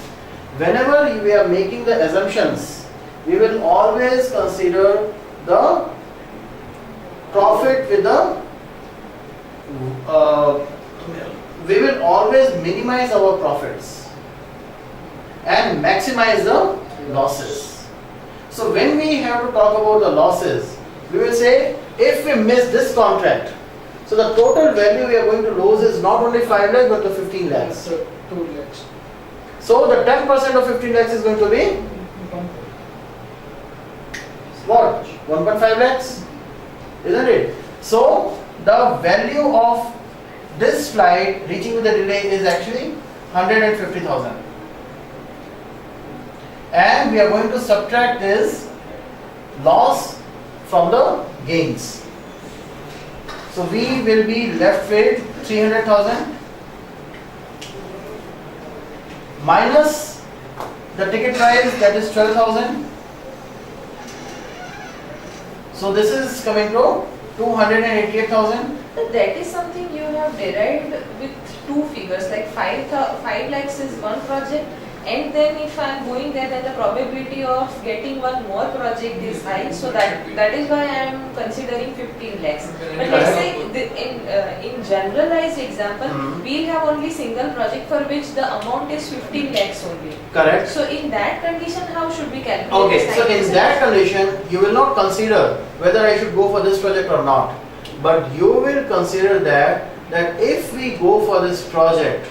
Speaker 1: Whenever we are making the assumptions, we will always consider the profit with the we will always minimize our profits and maximize the losses. So when we have to talk about the losses, we will say, if we miss this contract, so the total value we are going to lose is not only 5 lakhs but the 15 lakhs.
Speaker 2: So 2 lakhs.
Speaker 1: So the 10% of 15 lakhs is going to be what? 1.5 lakhs, isn't it? So the value of this flight reaching with the delay is actually 150,000, and we are going to subtract this loss from the gains. So we will be left with 300,000 minus the ticket price, that is 12,000. So this is coming to 288,000.
Speaker 3: That is something you have derived with two figures, like 5 lakhs is one project, and then if I am going there, then the probability of getting one more project is high. So that is why I am considering 15 lakhs. But let's say in generalized example, we have only single project for which the amount is 15 lakhs only.
Speaker 1: Correct.
Speaker 3: So in that condition, how should we calculate?
Speaker 1: Okay,
Speaker 3: this
Speaker 1: so in
Speaker 3: 90%?
Speaker 1: that condition, you will not consider whether I should go for this project or not, but you will consider that if we go for this project,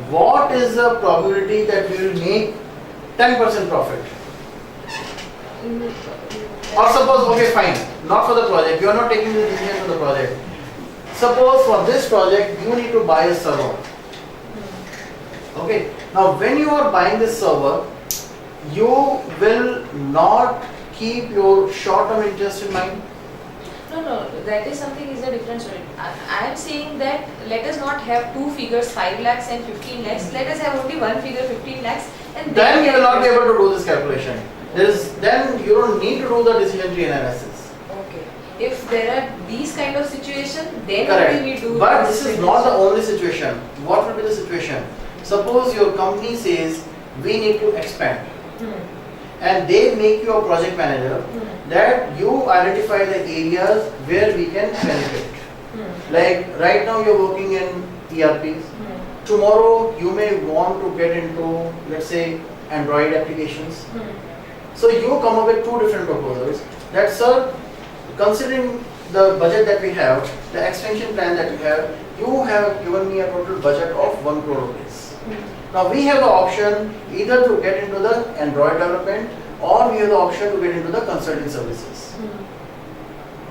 Speaker 1: what is the probability that we will make 10% profit? Or suppose, okay, fine, not for the project, you are not taking the decision for the project. Suppose for this project you need to buy a server. Okay. Now when you are buying this server, you will not keep your short-term interest in mind.
Speaker 3: No, that is something is a different story. I am saying that let us not have two figures, 5 lakhs and 15 lakhs. Let us have only one figure, 15 lakhs, and
Speaker 1: Then you will not be able to do this calculation. Then you don't need to do the decision tree analysis.
Speaker 3: Okay. If there are these kind of situations, then
Speaker 1: Correct.
Speaker 3: only we do.
Speaker 1: But this is not the only situation. What will be the situation? Suppose your company says we need to expand, and they make you a project manager, that you identify the areas where we can benefit. Like right now you're working in ERPs. Tomorrow you may want to get into, let's say, Android applications. So you come up with two different proposals. That, sir, considering the budget that we have, the extension plan that we have, you have given me a total budget of 1 crore rupees. Now we have the option either to get into the Android development, or we have the option to get into the consulting services.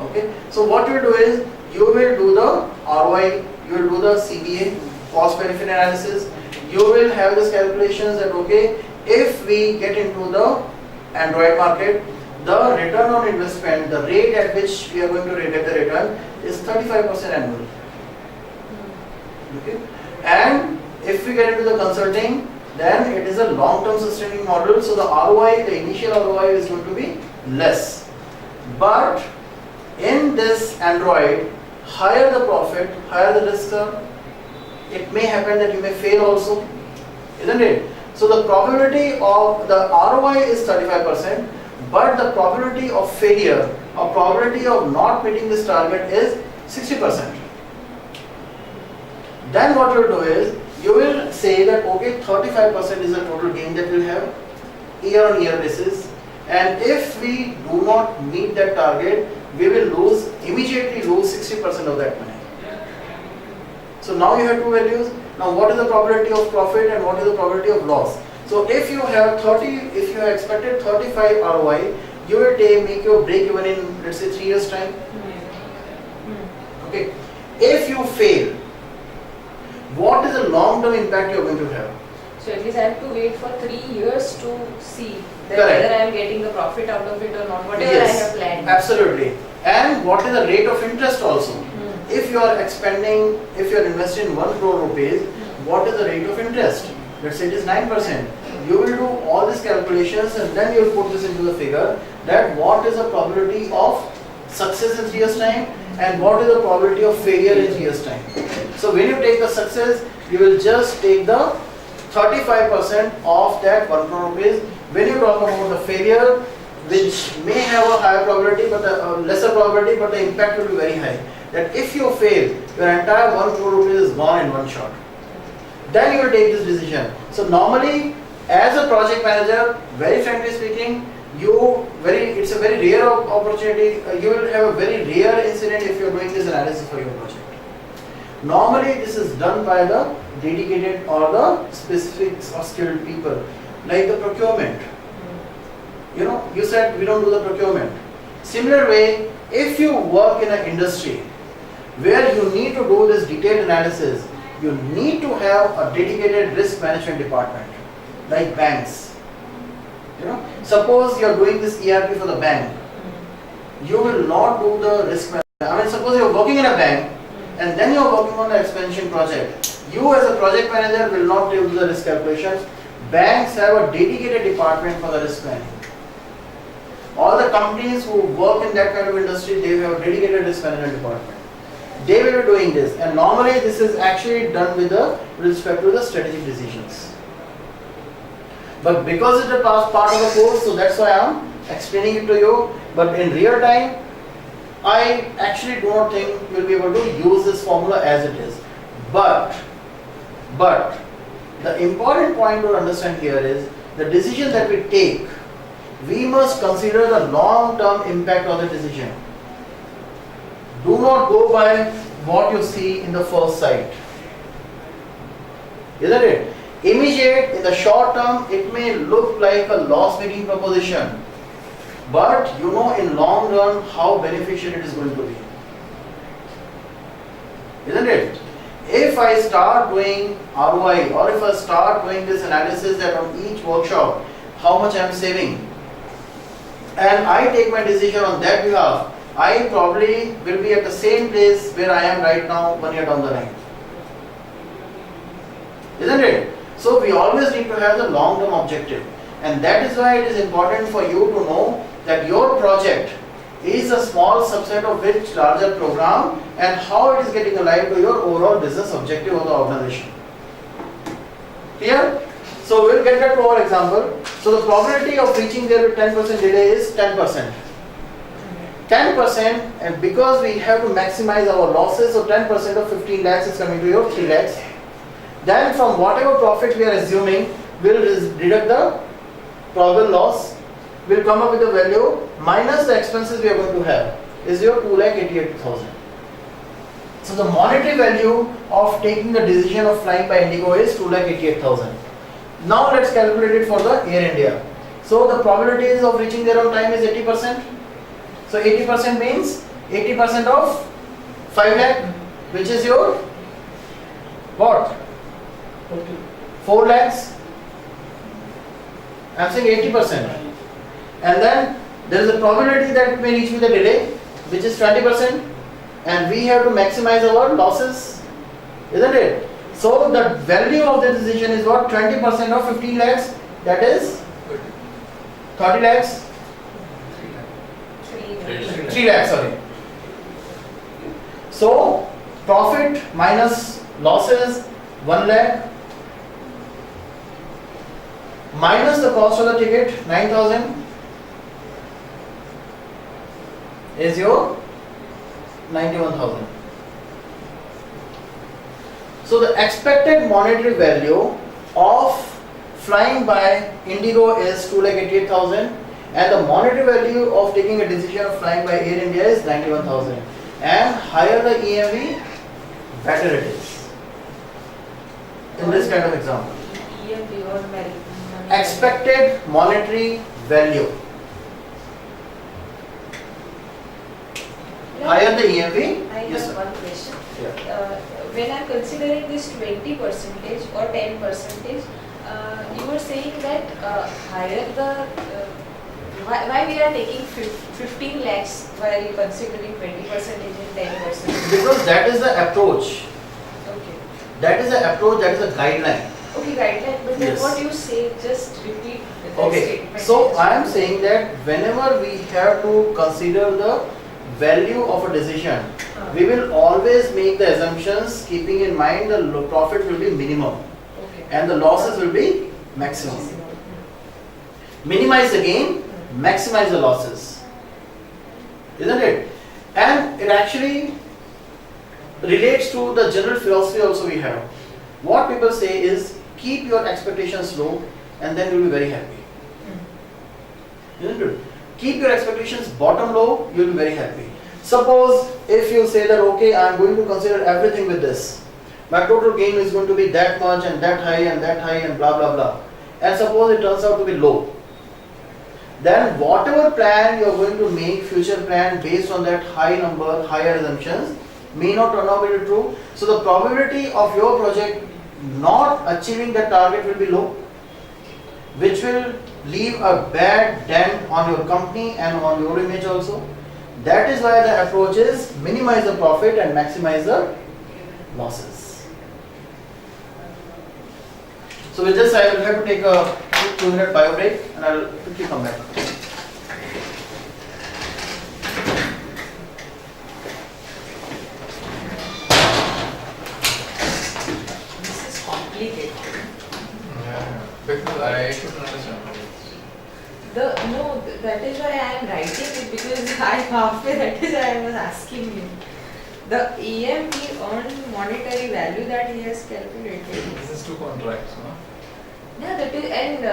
Speaker 1: Okay. So what you will do is you will do the ROI, you will do the CBA, cost benefit analysis. You will have these calculations that okay, if we get into the Android market, the return on investment, the rate at which we are going to get the return is 35% annual. Okay. And if we get into the consulting, then it is a long-term sustaining model. So the ROI, the initial ROI is going to be less. But in this Android, higher the profit, higher the risk. It may happen that you may fail also, isn't it? So the probability of the ROI is 35%, but the probability of failure or probability of not meeting this target is 60%. Then what you will do is, you will say that okay, 35% is the total gain that we will have year on year basis, and if we do not meet that target, we will immediately lose 60% of that money. So now you have two values. Now what is the probability of profit and what is the probability of loss? So if you have expected 35 ROI, you will make your break even in, let's say, 3 years time. Okay. If you fail, what is the long-term impact you are going to have?
Speaker 3: So at least I have to wait for 3 years to see that
Speaker 1: Correct.
Speaker 3: whether I am getting the profit out of it or not, whatever I
Speaker 1: Yes,
Speaker 3: have planned.
Speaker 1: absolutely. And what is the rate of interest also? If you are investing 1 crore rupees, what is the rate of interest? Let's say it is 9%. You will do all these calculations and then you will put this into the figure that what is the probability of success in 3 years time and what is the probability of failure in 3 years time. So when you take the success, you will just take the 35% of that 1 crore rupees. When you talk about the failure, which may have a higher probability but a lesser probability, but the impact will be very high. That if you fail, your entire 1 crore rupees is gone in one shot. Then you will take this decision. So normally, as a project manager, very frankly speaking, it's a very rare opportunity. You will have a very rare incident if you are doing this analysis for your project. Normally, this is done by the dedicated or the specific or skilled people, like the procurement. You said we don't do the procurement. Similar way, if you work in an industry where you need to do this detailed analysis, you need to have a dedicated risk management department, like banks. Suppose you are doing this ERP for the bank, you will not do the risk management. Suppose you are working in a bank and then you are working on an expansion project. You as a project manager will not do the risk calculations. Banks have a dedicated department for the risk planning. All the companies who work in that kind of industry, they have a dedicated risk management department. They will be doing this, and normally this is actually done with respect to the strategic decisions. But because it's a part of the course, so that's why I am explaining it to you. But in real time, I actually do not think you will be able to use this formula as it is. But the important point to understand here is the decision that we take, we must consider the long-term impact of the decision. Do not go by what you see in the first sight. Isn't it? Immediate, in the short term, it may look like a loss-making proposition. But in long run how beneficial it is going to be. isn't it? If I start doing ROI or if I start doing this analysis that on each workshop, how much I am saving, and I take my decision on that behalf, I probably will be at the same place where I am right now 1 year down the line. Isn't it? So we always need to have the long-term objective, and that is why it is important for you to know that your project is a small subset of which larger program and how it is getting aligned to your overall business objective of the organization. Clear? So we'll get back to our example. So the probability of reaching there with 10% delay is 10%. 10%, and because we have to maximize our losses, so 10% of 15 lakhs is coming to your 3 lakhs. Then from whatever profit we are assuming, we'll deduct the probable loss. We'll come up with a value minus the expenses we are going to have is your 2,88,000. So the monetary value of taking the decision of flying by Indigo is 2,88,000. Now let's calculate it for the Air India. So the probabilities of reaching there on time is 80%. So 80% means 80% of 5 lakh, which is your what? 4 lakhs. I am saying 80%. And then there is a probability that it may reach with a delay, which is 20%, and we have to maximize our losses, isn't it? So the value of the decision is what? 20% of 15 lakhs, that is 30 lakhs, 3 lakhs, sorry. So profit minus losses 1 lakh minus the cost of the ticket 9,000 is your 91,000. So the expected monetary value of flying by Indigo is 2,88,000, and the monetary value of taking a decision of flying by Air India is 91,000. And higher the EMV, better it is. In this kind of example, expected monetary value. Higher the EMV.
Speaker 3: I
Speaker 1: Yes,
Speaker 3: have
Speaker 1: sir.
Speaker 3: one question.
Speaker 1: Yeah.
Speaker 3: When I'm considering this 20% or 10%, you were saying that higher the why we are taking 15 lakhs while considering 20% and 10%?
Speaker 1: Because that is the approach.
Speaker 3: Okay.
Speaker 1: That is the approach. That is a guideline.
Speaker 3: Okay, guideline. But then
Speaker 1: Yes.
Speaker 3: what you say, just repeat that
Speaker 1: Okay.
Speaker 3: statement.
Speaker 1: So I am saying that whenever we have to consider the value of a decision, we will always make the assumptions keeping in mind the profit will be minimum
Speaker 3: Okay.
Speaker 1: and the losses will be maximum. Minimize the gain, maximize the losses, isn't it? And it actually relates to the general philosophy also we have. What people say is keep your expectations low and then you will be very happy, isn't it? Keep your expectations bottom low, you will be very happy. Suppose if you say that okay, I am going to consider everything with this, my total gain is going to be that much and that high and blah blah blah, and suppose it turns out to be low, then whatever plan you are going to make, future plan based on that high number, higher assumptions, may not turn out to be true. So the probability of your project not achieving the target will be low, which will leave a bad dent on your company and on your image also. That is why the approach is minimize the profit and maximize the losses. So with this I will have to take a 2-minute bio break and I will quickly come back.
Speaker 3: This is complicated.
Speaker 4: Yeah, because I couldn't understand.
Speaker 3: That is why I am writing it, because I halfway, that is why I was asking you. The EMP earned monetary value that he has calculated.
Speaker 4: This is two contracts, no?
Speaker 3: Yeah, that is, and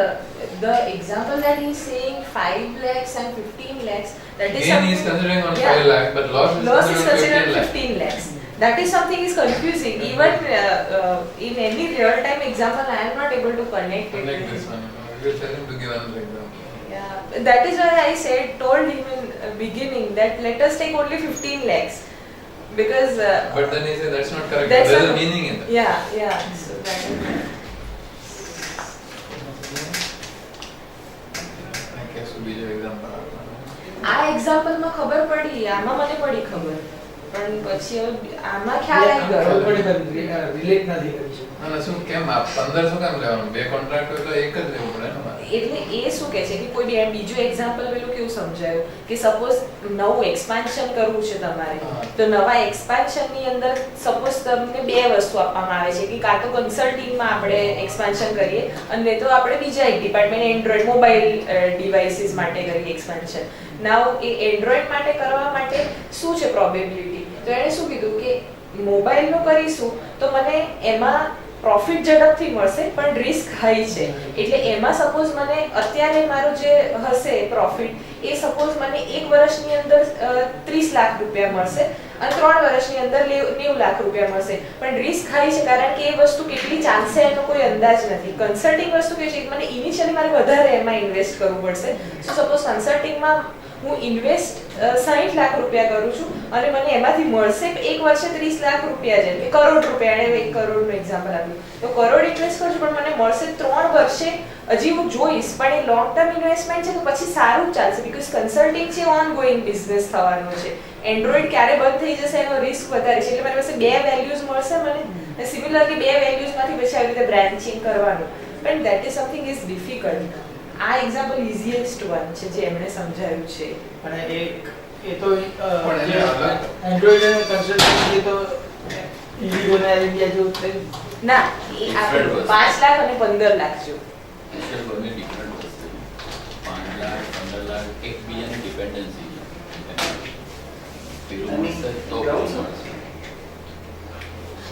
Speaker 3: the example that he is saying 5 lakhs and 15 lakhs, that is
Speaker 4: Gain is
Speaker 3: something.
Speaker 4: considering on
Speaker 3: Yeah.
Speaker 4: 5 lakh, but loss
Speaker 3: Loss is considered 15 lakhs. That is something is confusing. Even in any real time example, I am not able to connect it.
Speaker 4: Like this one, you will tell him to give another example.
Speaker 3: Yeah, that is why I told him in beginning that let us take only 15 lakhs. because
Speaker 4: But then he said that's not correct.
Speaker 3: That's
Speaker 4: There's a
Speaker 3: not-
Speaker 4: meaning in that.
Speaker 3: yeah, so that is
Speaker 4: I guess to be the example.
Speaker 3: આ એક્ઝામ્પલમાં ખબર પડી, આમાં મને પડી ખબર, પણ પછી હવે આમાં ખ્યાલ આવી ગયો.
Speaker 2: રિલેટ નથી કરી શકતા.
Speaker 4: અને શું કેમ આ 1500 કેમ લેવાનું? બે કોન્ટ્રાક્ટ હોય તો એક જ લેવું પડે ને મારે.
Speaker 3: એટલે એ શું કહે છે કે કોઈ બી એમ બીજું એક્ઝામ્પલ પેલું કેવું સમજાયું કે સપોઝ નવું એક્સપાન્શન કરવું છે તમારે,
Speaker 4: હા.
Speaker 3: તો નવા એક્સપાન્શનની અંદર સપોઝ તમને બે વસ્તુ આપવામાં આવે છે કે કાં તો કન્સલ્ટિંગમાં આપણે એક્સપાન્શન કરીએ અને તો આપણે બીજા એક ડિપાર્ટમેન્ટ એન્ડ્રોઈડ મોબાઈલ ડિવાઇસીસ માટે કરીએ એક્સપાન્શન. નાવ એ એન્ડ્રોઈડ માટે કરવા માટે શું છે પ્રોબેબિલિટી? તો એણે શું કીધું કે મોબાઈલનું કરીશું તો મને એમાં પ્રોફિટ ઝડપથી મળશે પણ રિસ્ક હાઈ છે. એટલે એમાં સપોઝ મને અત્યારે મારું જે હશે પ્રોફિટ એ સપોઝ મને 1 વર્ષની અંદર 30 લાખ રૂપિયા મળશે અને 3 વર્ષની અંદર 90 લાખ રૂપિયા મળશે, પણ રિસ્ક હાઈ છે કારણ કે એ વસ્તુ કેટલી ચાલશે એનો કોઈ અંદાજ નથી. કન્સલ્ટિંગ વસ્તુ કે છે મને ઇનિશિયલી મારે વધારે એમાં ઇન્વેસ્ટ કરવું પડશે. સો સપોઝ કન્સલ્ટિંગમાં હું ઇન્વેસ્ટ 60 લાખ રૂપિયા કરું છું અને મને એમાંથી મળશે 1 વર્ષે 30 લાખ રૂપિયા, જેમ કે કરોડ રૂપિયા, એણે 1 કરોડનું એક્ઝામ્પલ આપ્યું, તો કરોડ ઇન્વેસ્ટ કરું છું પણ મને મળશે 3 વર્ષે. હજી હું જોઈશ પણ એ લોંગ ટર્મ ઇન્વેસ્ટમેન્ટ છે તો પછી સારું ચાલશે, બીકોઝ કન્સલ્ટિંગ છે ઓન ગોઈંગ બિઝનેસ થવાનો છે. એન્ડ્રોઈડ ક્યારે બંધ થઈ જશે એનો રિસ્ક વધારે છે. એટલે મારી પાસે 2 વેલ્યુઝ મળશે મને, સિમિલરલી 2 વેલ્યુઝમાંથી પછી આવી રીતે બ્રાન્ચિંગ કરવાનું, પણ that is something is difficult. આ એક્ઝામ્પલ ઇઝીએસ્ટ વન છે જે એમણે સમજાવ્યું છે.
Speaker 2: અને એ તો
Speaker 4: પણ એને અલગ-
Speaker 2: એન્ડ્રોઈડ અને કન્સલ્ટન્સી તો ઇન્ડિગો ને એર ઇન્ડિયા જેવું થયું.
Speaker 3: ના, એ આ
Speaker 5: Different વસ્તુ.
Speaker 3: 5 લાખ અને 15 લાખ જો
Speaker 5: એશિયન બંને ડિફરન્ટ વસ્તુ. 5 લાખ 15 લાખ એકબીજાની ડિપેન્ડન્સી છે. પેલું મળશે તો પેલું મળશે.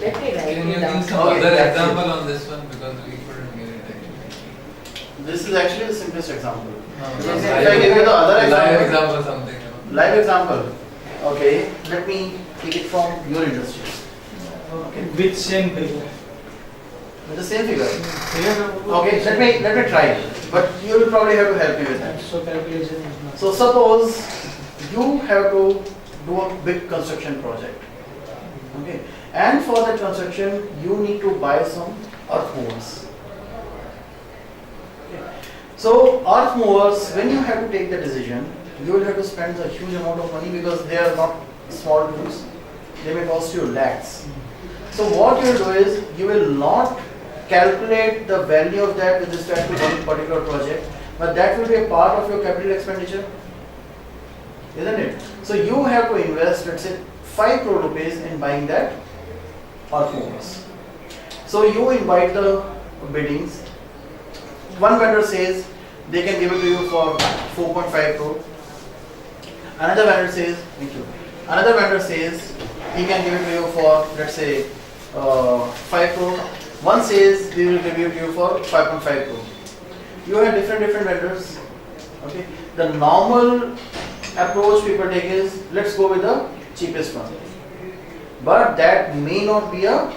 Speaker 3: Let me write
Speaker 4: Can you
Speaker 3: it down.
Speaker 4: give some
Speaker 1: Okay,
Speaker 4: other
Speaker 1: that's
Speaker 4: example on this one because we couldn't get it.
Speaker 1: This is actually the simplest example.
Speaker 4: No,
Speaker 1: Yes,
Speaker 4: live-
Speaker 1: if I give you the other
Speaker 4: live
Speaker 1: example-
Speaker 4: example something. You know.
Speaker 1: Live example. Okay, let me take it from your industry. Okay.
Speaker 2: With same figure.
Speaker 1: With the same figure. Okay, let me try. But you will probably have to help me with that.
Speaker 2: So calculation is not.
Speaker 1: So suppose you have to do a big construction project. Okay. And for that construction you need to buy some earth movers. Okay. So earth movers, when you have to take the decision, you will have to spend a huge amount of money because they are not small tools. They may cost you lakhs. So what you will do is you will not calculate the value of that with respect to one particular project, but that will be a part of your capital expenditure, isn't it? So you have to invest, let's say, 5 crore rupees in buying that earth movers. So you invite the biddings. One vendor says they can give it to you for 4.5 crore. Another vendor says, thank you. Another vendor says he can give it to you for, let's say, 5 crore. One says we will give it to you for 5.5 crore. You have different vendors. Okay. The normal approach people take is let's go with the cheapest one. But that may not be a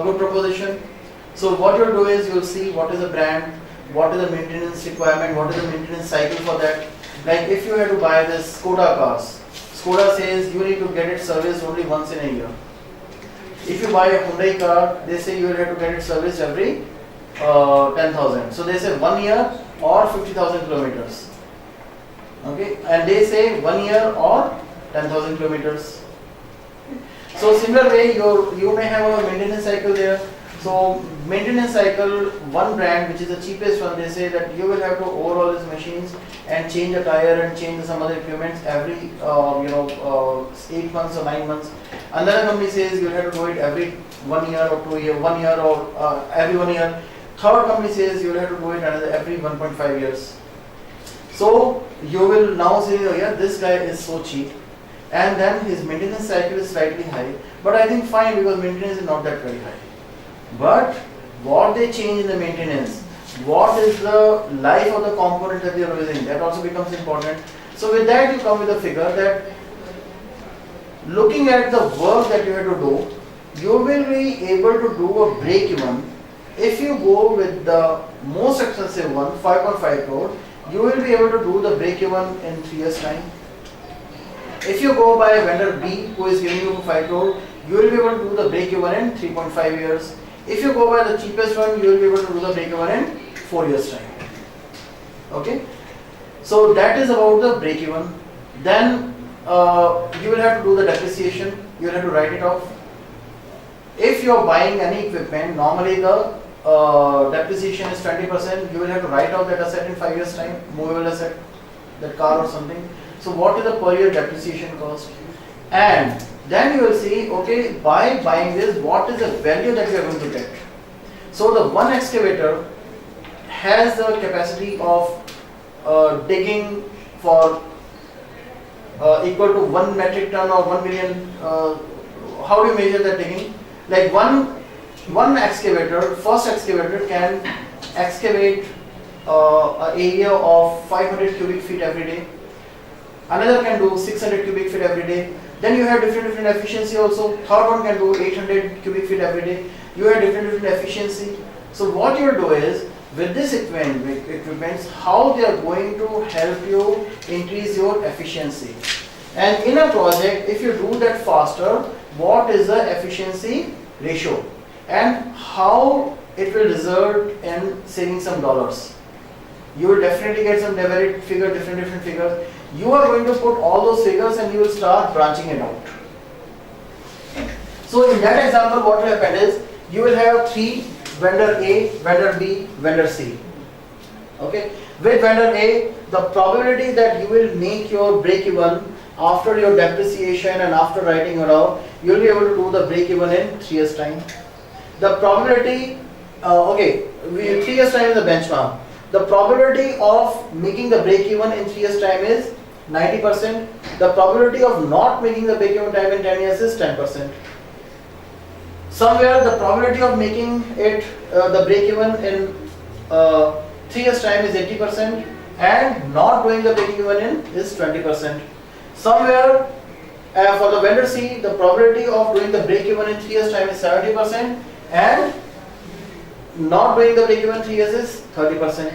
Speaker 1: good proposition. So what you'll do is you'll see what is the brand, what is the maintenance requirement, what is the maintenance cycle for that. Like if you had to buy this Skoda cars, Skoda says you need to get it serviced only once in a year. If you buy a Hyundai car, they say you will have to get it serviced every 10,000. So they say 1 year or 50,000 kilometers. Okay, and they say 1 year or 10,000 kilometers. So similar way, you may have a maintenance cycle there. So maintenance cycle, one brand which is the cheapest one, they say that you will have to overhaul these machines and change the tire and change some other equipments every 8 months or 9 months. Another company says you will have to do it every 1 year or 2 year, 1 year or every 1 year. Third company says you will have to do it every 1.5 years. So you will now say, oh yeah, this guy is so cheap, and then his maintenance cycle is slightly high, but I think fine because maintenance is not that very high. But what they change in the maintenance, what is the life of the component that they are using, that also becomes important. So with that you come with a figure that looking at the work that you have to do, you will be able to do a break even. If you go with the most expensive one, 5.5 crore, you will be able to do the break even in 3 years time. if you go by vendor B who is giving you 5 crore, you will be able to do the break even in 3.5 years. If you go by the cheapest one, you will be able to do the break even in 4 years time. Okay, so that is about the break even. Then you will have to do the depreciation, you will have to write it off. If you are buying any equipment, normally the depreciation is 20%, you will have to write off that asset in 5 years time, movable asset, that car or something. So what is the per year depreciation cost? And then you will see, okay, by buying this, what is the value that you are going to get? So the one excavator has the capacity of digging for equal to 1 metric ton or 1 million. How do you measure that digging? Like one excavator, first excavator can excavate an area of 500 cubic feet every day. Another can do 600 cubic feet every day. Then you have different efficiency also. Third one can do 800 cubic feet every day. You have different efficiency. So what you will do is, with this equipments, how they are going to help you increase your efficiency. And in a project, if you do that faster, what is the efficiency ratio and how it will result in saving some dollars. You will definitely get some different figures. You are going to put all those figures and you will start branching it out. So in that example, what will happen is, you will have 3, vendor A, vendor B, vendor C. Okay. With vendor A, the probability that you will make your break even after your depreciation and after writing it off, you will be able to do the break even in 3 years time. The probability, 3 years time is the benchmark. The probability of making the break even in 3 years time is 90%. The probability of not making the break even time in 10 years is 10%. Somewhere the probability of making it the break even in 3 years time is 80% and not doing the break even in is 20%. Somewhere for the vendor C, the probability of doing the break even in 3 years time is 70% and not doing the break even 3 years is 30%.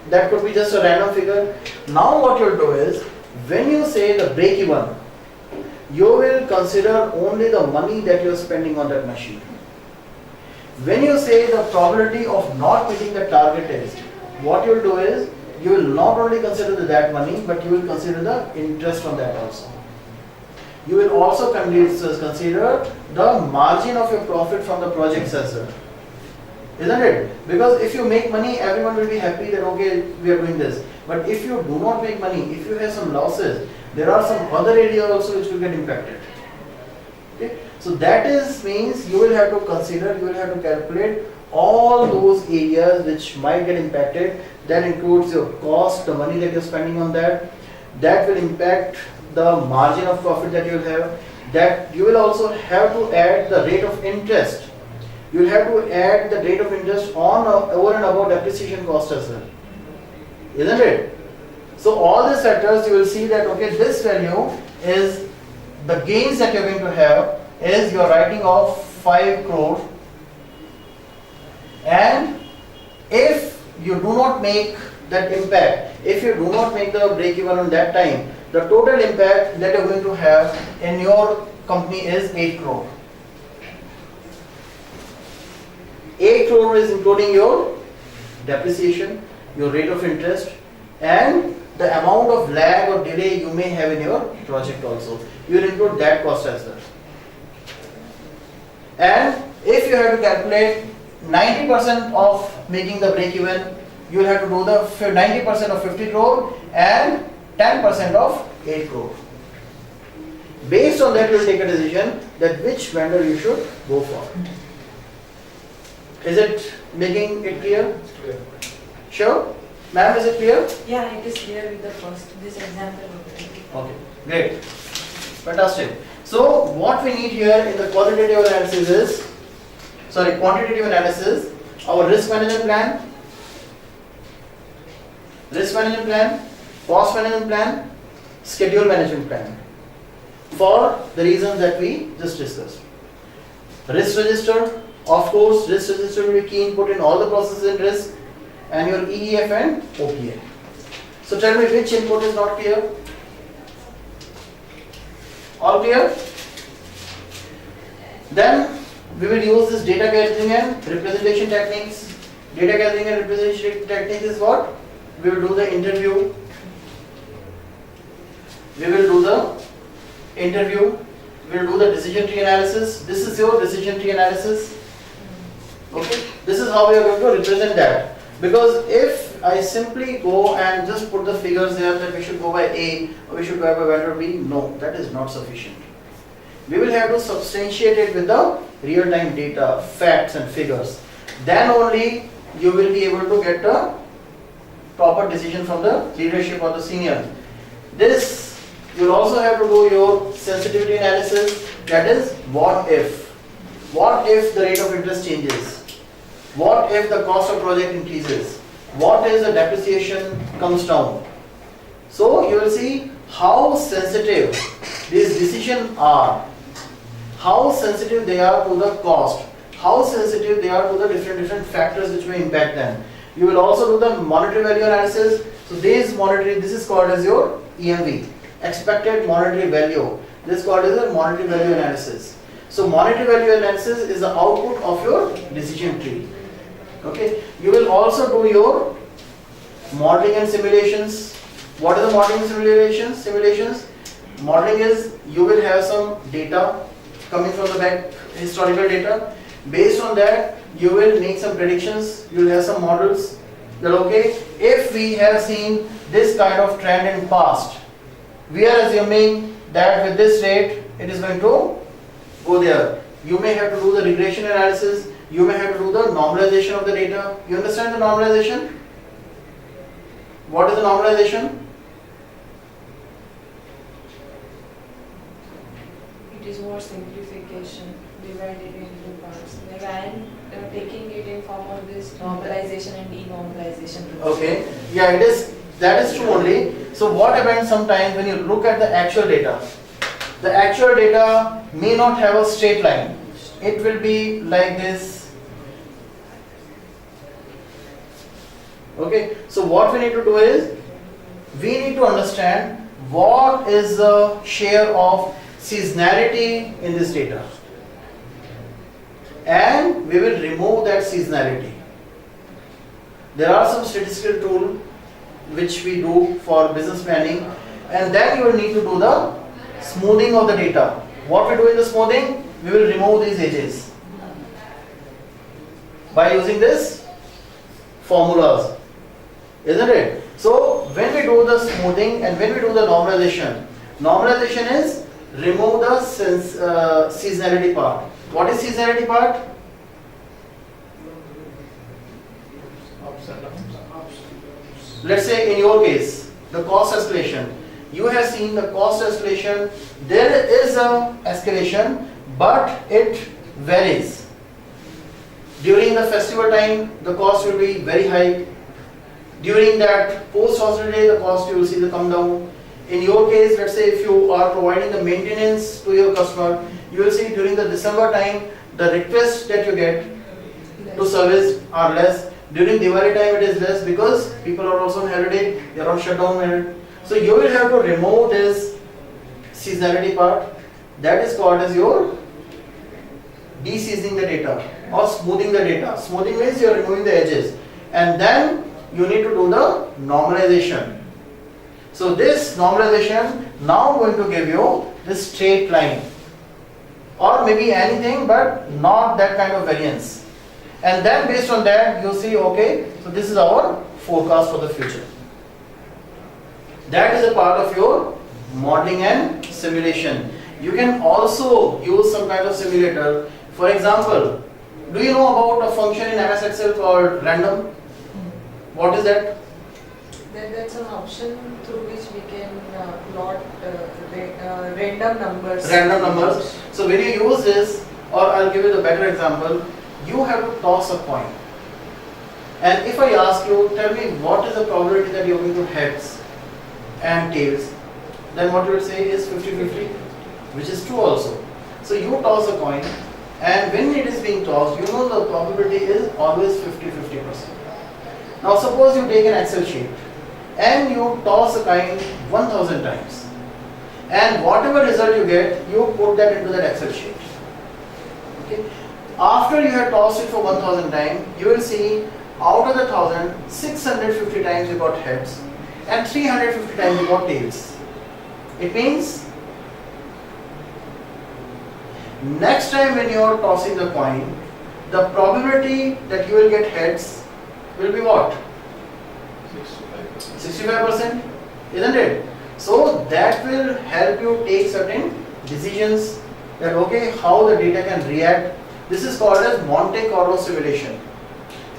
Speaker 1: That could be just a random figure. Now what you'll do is, when you say the break even, you will consider only the money that you're spending on that machine. When you say the probability of not meeting the target is, what you'll do is, you will not only consider that money, but you will consider the interest on that also. You will also consider the margin of your profit from the projects as well. Isn't it? Because if you make money, everyone will be happy that okay, we are doing this. But if you do not make money, if you have some losses, there are some other areas also which will get impacted. Okay? So that means you will have to consider, you will have to calculate all those areas which might get impacted. That includes your cost, the money that you're spending on that. That will impact the margin of profit that you will have. That you will also have to add the rate of interest. You will have to add the rate of interest on over and above depreciation cost as well. Isn't it? So all these factors, you will see that okay, this value is the gains that you're going to have is you're writing off 5 crore, and if you do not make that impact, if you do not make the break even on that time, the total impact that you're going to have in your company is 8 crore. 8 crore is including your depreciation, your rate of interest, and the amount of lag or delay you may have in your project also. You will include that cost as well. And if you have to calculate 90% of making the break even, you will have to do the 90% of 50 crore and 10% of 8 crore. Based on that, you will take a decision that which vendor you should go for. Is it making it clear?
Speaker 4: Clear.
Speaker 1: Sure? Ma'am, is it clear?
Speaker 3: Yeah, it is clear with this example.
Speaker 1: Okay, great. Fantastic. So what we need here in the quantitative analysis, our risk management plan, cost management plan, schedule management plan, for the reasons that we just discussed. Risk register, of course, risk register will be key input in all the processes in risk, and your EEF and OPA. So tell me which input is not clear? All clear? Then we will use this data gathering and representation techniques. Data gathering and representation techniques is what? We will do the interview. We will do the interview. We will do the decision tree analysis. This is your decision tree analysis. Okay. This is how we are going to represent that. Because if I simply go and just put the figures here that we should go by A or we should go by vendor B, no, that is not sufficient. We will have to substantiate it with the real-time data, facts and figures. Then only you will be able to get the proper decision from the leadership or the senior. This you will also have to do your sensitivity analysis, that is what if. What if the rate of interest changes? What if the cost of project increases? What if the depreciation comes down? So you will see how sensitive these decisions are, how sensitive they are to the cost, how sensitive they are to the different factors which may impact them. You will also do the monetary value analysis. So this is called as your EMV, expected monetary value. This is called as a monetary value analysis. So monetary value analysis is the output of your decision tree. Okay. You will also do your modeling and simulations. What is the modeling and simulations? Modeling is you will have some data coming from the back, historical data. Based on that, you will make some predictions. You will have some models. That okay, if we have seen this kind of trend in past, we are assuming that with this rate, it is going to go there. You may have to do the regression analysis. You may have to do the normalization of the data. You understand the normalization? What is the normalization?
Speaker 3: It is more simplification, divided into parts. Like I am taking it in form of this normalization and denormalization.
Speaker 1: Okay. Yeah, it is. That is true only. So what happens sometimes when you look at the actual data? The actual data may not have a straight line. It will be like this. Okay. So what we need to do is, we need to understand what is the share of seasonality in this data. And we will remove that seasonality. There are some statistical tools which we do for business planning, and then you will need to do the smoothing of the data. What we do in the smoothing, we will remove these edges by using this formulas, isn't it? So when we do the smoothing and when we do the normalization is remove the seasonality part. What is seasonality part? Let's say in your case, the cost escalation. You have seen the cost escalation. There is a escalation, but it varies. During the festival time, the cost will be very high. During that post-holiday, the cost you will see the come down. In your case, let's say if you are providing the maintenance to your customer, you will see during the December time, the requests that you get to service are less. During Diwali time, it is less because people are also on holiday, they are on shutdown. So you will have to remove this seasonality part. That is called as your de-seasoning the data or smoothing the data. Smoothing means you are removing the edges, and then you need to do the normalization. So this normalization now going to give you this straight line, or maybe anything but not that kind of variance. And then based on that you see, okay, so this is our forecast for the future. That is a part of your modeling and simulation. You can also use some kind of simulator. For example, do you know about a function in MS Excel called random? What is that?
Speaker 3: That's an option through which we can plot random numbers.
Speaker 1: Random numbers. So when you use this, or I'll give you the better example, you have to toss a coin. And if I ask you, tell me what is the probability that you're going to heads and tails, then what you will say is 50-50, which is true also. So you toss a coin, and when it is being tossed, you know the probability is always 50-50%. Now suppose you take an Excel sheet and you toss a coin 1000 times, and whatever result you get, you put that into that Excel sheet. Okay. After you have tossed it for 1000 times, you will see out of the 1000, 650 times you got heads and 350 times you got tails. It means next time when you are tossing the coin, the probability that you will get heads will be what? 65%, isn't it? So that will help you take certain decisions that okay, how the data can react. This is called as Monte Carlo simulation.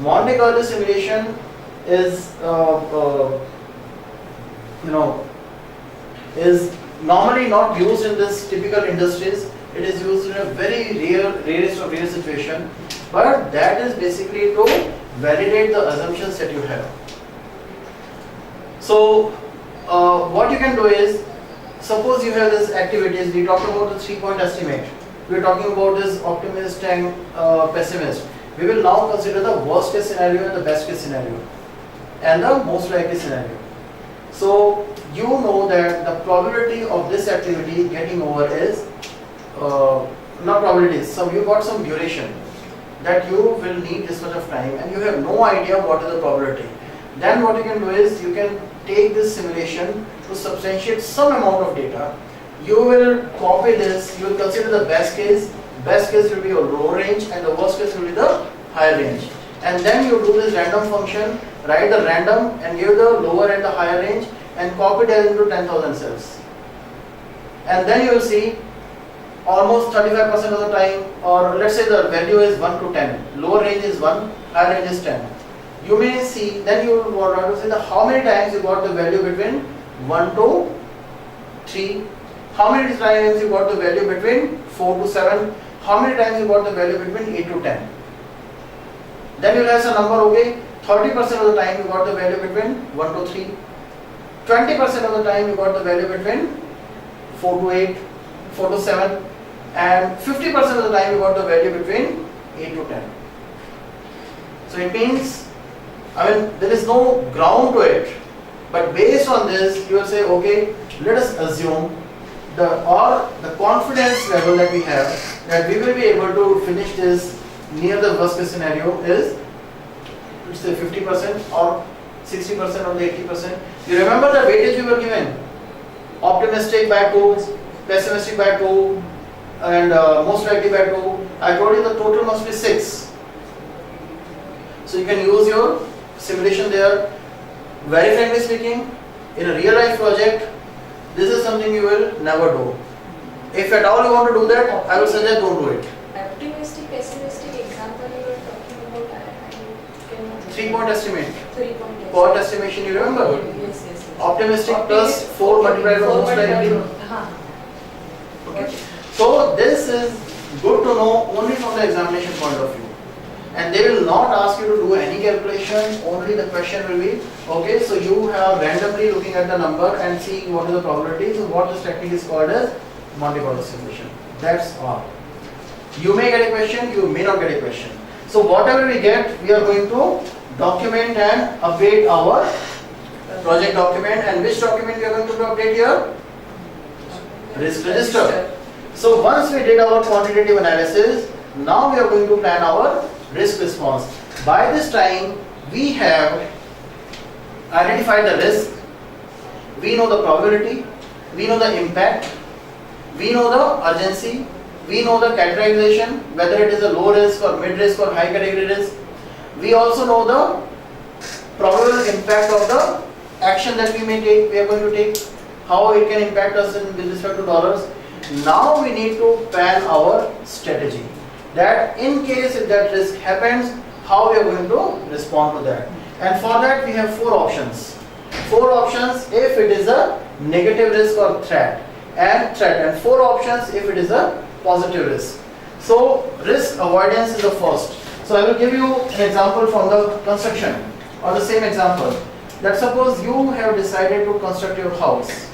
Speaker 1: Monte Carlo simulation is is normally not used in this typical industries. It is used in a very rarest of rare situation, but that is basically to validate the assumptions that you have. So what you can do is, suppose you have this activities, we talked about the 3-point estimate, we are talking about this optimist and pessimist. We will now consider the worst case scenario and the best case scenario and the most likely scenario. So you know that the probability of this activity getting over is not probability, so you got some duration that you will need this much of time and you have no idea what is the probability. Then what you can do is you can take this simulation to substantiate some amount of data. You will copy this, you will consider the best case will be your low range and the worst case will be the high range. And then you do this random function, write the random and give the lower and the higher range and copy that into 10,000 cells. And then you will see almost 35% of the time, or let's say the value is 1 to 10, lower range is 1, higher range is 10. You may see, then you will want to say how many times you got the value between 1 to 3, how many times you got the value between 4 to 7, how many times you got the value between 8 to 10. Then you will have some number, okay, 30% of the time you got the value between 1 to 3, 20% of the time you got the value between 4 to 8, 4 to 7, and 50% of the time you got the value between 8 to 10. So it means, there is no ground to it, but based on this you will say, okay, let us assume the confidence level that we have that we will be able to finish this near the worst case scenario is, let's say 50% or 60% or the 80%. You remember the weightage we were given? Optimistic by 2, pessimistic by 2, and most likely by 2. I told you the total must be 6. So you can use your simulation there. Very frankly speaking, in a real life project, this is something you will never do. If at all you want to do that, I will suggest don't do it.
Speaker 3: Optimistic, pessimistic example you were talking about, I cannot.
Speaker 1: 3-point estimate.
Speaker 3: 3-point estimate.
Speaker 1: Point estimation, you remember?
Speaker 3: Yes.
Speaker 1: Optimistic plus 4 multiplied by most likely. Okay. So this is good to know only from the examination point of view. And they will not ask you to do any calculation, only the question will be, okay, so you have randomly looking at the number and seeing what is the probability. So what this technique is called as Monte Carlo simulation. That's all. You may get a question, you may not get a question. So whatever we get, we are going to document and update our project document. And which document we are going to update here? Risk register. So once we did our quantitative analysis, now we are going to plan our risk response. By this time, we have identified the risk, we know the probability, we know the impact, we know the urgency, we know the categorization, whether it is a low risk or mid risk or high category risk. We also know the probable impact of the action that we may take, we are going to take, how it can impact us with respect to dollars. Now we need to plan our strategy, that in case if that risk happens, how we are going to respond to that. And for that we have 4 options. 4 options if it is a negative risk or threat, and 4 options if it is a positive risk. So risk avoidance is the first. So I will give you an example from the construction, or the same example. That suppose you have decided to construct your house,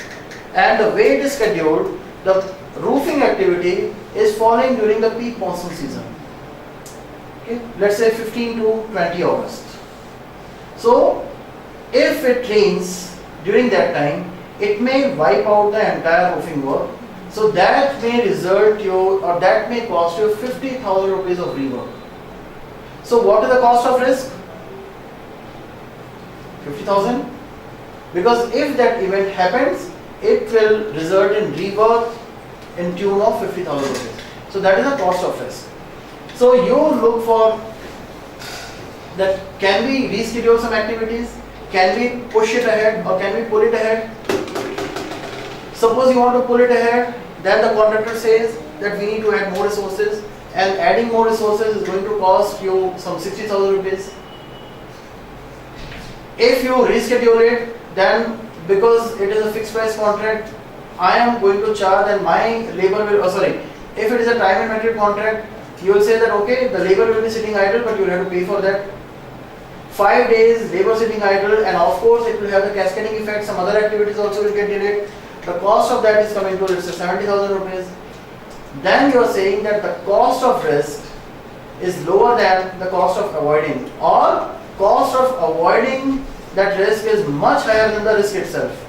Speaker 1: and the way it is scheduled, the roofing activity is falling during the peak monsoon season. Okay, let's say 15 to 20 August. So if it rains during that time, it may wipe out the entire roofing work. So that may result you, or that may cost you 50,000 rupees of rework. So what is the cost of risk? 50,000? Because if that event happens, it will result in rework in tune of 50,000 rupees. So that is the cost of risk. So you look for that, can we reschedule some activities? Can we push it ahead or can we pull it ahead? Suppose you want to pull it ahead, then the contractor says that we need to add more resources, and adding more resources is going to cost you some 60,000 rupees. If you reschedule it, then because it is a fixed price contract, I am going to charge, and my labor will, if it is a time and material contract, you will say that okay, the labor will be sitting idle, but you will have to pay for that. 5 days labor sitting idle, and of course it will have the cascading effect, some other activities also will get delayed. The cost of that is coming to, let's say, 70,000 rupees. Then you are saying that the cost of risk is lower than the cost of avoiding, or cost of avoiding that risk is much higher than the risk itself.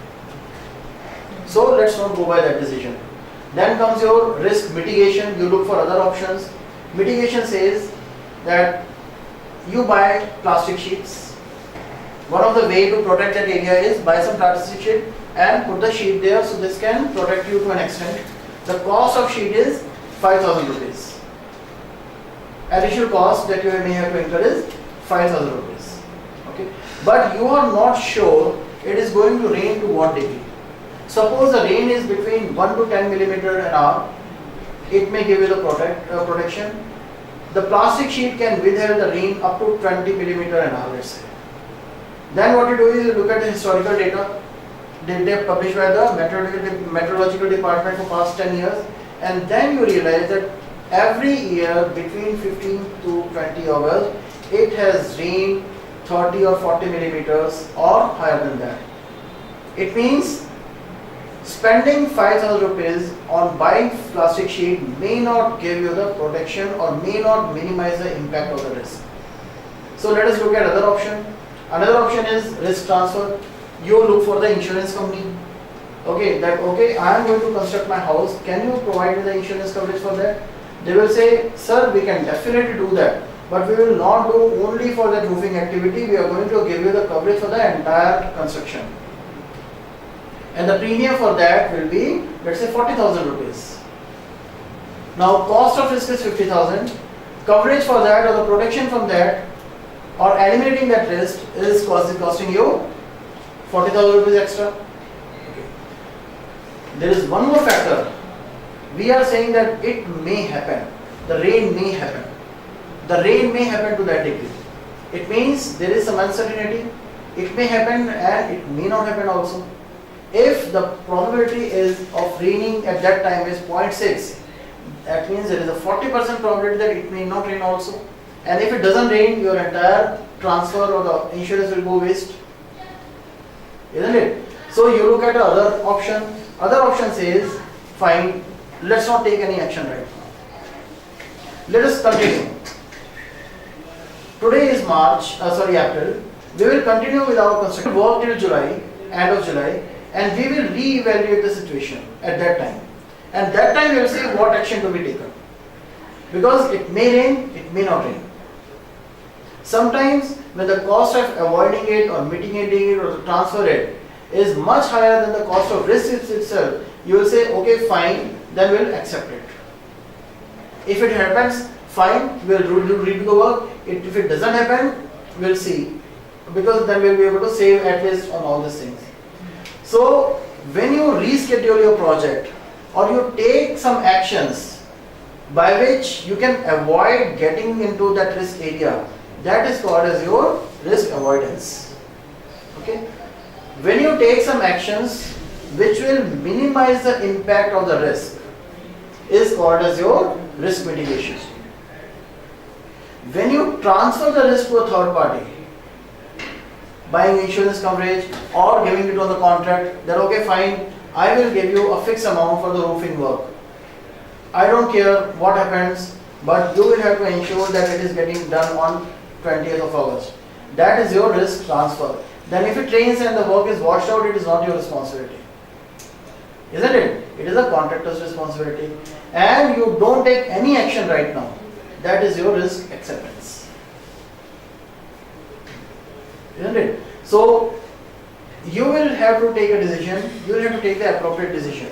Speaker 1: So let's not go by that decision. Then comes your risk mitigation. You look for other options. Mitigation says that you buy plastic sheets. One of the way to protect that area is buy some plastic sheet and put the sheet there, so this can protect you to an extent. The cost of sheet is 5,000 rupees. Additional cost that you may have to incur is 5,000 rupees. Okay, but you are not sure it is going to rain to what degree. Suppose the rain is between 1 to 10 millimeter an hour, it may give you the protection. The plastic sheet can withhold the rain up to 20 millimeter an hour, let's say. Then what you do is you look at the historical data. They published by the meteorological department for past 10 years, and then you realize that every year between 15 to 20 hours, it has rained 30 or 40 millimeters or higher than that. It means spending 5,000 rupees on buying plastic sheet may not give you the protection or may not minimize the impact of the risk. So let us look at another option. Another option is risk transfer. You look for the insurance company. Okay, I am going to construct my house. Can you provide me the insurance coverage for that? They will say, sir, we can definitely do that, but we will not do only for that roofing activity. We are going to give you the coverage for the entire construction. And the premium for that will be, let's say, 40,000 rupees. Now, cost of risk is 50,000. Coverage for that or the protection from that or eliminating that risk is costing you 40,000 rupees extra. Okay. There is one more factor. We are saying that it may happen. The rain may happen. The rain may happen to that degree. It means there is some uncertainty. It may happen and it may not happen also. If the probability is of raining at that time is 0.6, that means there is a 40% probability that it may not rain also. And if it doesn't rain, your entire transfer or the insurance will go waste. Isn't it? So you look at the other option. Other option says, fine, let's not take any action right now. Let us continue. Today is April. We will continue with our construction work till July, end of July, and we will re-evaluate the situation at that time. And that time we will see what action to be taken. Because it may rain, it may not rain. Sometimes when the cost of avoiding it or mitigating it or to transfer it is much higher than the cost of risk itself, you will say, okay, fine, then we will accept it. If it happens, fine, we will redo the work. If it doesn't happen, we will see. Because then we will be able to save at least on all these things. So when you reschedule your project or you take some actions by which you can avoid getting into that risk area, that is called as your risk avoidance. Okay? When you take some actions which will minimize the impact of the risk, is called as your risk mitigation. When you transfer the risk to a third party, buying insurance coverage or giving it on the contract, then okay, fine, I will give you a fixed amount for the roofing work. I don't care what happens, but you will have to ensure that it is getting done on 20th of August. That is your risk transfer. Then if it rains and the work is washed out, it is not your responsibility. isn't it? It is a contractor's responsibility, and you don't take any action right now. That is your risk acceptance, isn't it? So you will have to take a decision. You will have to take the appropriate decision.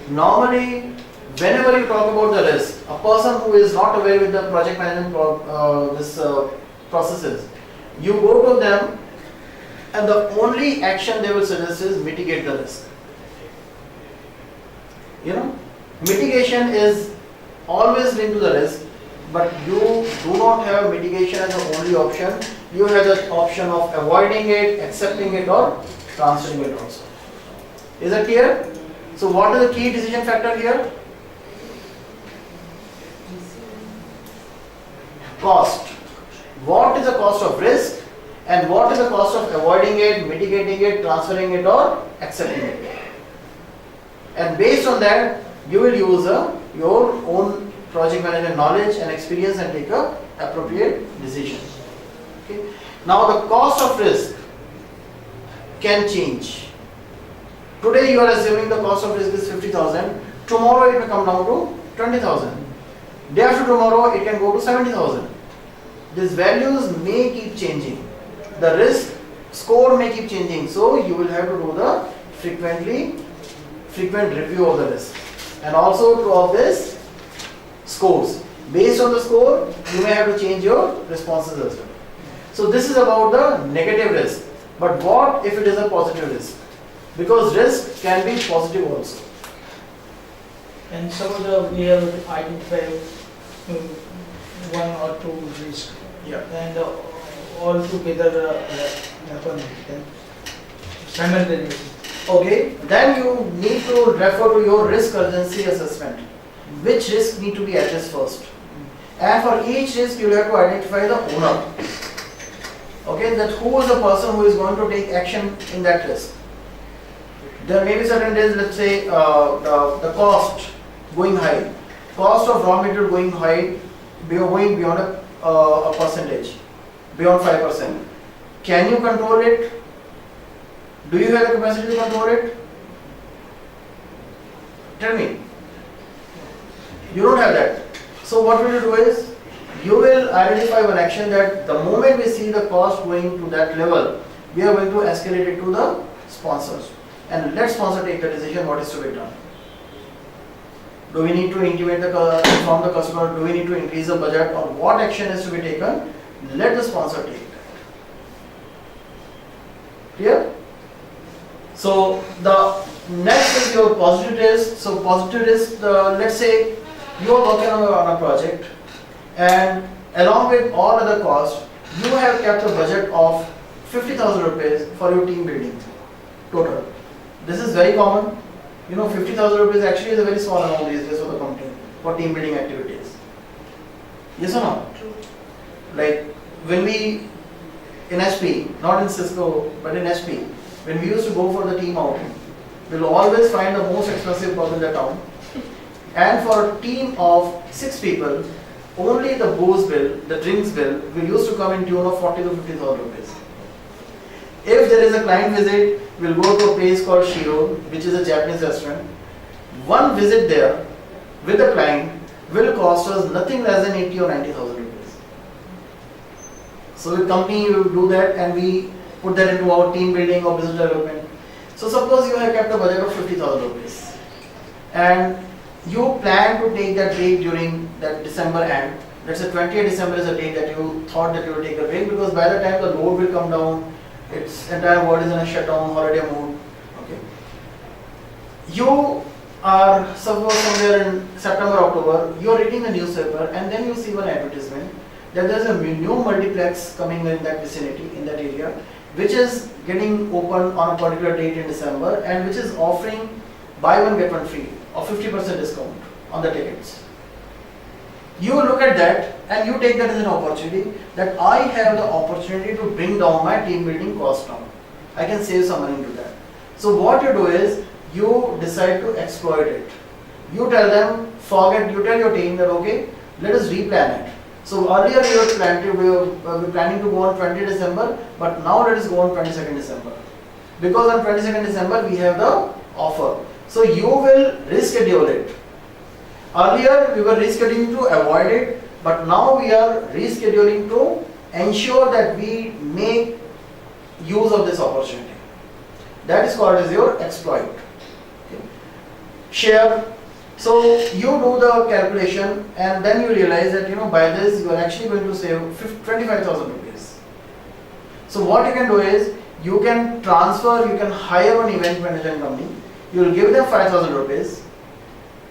Speaker 1: Normally, whenever you talk about the risk, a person who is not aware with the project management processes, you go to them, and the only action they will suggest is mitigate the risk. Mitigation is always linked to the risk, but you do not have mitigation as the only option. You have the option of avoiding it, accepting it, or transferring it also. Is that clear? So what is the key decision factor here? Cost. What is the cost of risk, and what is the cost of avoiding it, mitigating it, transferring it, or accepting it? And based on that, you will use your own project management knowledge and experience and take a appropriate decision. Okay. Now the cost of risk can change. Today you are assuming the cost of risk is 50,000. Tomorrow it may come down to 20,000. Day after tomorrow it can go to 70,000. These values may keep changing. The risk score may keep changing. So you will have to do the frequent review of the risk, and also to of this scores. Based on the score, you may have to change your responses as well. So this is about the negative risk. But what if it is a positive risk? Because risk can be positive also.
Speaker 2: And suppose we have identified one or two risks,
Speaker 1: Yeah.
Speaker 2: and all together happen then simultaneously.
Speaker 1: Okay, then you need to refer to your risk urgency assessment. Which risk need to be addressed first? And for each risk, you will have to identify the owner. Okay, that who is the person who is going to take action in that risk. There may be certain days, let's say the cost going high, cost of raw material going high, going beyond a percentage, beyond 5%. Can you control it? Do you have the capacity to control it? Tell me. You don't have that. So what will you do is, you will identify one action that the moment we see the cost going to that level, we are going to escalate it to the sponsors. And let sponsor take the decision what is to be done. Do we need to intimate inform the customer? Do we need to increase the budget? Or what action is to be taken? Let the sponsor take that. Clear? So the next is your positive risk. So positive risk, let's say you are working on a project, and along with all other costs, you have kept a budget of 50,000 rupees for your team building total. This is very common. 50,000 rupees actually is a very small amount these days for the company for team building activities. Yes or no?
Speaker 3: True.
Speaker 1: Like when we in HP, not in Cisco, but in HP, when we used to go for the team outing, we'll always find the most expensive pub in the town. And for a team of 6 people, only the booze bill, the drinks bill, will used to come in tune of 40 to 50,000 rupees. If there is a client visit, we'll go to a place called Shiro, which is a Japanese restaurant. One visit there with the client will cost us nothing less than 80 or 90,000 rupees. So with company, you do that, and we put that into our team building or business development. So suppose you have kept a budget of 50,000 rupees, and you plan to take that break during that December end. Let's say 20th December is a date that you thought that you will take a break, because by the time the load will come down, its entire world is in a shutdown, holiday mode. Okay. You are suppose somewhere in September, October, you are reading the newspaper, and then you see one advertisement that there is a new multiplex coming in that vicinity, in that area, which is getting open on a particular date in December, and which is offering buy one get one free or 50% discount on the tickets. You look at that and you take that as an opportunity, that I have the opportunity to bring down my team building cost down. I can save some money into that. So what you do is, you decide to exploit it. You tell them, you tell your team that okay, let us replan it. So earlier we were planning to go on 20 December, but now let us go on 22nd December. Because on 22nd December we have the offer. So you will reschedule it. Earlier we were rescheduling to avoid it, but now we are rescheduling to ensure that we make use of this opportunity. That is called as your exploit. Okay. Share. So you do the calculation and then you realize that by this you are actually going to save 25,000 rupees. So what you can do is you can transfer, you can hire an event management company. You will give them 5,000 rupees.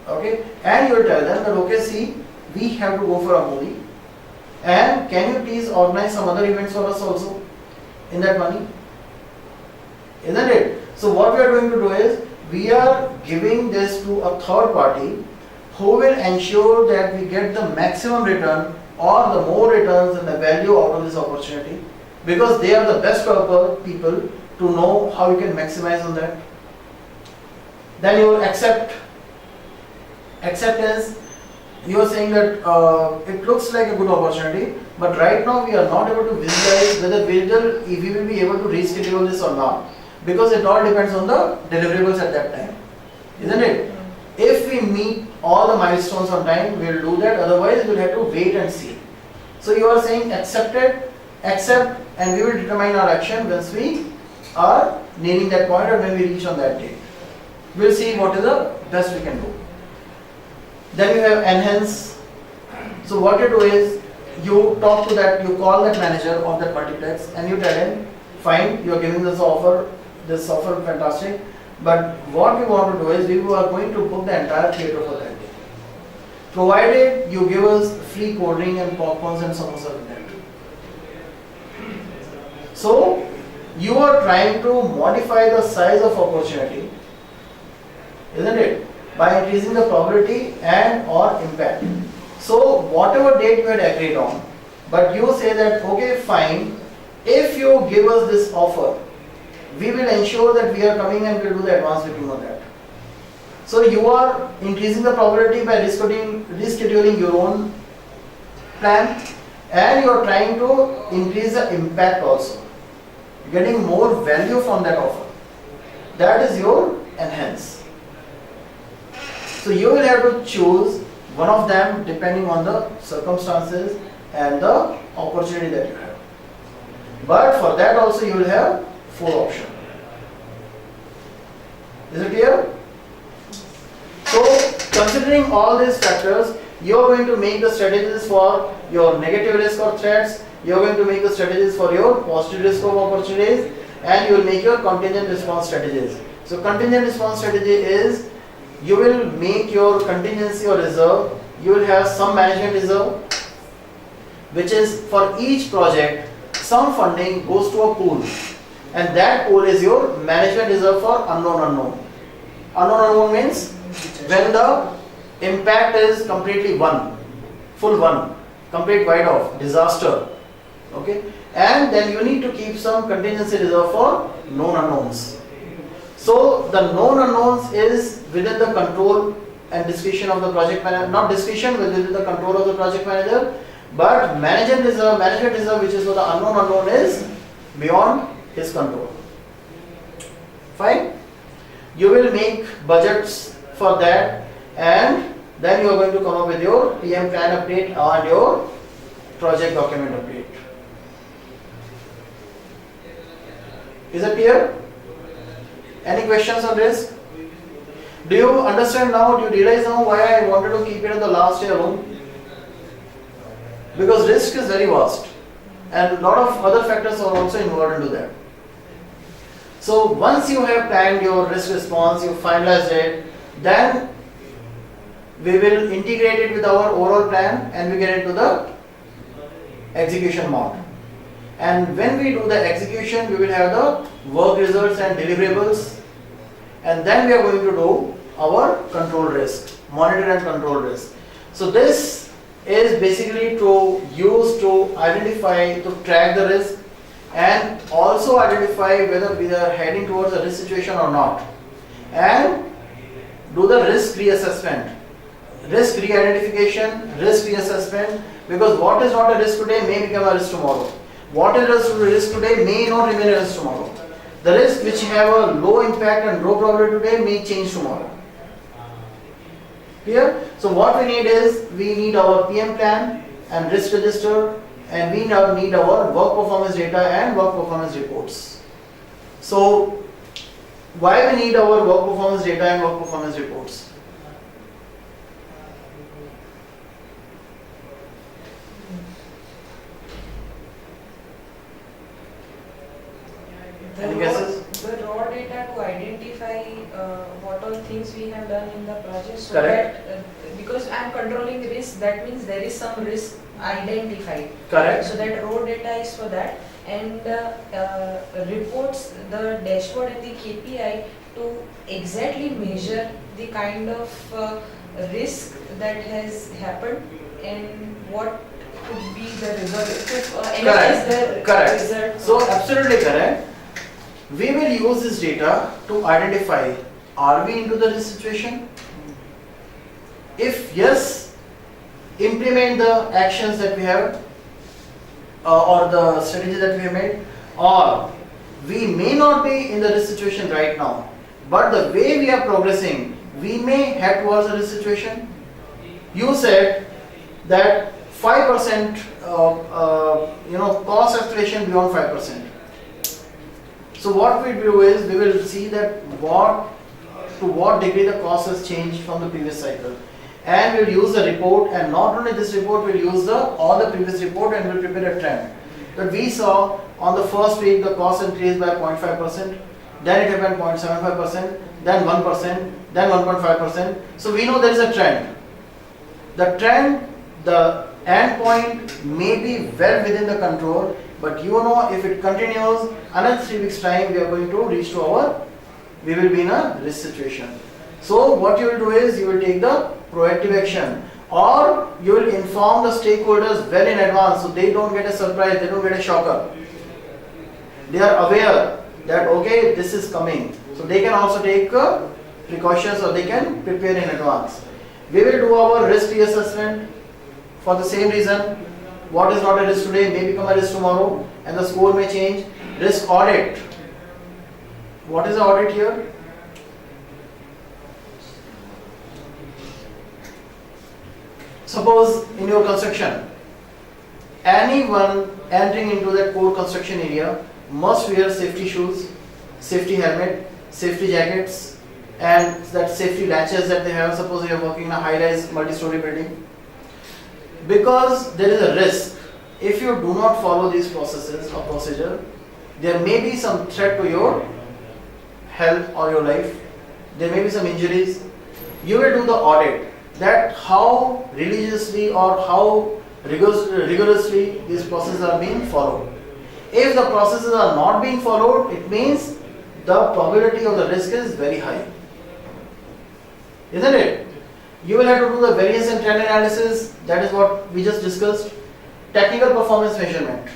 Speaker 1: Okay, and you will tell them that okay, see, we have to go for a movie, and can you please organize some other events for us also in that money? Isn't it? So what we are going to do is we are giving this to a third party who will ensure that we get the maximum return or the more returns and the value out of this opportunity, because they are the best people to know how you can maximize on that. Then you will accept. Acceptance, you are saying that it looks like a good opportunity, but right now we are not able to visualize whether we will be able to reschedule this or not, because it all depends on the deliverables at that time, isn't it? If we meet all the milestones on time, we will do that, otherwise we will have to wait and see. So you are saying accept, and we will determine our action once we are nearing that point or when we reach on that date. We will see what is the best we can do. Then you have enhance. So what you do is you talk to that, you call that manager of that multiplex and you tell him, fine, you are giving this offer fantastic, but what we want to do is we are going to book the entire theatre for that day, provided you give us free cold drink and popcorns and samosa with that. So you are trying to modify the size of opportunity, isn't it, by increasing the probability and or impact. So whatever date you had agreed on, but you say that okay, fine, if you give us this offer, we will ensure that we are coming and we will do the advance booking on that. So you are increasing the probability by rescheduling your own plan, and you are trying to increase the impact also, getting more value from that offer. That is your enhance. So you will have to choose one of them depending on the circumstances and the opportunity that you have. But for that also you will have 4 options. Is it clear? So considering all these factors, you are going to make the strategies for your negative risk or threats, you are going to make the strategies for your positive risk of opportunities, and you will make your contingent response strategies. So contingent response strategy is you will make your contingency or reserve. You will have some management reserve, which is for each project some funding goes to a pool, and that pool is your management reserve for unknown. Unknown means when the impact is completely full complete write off, disaster, okay, and then you need to keep some contingency reserve for known unknowns. So the known unknowns is within the control and discretion of the project manager, not discretion, but within the control of the project manager. But management reserve, which is for the unknown is beyond his control. Fine. You will make budgets for that, and then you are going to come up with your PM plan update and your project document update. Is it clear? Any questions on risk? Do you understand now? Do you realize now why I wanted to keep it at the last year alone? Because risk is very vast and a lot of other factors are also involved into that. So once you have planned your risk response, you finalized it, then we will integrate it with our overall plan and we get into the execution mode. And when we do the execution, we will have the work results and deliverables, and then we are going to do our control risk, monitor and control risk. So this is basically to use to identify, to track the risk and also identify whether we are heading towards a risk situation or not, and do the risk reassessment, risk re-identification, risk reassessment, because what is not a risk today may become a risk tomorrow. What is a risk today may not remain a risk tomorrow. The risk which have a low impact and low probability today may change tomorrow. Clear? So what we need is, we need our PM plan and risk register, and we now need our work performance data and work performance reports. So why we need our work performance data and work performance reports? Any guesses?
Speaker 3: The raw data to identify what all things we have done in the project, so
Speaker 1: Correct.
Speaker 3: that because I am controlling risk, that means there is some risk identified.
Speaker 1: Correct.
Speaker 3: So that raw data is for that, and reports the dashboard and the KPI to exactly measure the kind of risk that has happened and what could be the result. To analyze the
Speaker 1: Correct.
Speaker 3: result.
Speaker 1: So absolutely correct. We will use this data to identify, are we into the risk situation? If yes, implement the actions that we have or the strategy that we have made, or we may not be in the risk situation right now, but the way we are progressing, we may head towards a risk situation. You said that 5% cost escalation beyond 5%. So what we do is, we will see that to what degree the cost has changed from the previous cycle, and we'll use the report, and not only this report, we'll use all the previous report, and we'll prepare a trend. But we saw on the first week the cost increased by 0.5%, then it happened 0.75%, then 1%, then 1.5%. So we know there is a trend. The trend, the end point may be well within the control, but you know, if it continues, another 3 weeks time, we are going to reach to we will be in a risk situation. So what you will do is, you will take the proactive action, or you will inform the stakeholders well in advance, so they don't get a surprise, they don't get a shocker. They are aware that okay, this is coming, so they can also take precautions, or they can prepare in advance. We will do our risk reassessment for the same reason. What is not a risk today may become a risk tomorrow, and the score may change. Risk audit. What is the audit here? Suppose in your construction, anyone entering into that core construction area must wear safety shoes, safety helmet, safety jackets, and that safety latches that they have. Suppose you are working in a high-rise multi-story building. Because there is a risk, if you do not follow these processes or procedure, there may be some threat to your health or your life. There may be some injuries. You will do the audit, that how religiously or how rigorously these processes are being followed. If the processes are not being followed, it means the probability of the risk is very high. Isn't it? You will have to do the variance and trend analysis. That is what we just discussed. Technical performance measurement.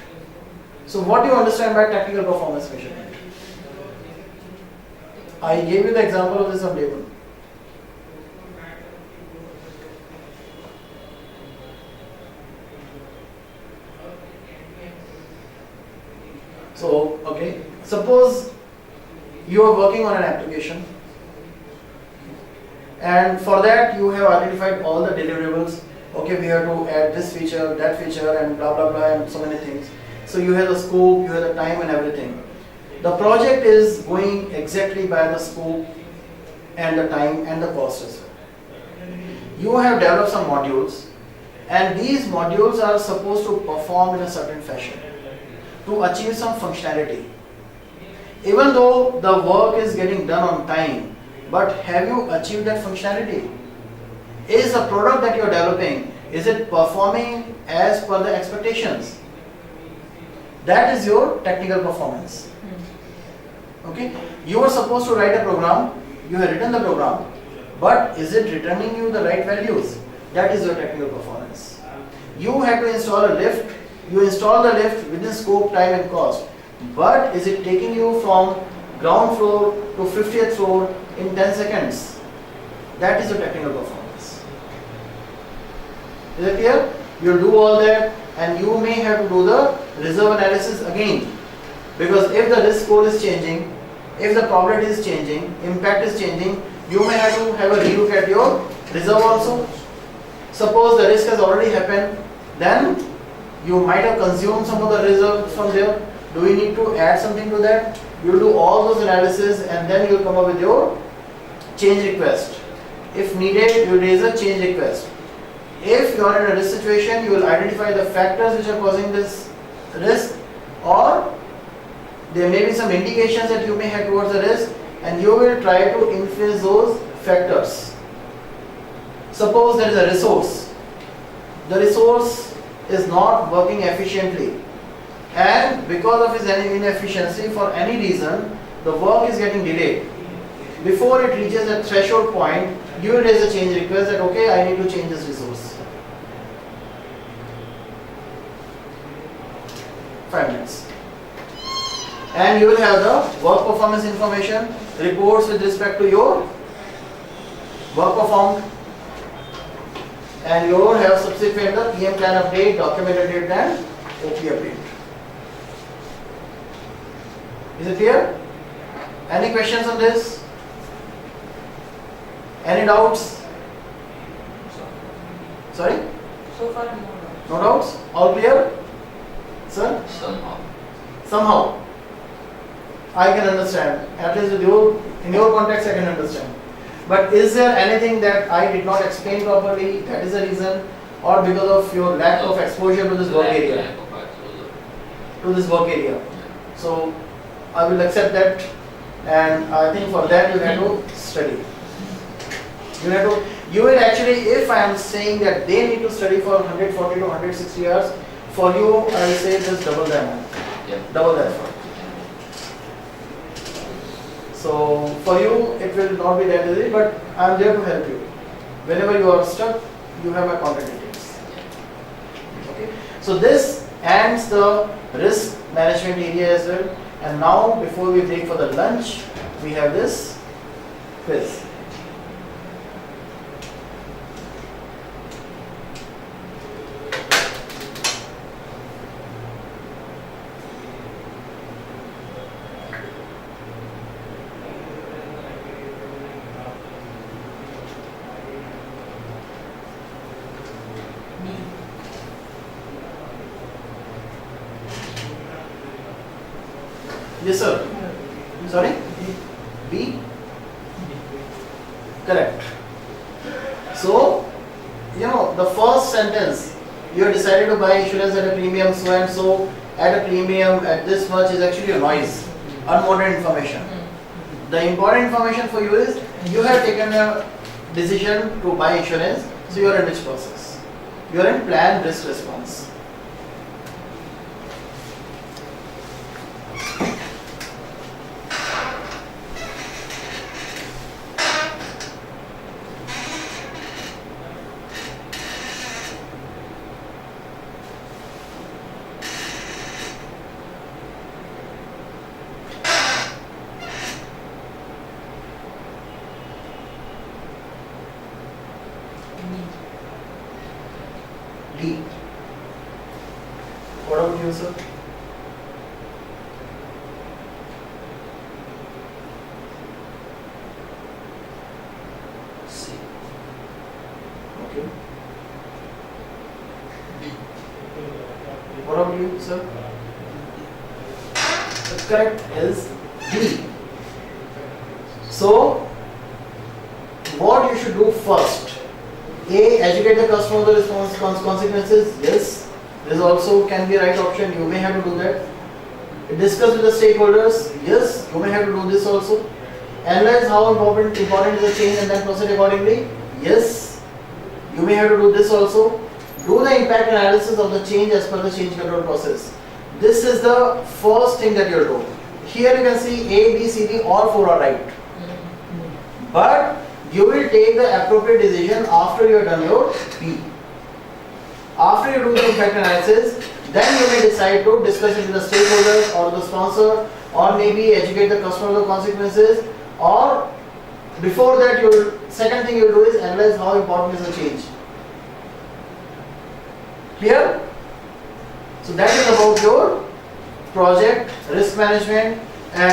Speaker 1: So what do you understand by technical performance measurement? I gave you the example of this on day one. So, okay, suppose you are working on an application, and for that you have identified all the deliverables. Okay, we have to add this feature, that feature, and blah blah blah, and so many things. So you have the scope, you have the time and everything. The project is going exactly by the scope and the time and the cost as well. You have developed some modules, and these modules are supposed to perform in a certain fashion to achieve some functionality. Even though the work is getting done on time, but have you achieved that functionality? Is the product that you are developing, is it performing as per the expectations? That is your technical performance. Okay, you are supposed to write a program, you have written the program, but is it returning you the right values? That is your technical performance. You have to install a lift, you install the lift within scope, time and cost, but is it taking you from ground floor to 50th floor in 10 seconds? That is your technical performance. Is it clear? You will do all that, and you may have to do the reserve analysis again. Because if the risk score is changing, if the probability is changing, impact is changing, you may have to have a relook at your reserve also. Suppose the risk has already happened, then you might have consumed some of the reserves from there. Do we need to add something to that? You'll do all those analysis and then you'll come up with your change request. If needed, you raise a change request. If you are in a risk situation, you will identify the factors which are causing this risk, or there may be some indications that you may have towards the risk, and you will try to influence those factors. Suppose there is a resource. The resource is not working efficiently, and because of its inefficiency for any reason, the work is getting delayed. Before it reaches a threshold point, you will raise a change request that okay, I need to change this resource. 5 minutes. And you will have the work performance information, reports with respect to your work performed, and you will have subsequent the PM plan update, documented date and OP update. Is it clear? Any questions on this? Any doubts? Sorry?
Speaker 3: So far, no.
Speaker 1: No doubts? All clear? Sir? Somehow. I can understand. At least with you, in your context, I can understand. But is there anything that I did not explain properly? That is the reason, or because of your lack of exposure to this work area? To this work area. So I will accept that, and I think for that you have to study. You will actually, if I am saying that they need to study for 140 to 160 hours, for you I will say just double the amount, double the effort. So for you it will not be that easy, but I am there to help you. Whenever you are stuck, you have my contact details. Okay. So this ends the risk management area as well. And now before we break for the lunch, we have this quiz. Yes, sir. Sorry? B? Correct. So, the first sentence, you have decided to buy insurance at a premium so and so, at a premium at this much is actually a noise, unwanted information. The important information for you is, you have taken a decision to buy insurance, so you are in which process? You are in plan risk response. D. What about you, sir?
Speaker 5: C.
Speaker 1: Okay. What about you, sir? The correct is D. So, what you should do first? A. Educate the customer of the response consequences. Yes, this also can be a right option. You may have to do that. Discuss with the stakeholders. Yes, you may have to do this also. Analyze how important is the change and then proceed accordingly. Yes, you may have to do this also. Do the impact analysis of the change as per the change control process. This is the first thing that you'll do. Here you can see A, B, C, D, all four are right. But you will take the appropriate decision after you have done your B. After you do the impact analysis, then you may decide to discuss it with the stakeholders or the sponsor, or maybe educate the customer of the consequences, or before that, second thing you will do is analyze how important is the change. Clear? So that is about your project, risk management and